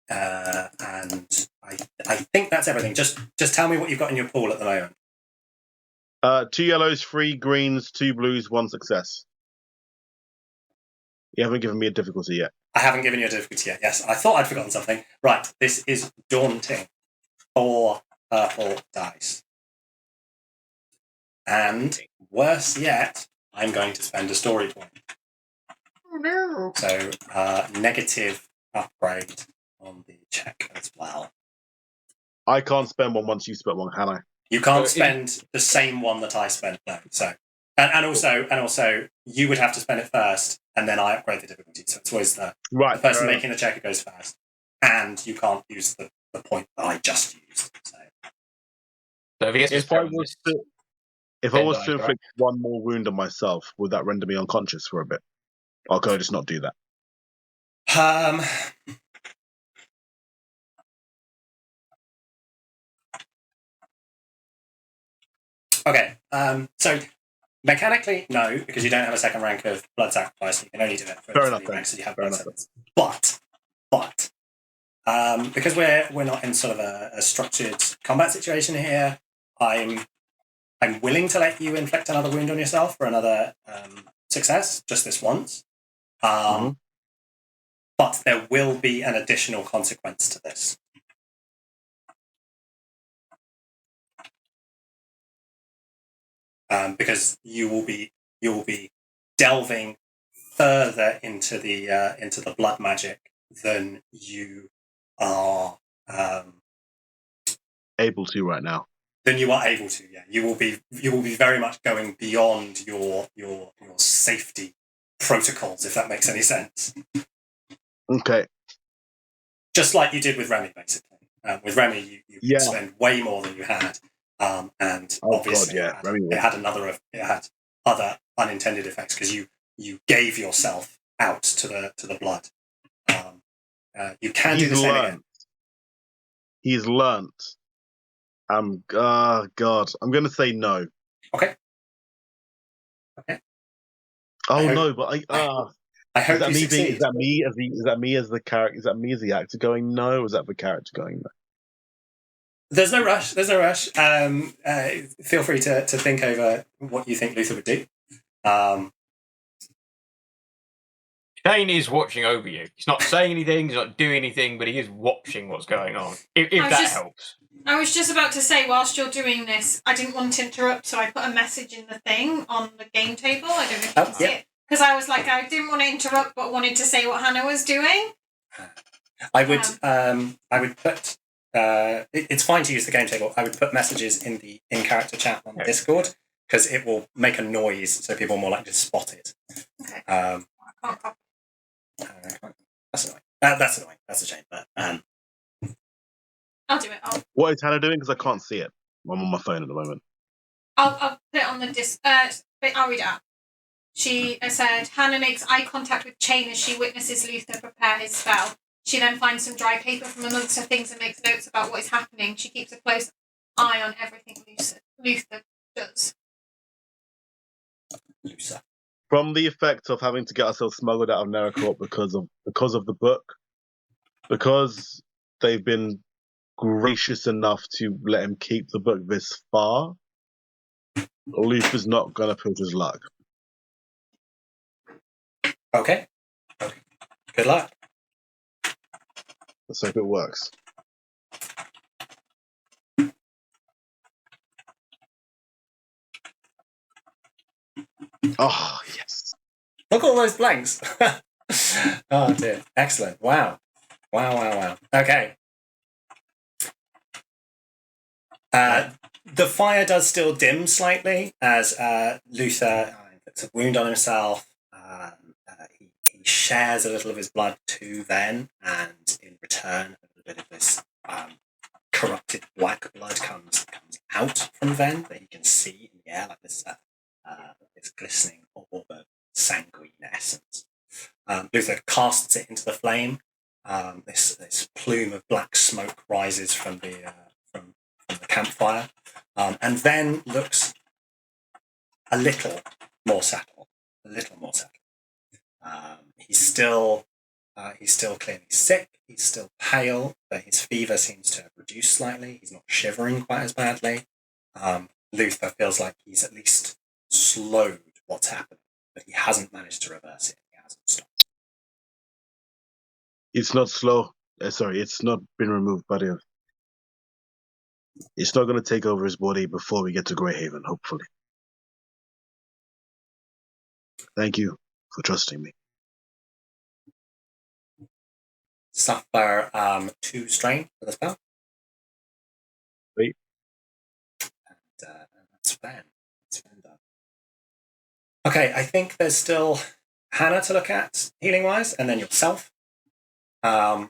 And I think that's everything. Just tell me what you've got in your pool at the moment. 2 yellows, 3 greens, 2 blues, 1 success. You haven't given me a difficulty yet. I haven't given you a difficulty yet. Yes, I thought I'd forgotten something. Right, this is daunting. 4 purple dice. And worse yet, I'm going to spend a story point. Oh no! So negative upgrade on the check as well. I can't spend 1 once you spent 1, can I? You can't spend the same one that I spent, no. So, and also, you would have to spend it first, and then I upgrade the difficulty. So it's always the person making the check goes first, and you can't use the point that I just used. So if I was to inflict 1 more wound on myself, would that render me unconscious for a bit? Or can I just not do that? Okay, so mechanically, no, because you don't have a second rank of blood sacrifice. You can only do it for Fair enough, ranks that you have blood sacrifice. But because we're not in sort of a structured combat situation here, I I'm willing to let you inflict another wound on yourself for another success, just this once. But there will be an additional consequence to this. Because you will be delving further into the blood magic than you are able to right now. Than you are able to. Yeah, you will be very much going beyond your safety protocols, if that makes any sense. Okay. Just like you did with Remy, basically. With Remy, you spend way more than you had, and obviously it had other unintended effects because you gave yourself out to the blood. You can do the same again. He's learnt. God, I'm going to say no. Okay. Oh no, but I hope you succeed. Is that me as the character? Is that me as the actor going no, or is that the character going no? There's no rush. Feel free to think over what you think Luther would do. Shane is watching over you. He's not saying anything. He's not doing anything, but he is watching what's going on. If that helps. I was just about to say, whilst you're doing this, I didn't want to interrupt, so I put a message in the thing on the game table. I don't know if you can see it. Because I was like, I didn't want to interrupt, but wanted to say what Hannah was doing. I would put... it's fine to use the game table. I would put messages in the in-character chat on Discord, because it will make a noise, so people are more likely to spot it. Okay. That's annoying. That's annoying. That's a shame, but... I'll do it. What is Hannah doing? Because I can't see it. I'm on my phone at the moment. I'll put it on the disc. I'll read it out. She said, Hannah makes eye contact with Chain as she witnesses Luther prepare his spell. She then finds some dry paper from amongst her things and makes notes about what is happening. She keeps a close eye on everything Luther does. Luther. From the effect of having to get ourselves smuggled out of Neracorp because of the book, because they've been gracious enough to let him keep the book this far, Luther's not going to push his luck. Okay. Good luck. Let's hope it works. Oh, yes. Look at all those blanks. Oh, dear. Excellent. Wow. Okay. The fire does still dim slightly as Luther inflicts a wound on himself. He shares a little of his blood to Ven, and in return, a little bit of this corrupted black blood comes out from Ven that he can see in the air, like this glistening orb of sanguine essence. Luther casts it into the flame. This plume of black smoke rises from the campfire, and then looks a little more settled. He's still clearly sick. He's still pale, but his fever seems to have reduced slightly. He's not shivering quite as badly. Luther feels like he's at least slowed what's happening, but he hasn't managed to reverse it. He hasn't stopped. It's not slow. It's not been removed, buddy. It's not going to take over his body before we get to Greyhaven, hopefully. Thank you for trusting me. Suffer 2 strain for the spell. Wait. And that's Ven. Done. Okay, I think there's still Hannah to look at healing-wise, and then yourself. But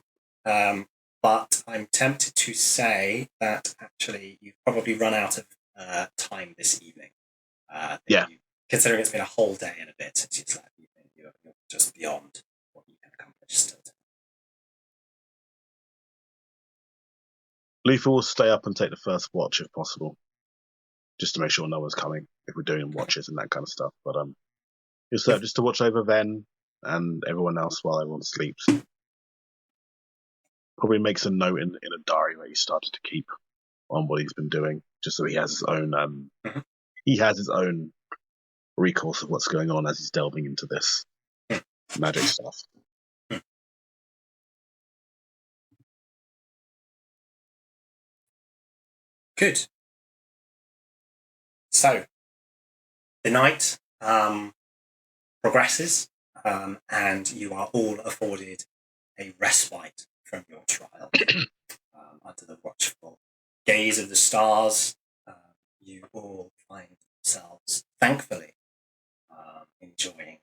I'm tempted to say that actually you've probably run out of time this evening. Considering it's been a whole day and a bit since you slept, you're just beyond what you can accomplish still. Luther will stay up and take the first watch if possible, just to make sure no one's coming if we're doing watches and that kind of stuff. But just to watch over Ven and everyone else while everyone sleeps. Probably makes a note in a diary where he started to keep on what he's been doing, just so he has his own he has his own recourse of what's going on as he's delving into this magic stuff. Good. So, the night progresses, and you are all afforded a respite from your trial. Under the watchful gaze of the stars, you all find yourselves, thankfully, enjoying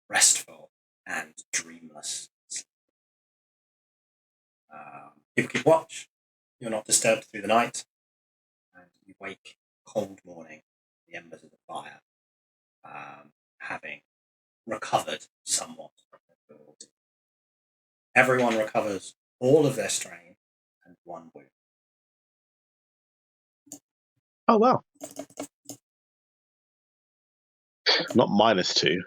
restful and dreamless sleep. People keep watch. You're not disturbed through the night, and you wake cold morning, the embers of the fire, having recovered somewhat from the ordeal. Everyone recovers all of their strain and one wound. Oh, wow. Not -2.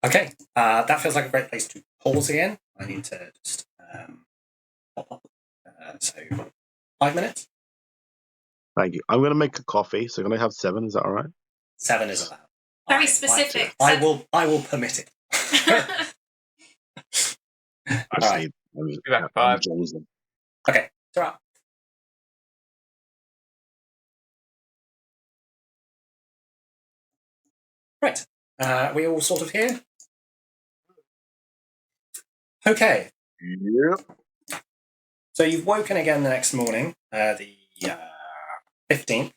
Okay, that feels like a great place to pause again. I need to just pop up. So, 5 minutes? Thank you. I'm going to make a coffee, so I'm going to have 7. Is that all right? 7 is allowed. Very specific. I will permit it. I All right. need, Be back at 5. Okay, it's all right. Right, we all sort of here? Okay. Yep. So you've woken again the next morning, the 15th.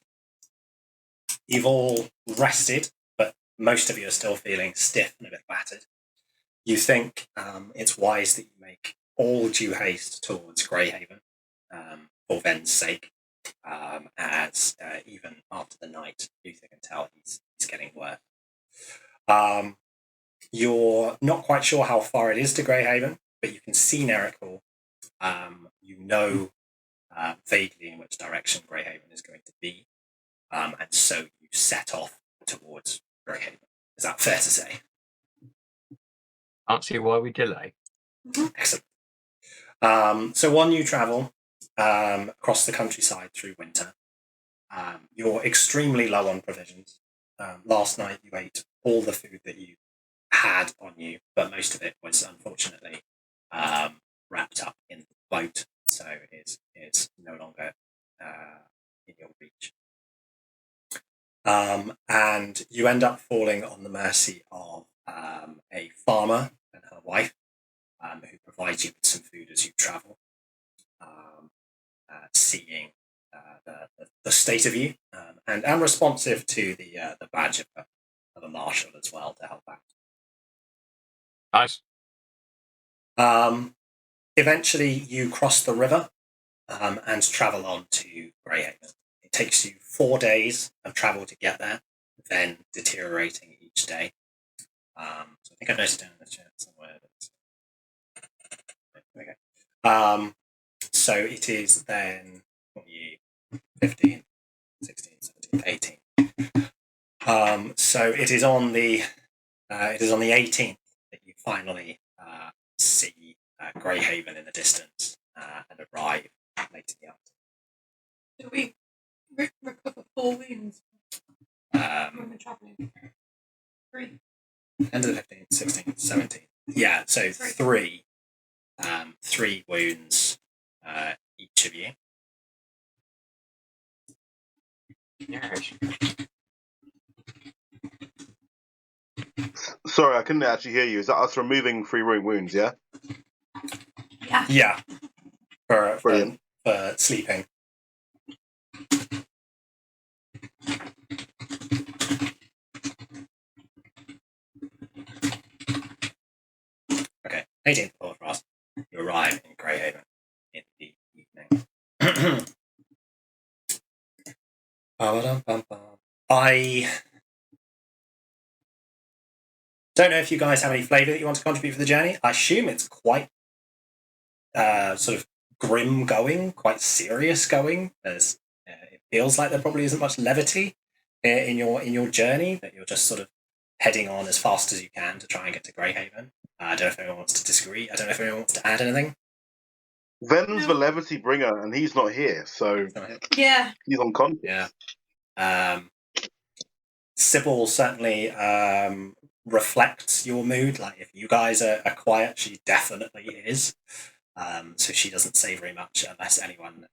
You've all rested, but most of you are still feeling stiff and a bit battered. You think it's wise that you make all due haste towards Greyhaven for Ven's sake, as even after the night, Luther can tell he's getting worse. You're not quite sure how far it is to Greyhaven, but you can see Nerrickle. You know vaguely in which direction Greyhaven is going to be, and so you set off towards Greyhaven. Is that fair to say? Can't see why we delay. Excellent. So on you travel across the countryside through winter. You're extremely low on provisions. Last night you ate all the food that you had on you, but most of it was unfortunately wrapped up in the boat, so it's no longer in your reach. And you end up falling on the mercy of a farmer and her wife, who provides you with some food as you travel, seeing the state of you, and responsive to the badge of a marshal as well to help out. Nice. Eventually, you cross the river and travel on to Greyhaven. It takes you 4 days of travel to get there, then deteriorating each day. So I think I've noted down in the chat somewhere. There we go. So it is then 15, 16, 17, 18. So it is on the 18th that you finally see Greyhaven in the distance and arrive late in the afternoon. Do we recover 4 wounds when we're travelling? 3. End of the 15th, 16th, 17th. Yeah, so 3. 3 wounds each of you. Yes. Sorry, I couldn't actually hear you. Is that us removing 3 wounds, yeah? Yeah. Yeah, for Brilliant. for sleeping. Okay, 18th of Frost. You arrive in Greyhaven in the evening. I don't know if you guys have any flavour that you want to contribute for the journey. I assume it's quite sort of grim going, quite serious going. There's it feels like there probably isn't much levity in your journey, that you're just sort of heading on as fast as you can to try and get to Greyhaven. I don't know if anyone wants to disagree. I don't know if anyone wants to add anything. Ven's the levity bringer, and he's not here, so Yeah. he's on con. Yeah. Sybil certainly reflects your mood. Like, if you guys are quiet, she definitely is. So she doesn't say very much unless anyone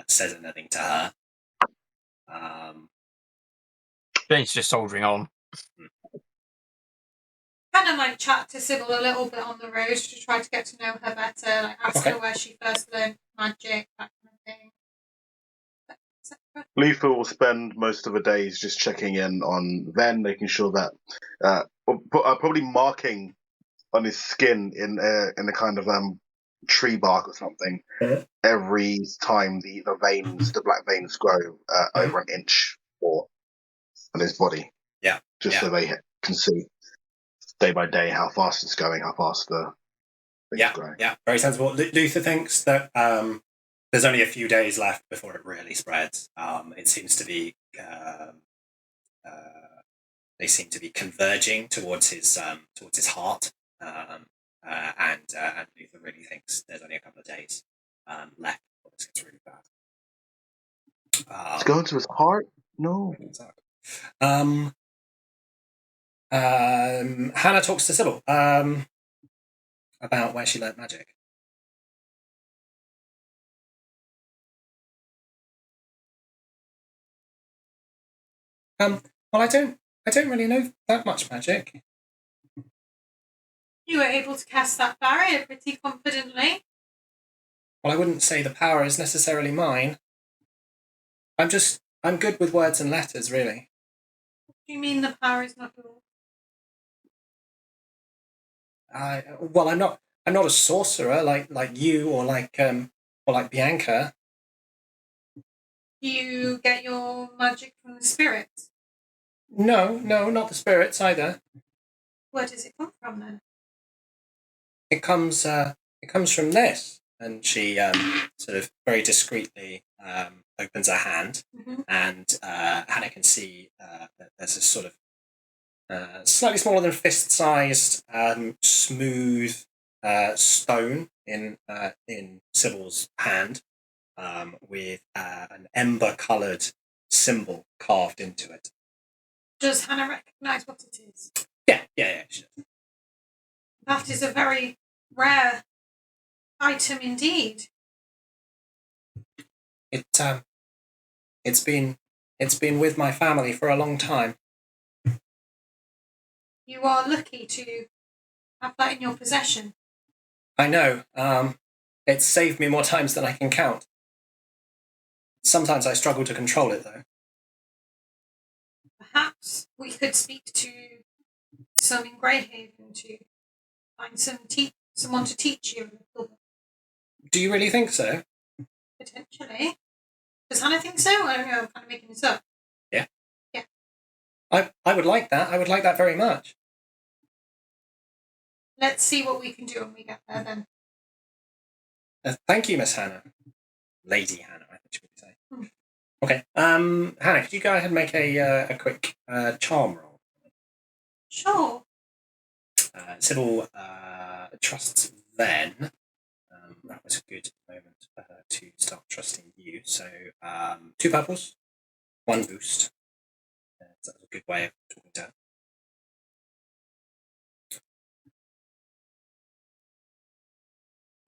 says anything to her. Jane's just soldiering on. Hannah might chat to Sybil a little bit on the road to try to get to know her better, like ask her where she first learned magic, that kind of thing. Luther will spend most of the days just checking in on Ven, making sure that, probably marking on his skin in a kind of tree bark or something every time the black veins grow over an inch or on his body. Yeah. Just so they can see day by day how fast it's going, how fast the things growing. Yeah, very sensible. Luther thinks that there's only a few days left before it really spreads. It seems to be they seem to be converging towards his heart, and Luther really thinks there's only a couple of days left before this gets really bad. It's going to his heart? No. Hannah talks to Sybil about where she learnt magic. Well, I don't really know that much magic. You were able to cast that barrier pretty confidently. Well, I wouldn't say the power is necessarily mine. I'm good with words and letters, really. What do you mean the power is not yours? I'm not a sorcerer like you or like Bianca. You get your magic from the spirits? No, not the spirits either. Where does it come from then? It comes from this. And she sort of very discreetly opens her hand, and Hannah can see that there's a sort of slightly smaller than fist-sized, smooth stone in Sybil's hand, with an ember-coloured symbol carved into it. Does Hannah recognise what it is? Yeah. She does. That is a very rare item indeed. It's been with my family for a long time. You are lucky to have that in your possession. I know. It's saved me more times than I can count. Sometimes I struggle to control it, though. Perhaps we could speak to some in Greyhaven to find someone to teach you a little bit. Do you really think so? Potentially. Does Hannah think so? I don't know, I'm kind of making this up. Yeah. Yeah. I would like that. I would like that very much. Let's see what we can do when we get there then. Thank you, Miss Hannah. Lady Hannah, I think she would say. Okay. Hannah, could you go ahead and make a quick charm roll? Sure. Sybil trusts Ven. That was a good moment for her to start trusting you. So 2 purples, 1 boost. That's a good way of talking to her.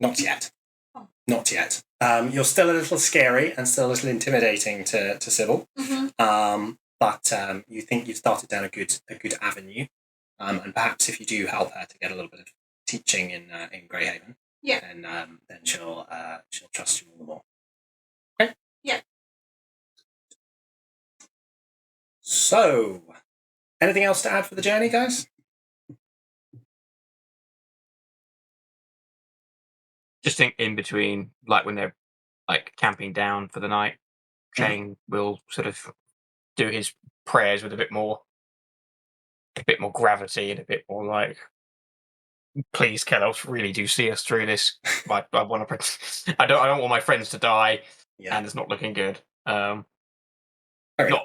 Not yet. Oh. Not yet. You're still a little scary and still a little intimidating to Sybil. But you think you've started down a good avenue. And perhaps if you do help her to get a little bit of teaching in Greyhaven, then she'll trust you all the more. Okay? Yeah. So, anything else to add for the journey, guys? Just think in between, like when they're like camping down for the night, Shane will sort of do his prayers with a bit more gravity and a bit more like, please, Kelos, really do see us through this. I want to. I don't want my friends to die, and it's not looking good. Not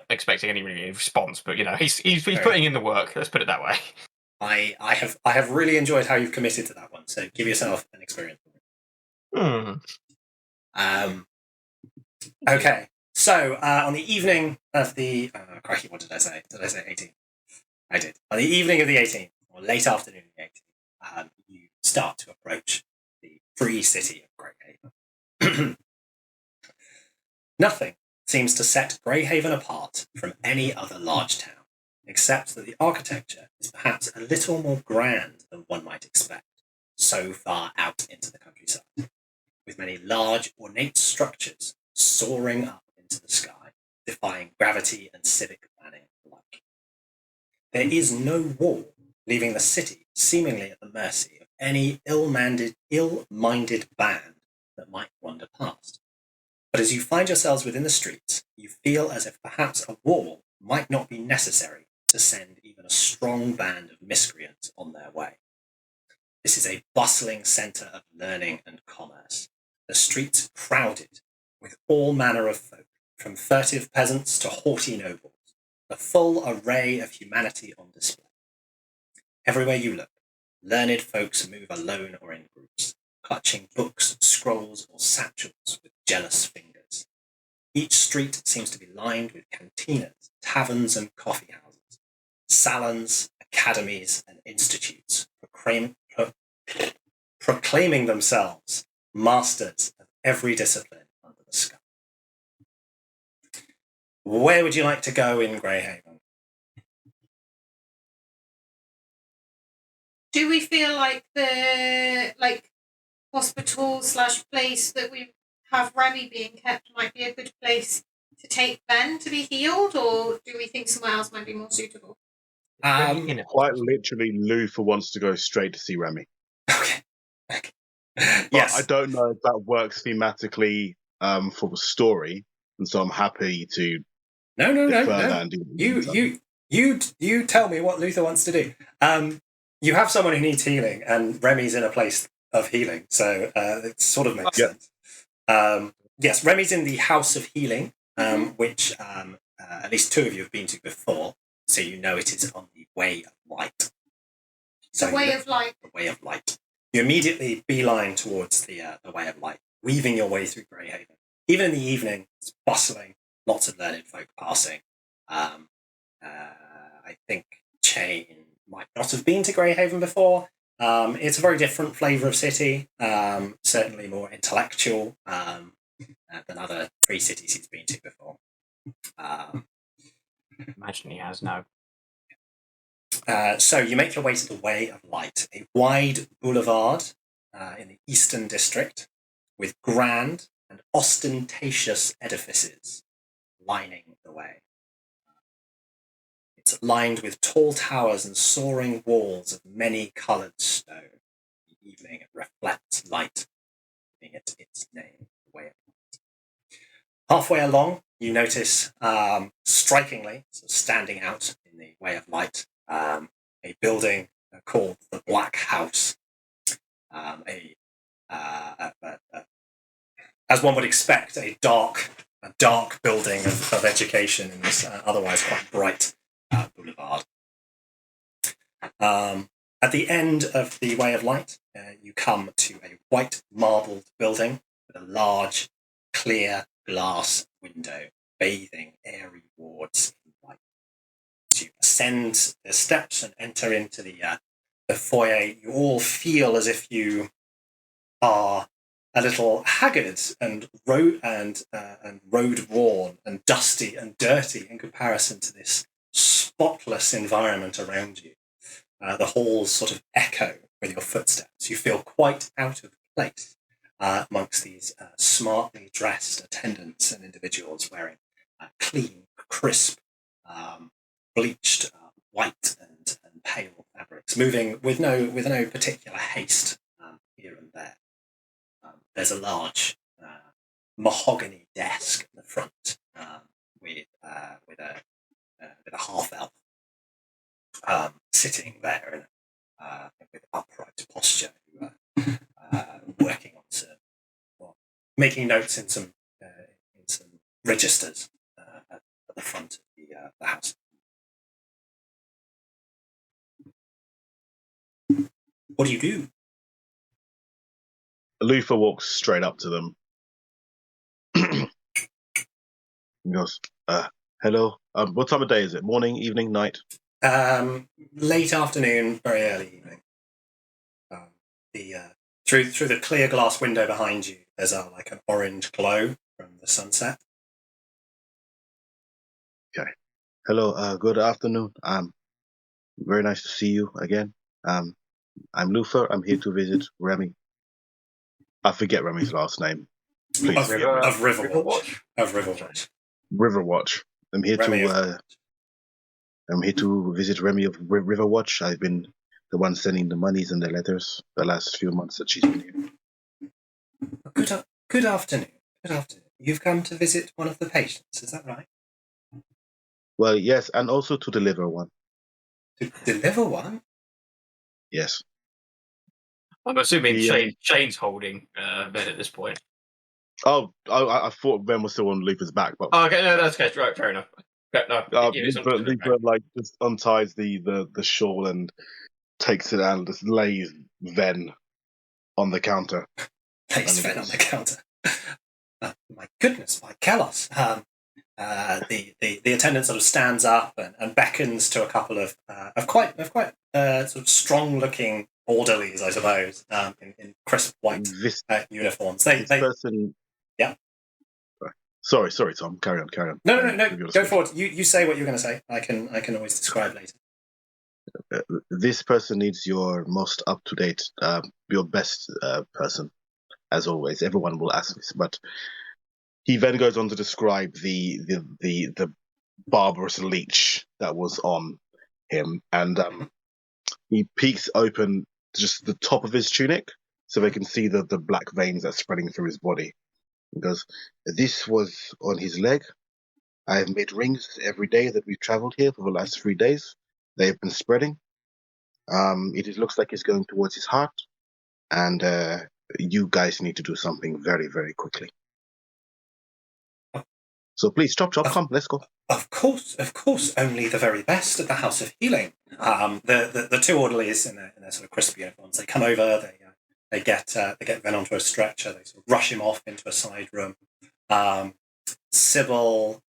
expecting any really response, but he's putting in the work. Let's put it that way. I have really enjoyed how you've committed to that one. So give yourself an experience. Okay, so on the evening of the crikey, what did I say? Did I say 18th? I did. On the evening of the 18th, or late afternoon of the 18th, you start to approach the free city of Greyhaven. Nothing seems to set Greyhaven apart from any other large town, except that the architecture is perhaps a little more grand than one might expect, so far out into the countryside, with many large, ornate structures soaring up into the sky, defying gravity and civic planning alike. There is no wall, leaving the city seemingly at the mercy of any ill-minded band that might wander past. But as you find yourselves within the streets, you feel as if perhaps a wall might not be necessary to send even a strong band of miscreants on their way. This is a bustling centre of learning and commerce, the streets crowded with all manner of folk, from furtive peasants to haughty nobles, the full array of humanity on display. Everywhere you look, learned folks move alone or in groups, clutching books, scrolls, or satchels with jealous fingers. Each street seems to be lined with cantinas, taverns, and coffee houses, salons, academies, and institutes, proclaiming themselves masters of every discipline under the sky. Where would you like to go in Greyhaven? Do we feel like the hospital / place that we have Remy being kept might be a good place to take Ben to be healed, or do we think somewhere else might be more suitable? Quite literally, Luther wants to go straight to see Remy. Okay. But Yes. I don't know if that works thematically for the story, and so I'm happy to defer that and do You tell me what Luther wants to do. You have someone who needs healing, and Remy's in a place of healing, so it sort of makes sense. Yes, Remy's in the House of Healing, which at least two of you have been to before, so you know it is on the Way of Light. The Way of Light. The Way of Light. You immediately beeline towards the Way of Light, weaving your way through Greyhaven. Even in the evening, it's bustling, lots of learned folk passing. I think Chain might not have been to Greyhaven before. It's a very different flavour of city, certainly more intellectual than other free cities he's been to before. Imagine he has now. So you make your way to the Way of Light, a wide boulevard in the Eastern District with grand and ostentatious edifices lining the way. It's lined with tall towers and soaring walls of many-coloured stone. In the evening it reflects light, giving it its name, the Way of Light. Halfway along, you notice, strikingly, so standing out in the Way of Light, a building called the Black House. As one would expect, a dark building of education in this otherwise quite bright boulevard. At the end of the Way of Light, you come to a white marbled building with a large, clear glass window bathing airy wards in light. As you ascend the steps and enter into the foyer, you all feel as if you are a little haggard and road worn and dusty and dirty in comparison to this spotless environment around you. The halls sort of echo with your footsteps. You feel quite out of place amongst these smartly dressed attendants and individuals wearing clean, crisp, bleached white and pale fabrics, moving with no particular haste here and there. There's a large mahogany desk in the front with a half elf sitting there with upright posture, working on making notes in some registers at the front of the house. What do you do? Luther walks straight up to them He goes, hello. What time of day is it? Morning, evening, night? Late afternoon, very early evening. Through the clear glass window behind you, there's like an orange glow from the sunset. Okay. Hello. Good afternoon. Very nice to see you again. I'm Luther. I'm here to visit Remy. I forget Remy's last name. Please. Of Riverwatch. Of Riverwatch. Riverwatch. I'm here Remy to visit Remy of Riverwatch. I've been the one sending the monies and the letters the last few months that she's been here. Good afternoon. Good afternoon. You've come to visit one of the patients, is that right? Well, yes, and also to deliver one. To deliver one? Yes. I'm assuming Shane's holding Ben at this point. Oh, I thought Ben was still on Luther's back, but okay, no, that's okay. Right, fair enough. Luther like just unties the shawl and takes it and just lays Ven on the counter. Lays Ven on the counter. My goodness, my Kelos. The attendant sort of stands up and beckons to a couple of quite sort of strong looking orderlies, I suppose, in crisp white uniforms. This person. Yeah. Sorry, Tom. Carry on. No. Go forward. You say what you're going to say. I can always describe later. This person needs your most up to date, your best person, as always. Everyone will ask this, but he then goes on to describe the barbarous leech that was on him, and he peeks open just the top of his tunic so they can see the black veins that's spreading through his body. He goes, this was on his leg. I have made rings every day that we've traveled here for the last 3 days. They have been spreading. It looks like it's going towards his heart, and you guys need to do something very, very quickly. So please, chop, come, let's go. Of course, only the very best at the House of Healing. The two orderlies in their sort of crisp uniforms, they come over, they get Ven onto a stretcher, they sort of rush him off into a side room. Sybil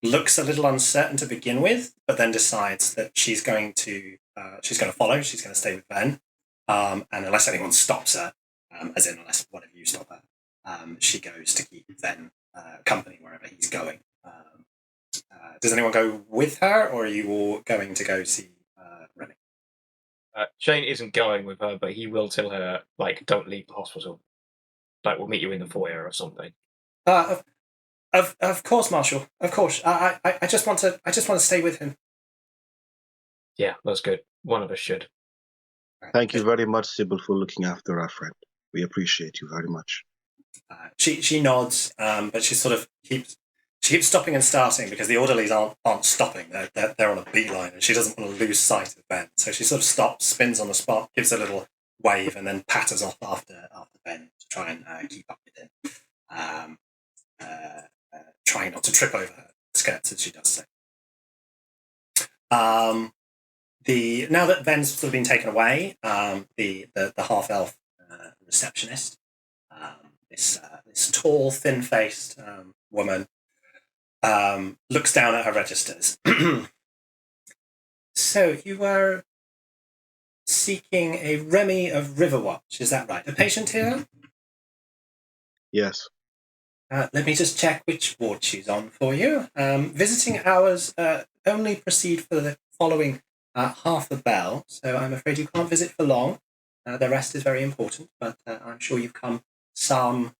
looks a little uncertain to begin with, but then decides that she's going to follow, she's going to stay with Ven, and unless anyone stops her, as in unless one of you stop her, she goes to keep Ven company wherever he's going. Does anyone go with her, or are you all going to go see Remy? Shane isn't going with her, but he will tell her, like, don't leave the hospital. Like, we'll meet you in the foyer or something. Of course, Marshal. Of course. I just want to stay with him. Yeah, that's good. One of us should. Thank you very much, Sybil, for looking after our friend. We appreciate you very much. She nods, but she sort of keeps stopping and starting because the orderlies aren't stopping. They're on a beeline, and she doesn't want to lose sight of Ben. So she sort of stops, spins on the spot, gives a little wave, and then patters off after Ben to try and keep up with him, trying not to trip over her skirts as she does so. Now that Ben's sort of been taken away, the half elf receptionist. This tall, thin-faced woman looks down at her registers. So you were seeking a Remy of Riverwatch, is that right? A patient here? Yes. Let me just check which ward she's on for you. Visiting hours only proceed for the following half a bell, so I'm afraid you can't visit for long. The rest is very important, but I'm sure you've come some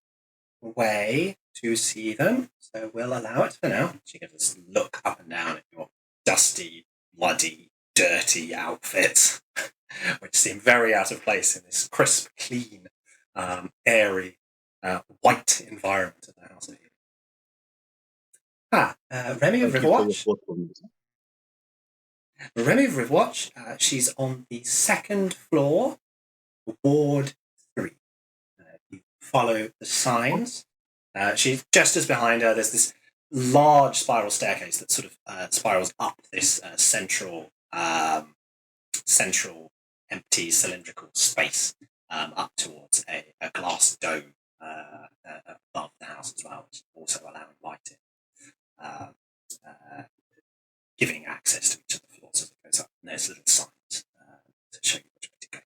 way to see them, so we'll allow it for now. She gives us a look up and down at your dusty, bloody, dirty outfits, which seem very out of place in this crisp, clean, airy, white environment of the House of Healing. Remy of Riverwatch. Remy of Riverwatch, she's on the second floor, Ward 3. You follow the signs. She's just as behind her. There's this large spiral staircase that sort of spirals up this central empty cylindrical space up towards a glass dome above the House house as well, which is also allowing light in, giving access to each of the floors as it goes up. And there's little signs to show you which way to go.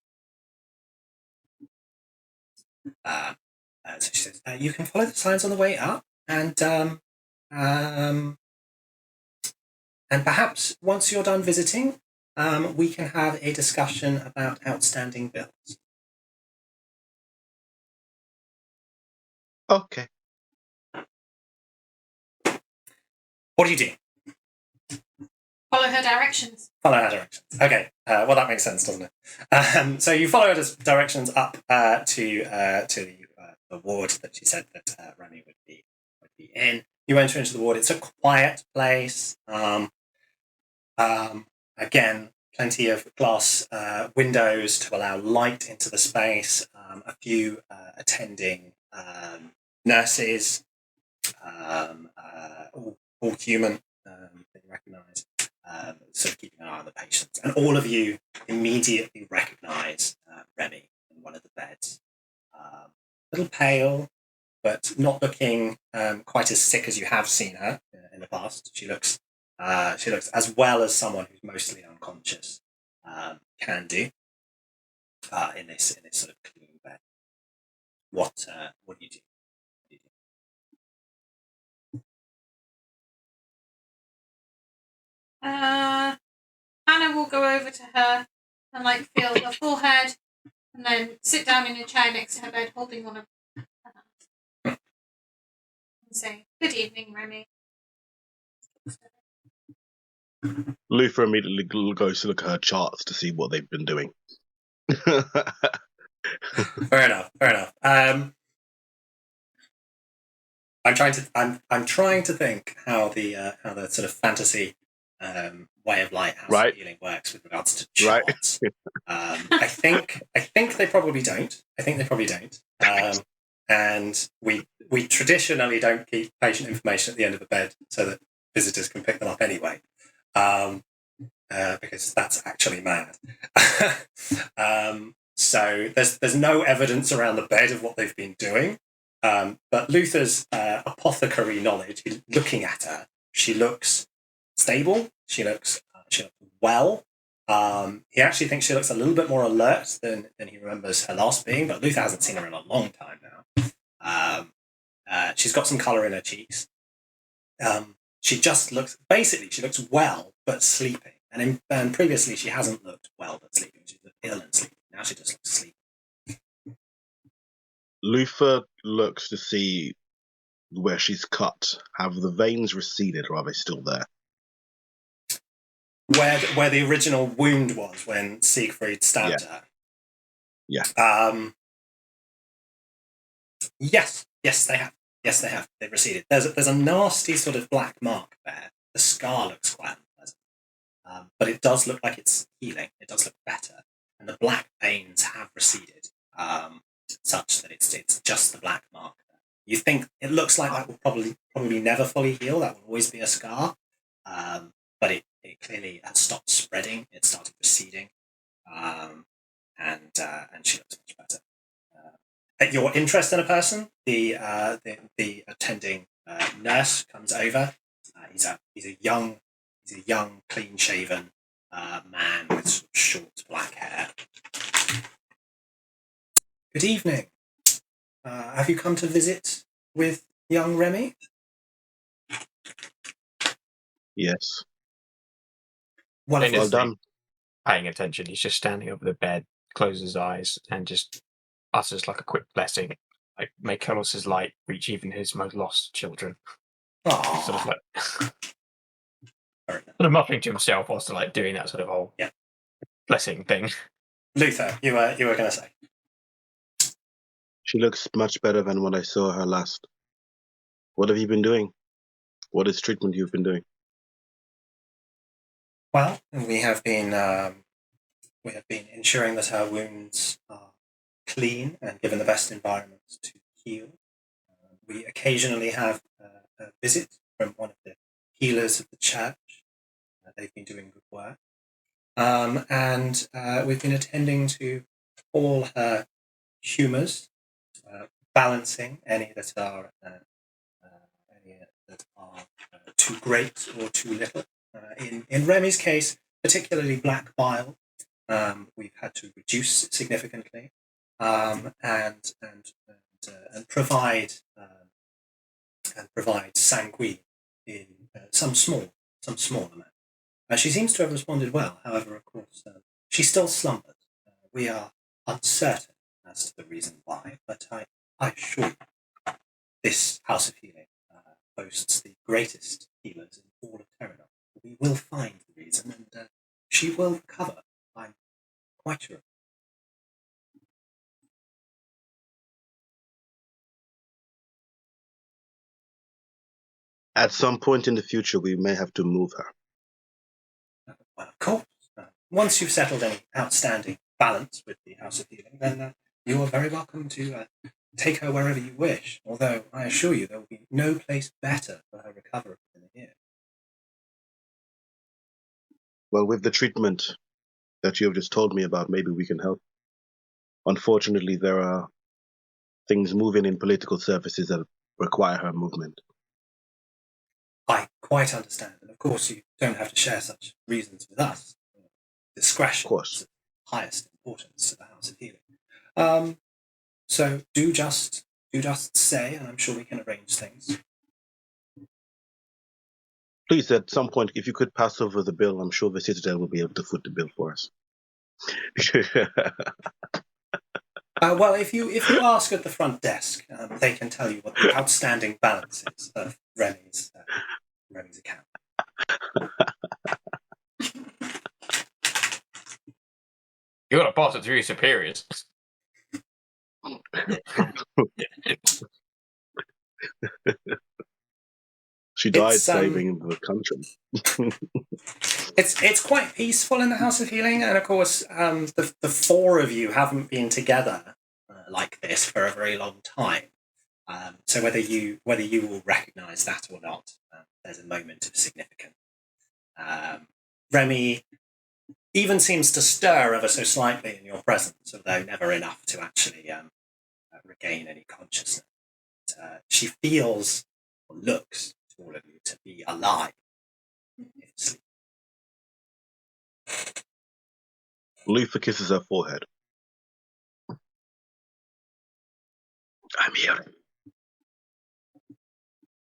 So she says, you can follow the signs on the way up, and perhaps once you're done visiting, we can have a discussion about outstanding bills. Okay. What do you do? Follow her directions. Follow her directions. Okay. Well, that makes sense, doesn't it? So you follow her directions up to the ward that she said that Remy would be in. You enter into the ward. It's a quiet place. Again, plenty of glass windows to allow light into the space. A few attending nurses, all human that you recognise, sort of keeping an eye on the patients. And all of you immediately recognise Remy in one of the beds. A little pale, but not looking quite as sick as you have seen her in the past. She looks as well as someone who's mostly unconscious can do in this sort of clean bed. What do you do? Hannah will go over to her and feel her forehead, and then sit down in a chair next to her bed, holding one of her hands, and say, "Good evening, Remy." Luther immediately goes to look at her charts to see what they've been doing. Fair enough. I'm trying to think how the sort of fantasy way of lighthouse healing works with regards to charts. I think they probably don't. And we traditionally don't keep patient information at the end of the bed so that visitors can pick them up anyway, because that's actually mad. So there's no evidence around the bed of what they've been doing. But Luther's apothecary knowledge, looking at her, she looks stable. She looks well. He actually thinks she looks a little bit more alert than he remembers her last being, but Luther hasn't seen her in a long time now. She's got some colour in her cheeks. She just looks well, but sleeping. And previously she hasn't looked well, but sleeping. She's looked ill and sleeping. Now she just looks sleeping. Luther looks to see where she's cut. Have the veins receded, or are they still there? Where the original wound was when Siegfried stabbed her. Yeah. Yes, they have. They've receded. There's a nasty sort of black mark there. The scar looks quite unpleasant, but it does look like it's healing. It does look better, and the black veins have receded, such that it's just the black mark. You think it looks like that will probably never fully heal. That will always be a scar, but it clearly has stopped spreading. It started receding, and she looks much better. At your interest in a person, the attending nurse comes over. He's a young, clean-shaven man with sort of short black hair. Good evening. Have you come to visit with young Remy? Yes. Well done. Paying attention, he's just standing over the bed, closes his eyes, and just utters a quick blessing. May Kelos's light reach even his most lost children. Aww. Sort of muttering to himself whilst doing that sort of whole blessing thing. Luther, you were going to say. She looks much better than when I saw her last. What have you been doing? What is treatment you've been doing? Well, we have been ensuring that her wounds are clean and given the best environment to heal. We occasionally have a visit from one of the healers of the church. They've been doing good work. And we've been attending to all her humours, balancing any that are that are too great or too little. In Remy's case, particularly black bile, we've had to reduce significantly and provide sanguine in some small amount. She seems to have responded well. However, of course, she still slumbers. We are uncertain as to the reason why, but I assure you, this House of Healing boasts the greatest healers in all of Terrinoth. We will find the reason, and she will recover. I'm quite sure. At some point in the future, we may have to move her. Well, of course. Once you've settled any outstanding balance with the House of Healing, then you are very welcome to take her wherever you wish. Although I assure you, there will be no place better for her recovery than here. Well, with the treatment that you have just told me about, maybe we can help. Unfortunately, there are things moving in political services that require her movement. I quite understand. And of course, you don't have to share such reasons with us. Discretion Of course. is of highest importance to the House of Healing. So do just say, and I'm sure we can arrange things. Please, at some point, if you could pass over the bill, I'm sure the Citadel will be able to foot the bill for us. Well, if you ask at the front desk, they can tell you what the outstanding balance is of Remy's account. You got to pass it through your superiors. She died saving the country. It's quite peaceful in the House of Healing, and of course, the four of you haven't been together like this for a very long time. So whether you will recognise that or not, there's a moment of significance. Remy even seems to stir ever so slightly in your presence, although never enough to actually regain any consciousness. She feels or looks to all of you to be alive in sleep. Luther kisses her forehead. I'm here.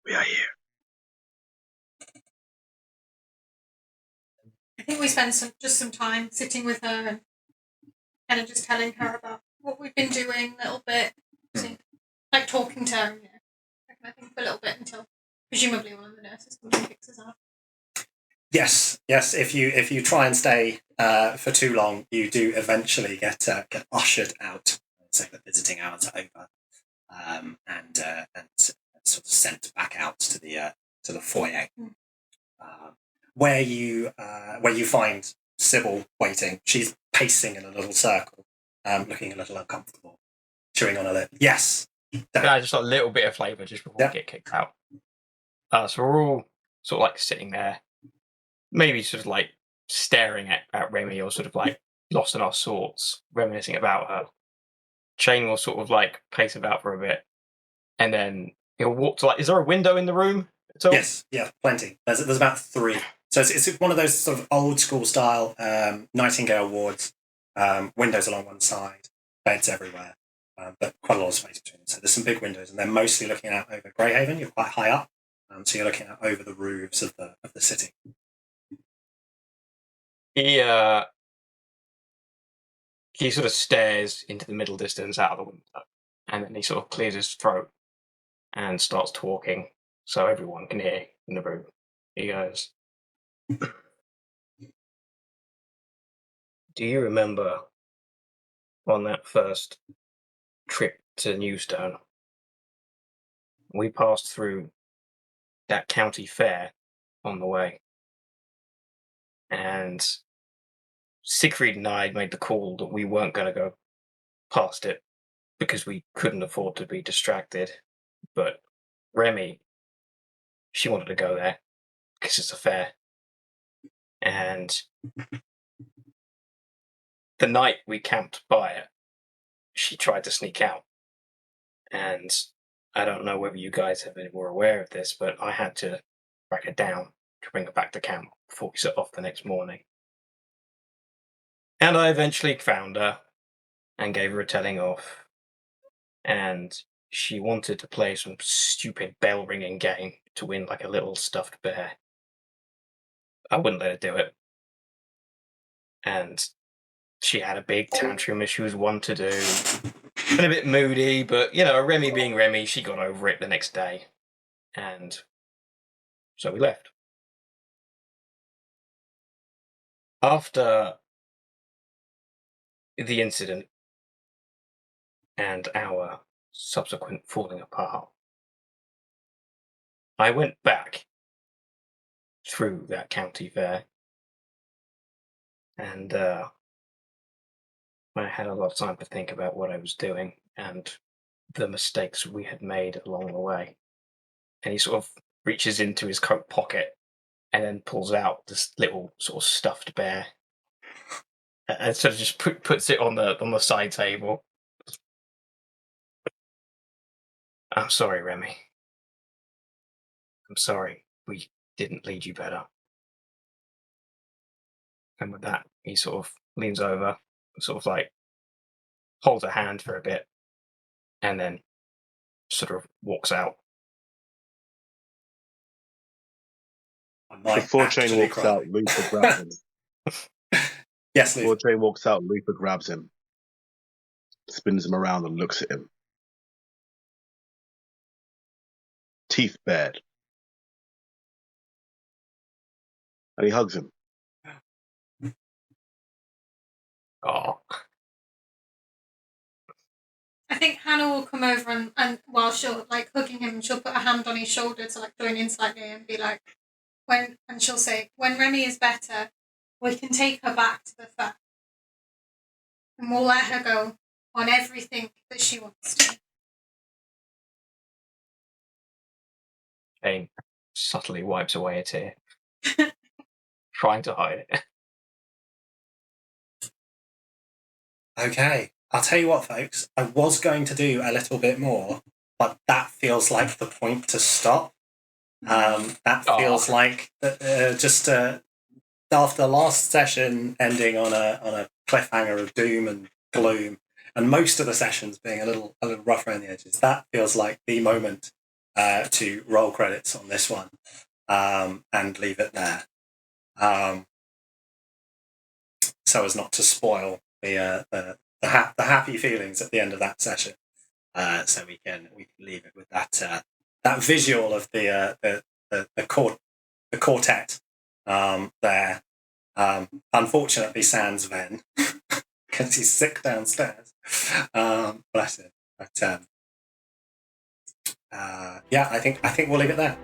We are here. I think we spend some time sitting with her and kind of just telling her about what we've been doing a little bit. Like talking to her, I think for a little bit until presumably one of the nurses comes and picks us up. Yes. If you try and stay for too long, you do eventually get ushered out. So the visiting hours are over, and sort of sent back out to the foyer, where you find Sybil waiting. She's pacing in a little circle, looking a little uncomfortable, chewing on her lip. Yes. Yeah, just a little bit of flavour just before we get kicked out. So we're all sort of like sitting there, maybe sort of like staring at Remy or sort of like lost in our thoughts, reminiscing about her. Shane will sort of like pace about for a bit, and then he'll walk to like. Is there a window in the room at all? Yes, yeah, plenty. There's about 3. So it's one of those sort of old school style Nightingale wards. Windows along one side, beds everywhere, but quite a lot of space between them. So there's some big windows, and they're mostly looking out over Greyhaven. You're quite high up, so you're looking out over the roofs of the city. He sort of stares into the middle distance out of the window, and then he sort of clears his throat and starts talking so everyone can hear in the room. He goes, "Do you remember on that first trip to Newstone, we passed through that county fair on the way, and Siegfried and I made the call that we weren't going to go past it because we couldn't afford to be distracted. But Remy, she wanted to go there because it's a fair. And the night we camped by it, she tried to sneak out. And I don't know whether you guys were aware of this, but I had to track her down to bring her back to camp before we set off the next morning. And I eventually found her and gave her a telling off. And she wanted to play some stupid bell-ringing game to win like a little stuffed bear. I wouldn't let her do it. And she had a big tantrum as she was wont to do. Been a bit moody, but, Remy being Remy, she got over it the next day. And so we left. After the incident and our subsequent falling apart, I went back through that county fair, and I had a lot of time to think about what I was doing and the mistakes we had made along the way. And he sort of reaches into his coat pocket and then pulls out this little sort of stuffed bear, and sort of just puts it on the side table. I'm sorry, Remy. I'm sorry we didn't lead you better. And with that, he sort of leans over, sort of like holds a hand for a bit, and then sort of walks out. Before Chain walks out, Luther grabs him. Yes, Before Luther. Chain walks out, Luther grabs him, spins him around and looks at him. Teeth bared. And he hugs him. Oh, I think Hannah will come over and while she'll like hugging him, she'll put a hand on his shoulder to like join in slightly and be like, and she'll say, when Remy is better, we can take her back to the fair. And we'll let her go on everything that she wants to. Jane subtly wipes away a tear, trying to hide it. Okay, I'll tell you what, folks. I was going to do a little bit more, but that feels like the point to stop. That feels like just after the last session ending on a cliffhanger of doom and gloom, and most of the sessions being a little rough around the edges. That feels like the moment to roll credits on this one and leave it there, so as not to spoil the happy feelings at the end of that session. So we can leave it with that visual of the quartet there. Unfortunately, sans Ven because he's sick downstairs. Bless him. But yeah, I think we'll leave it there.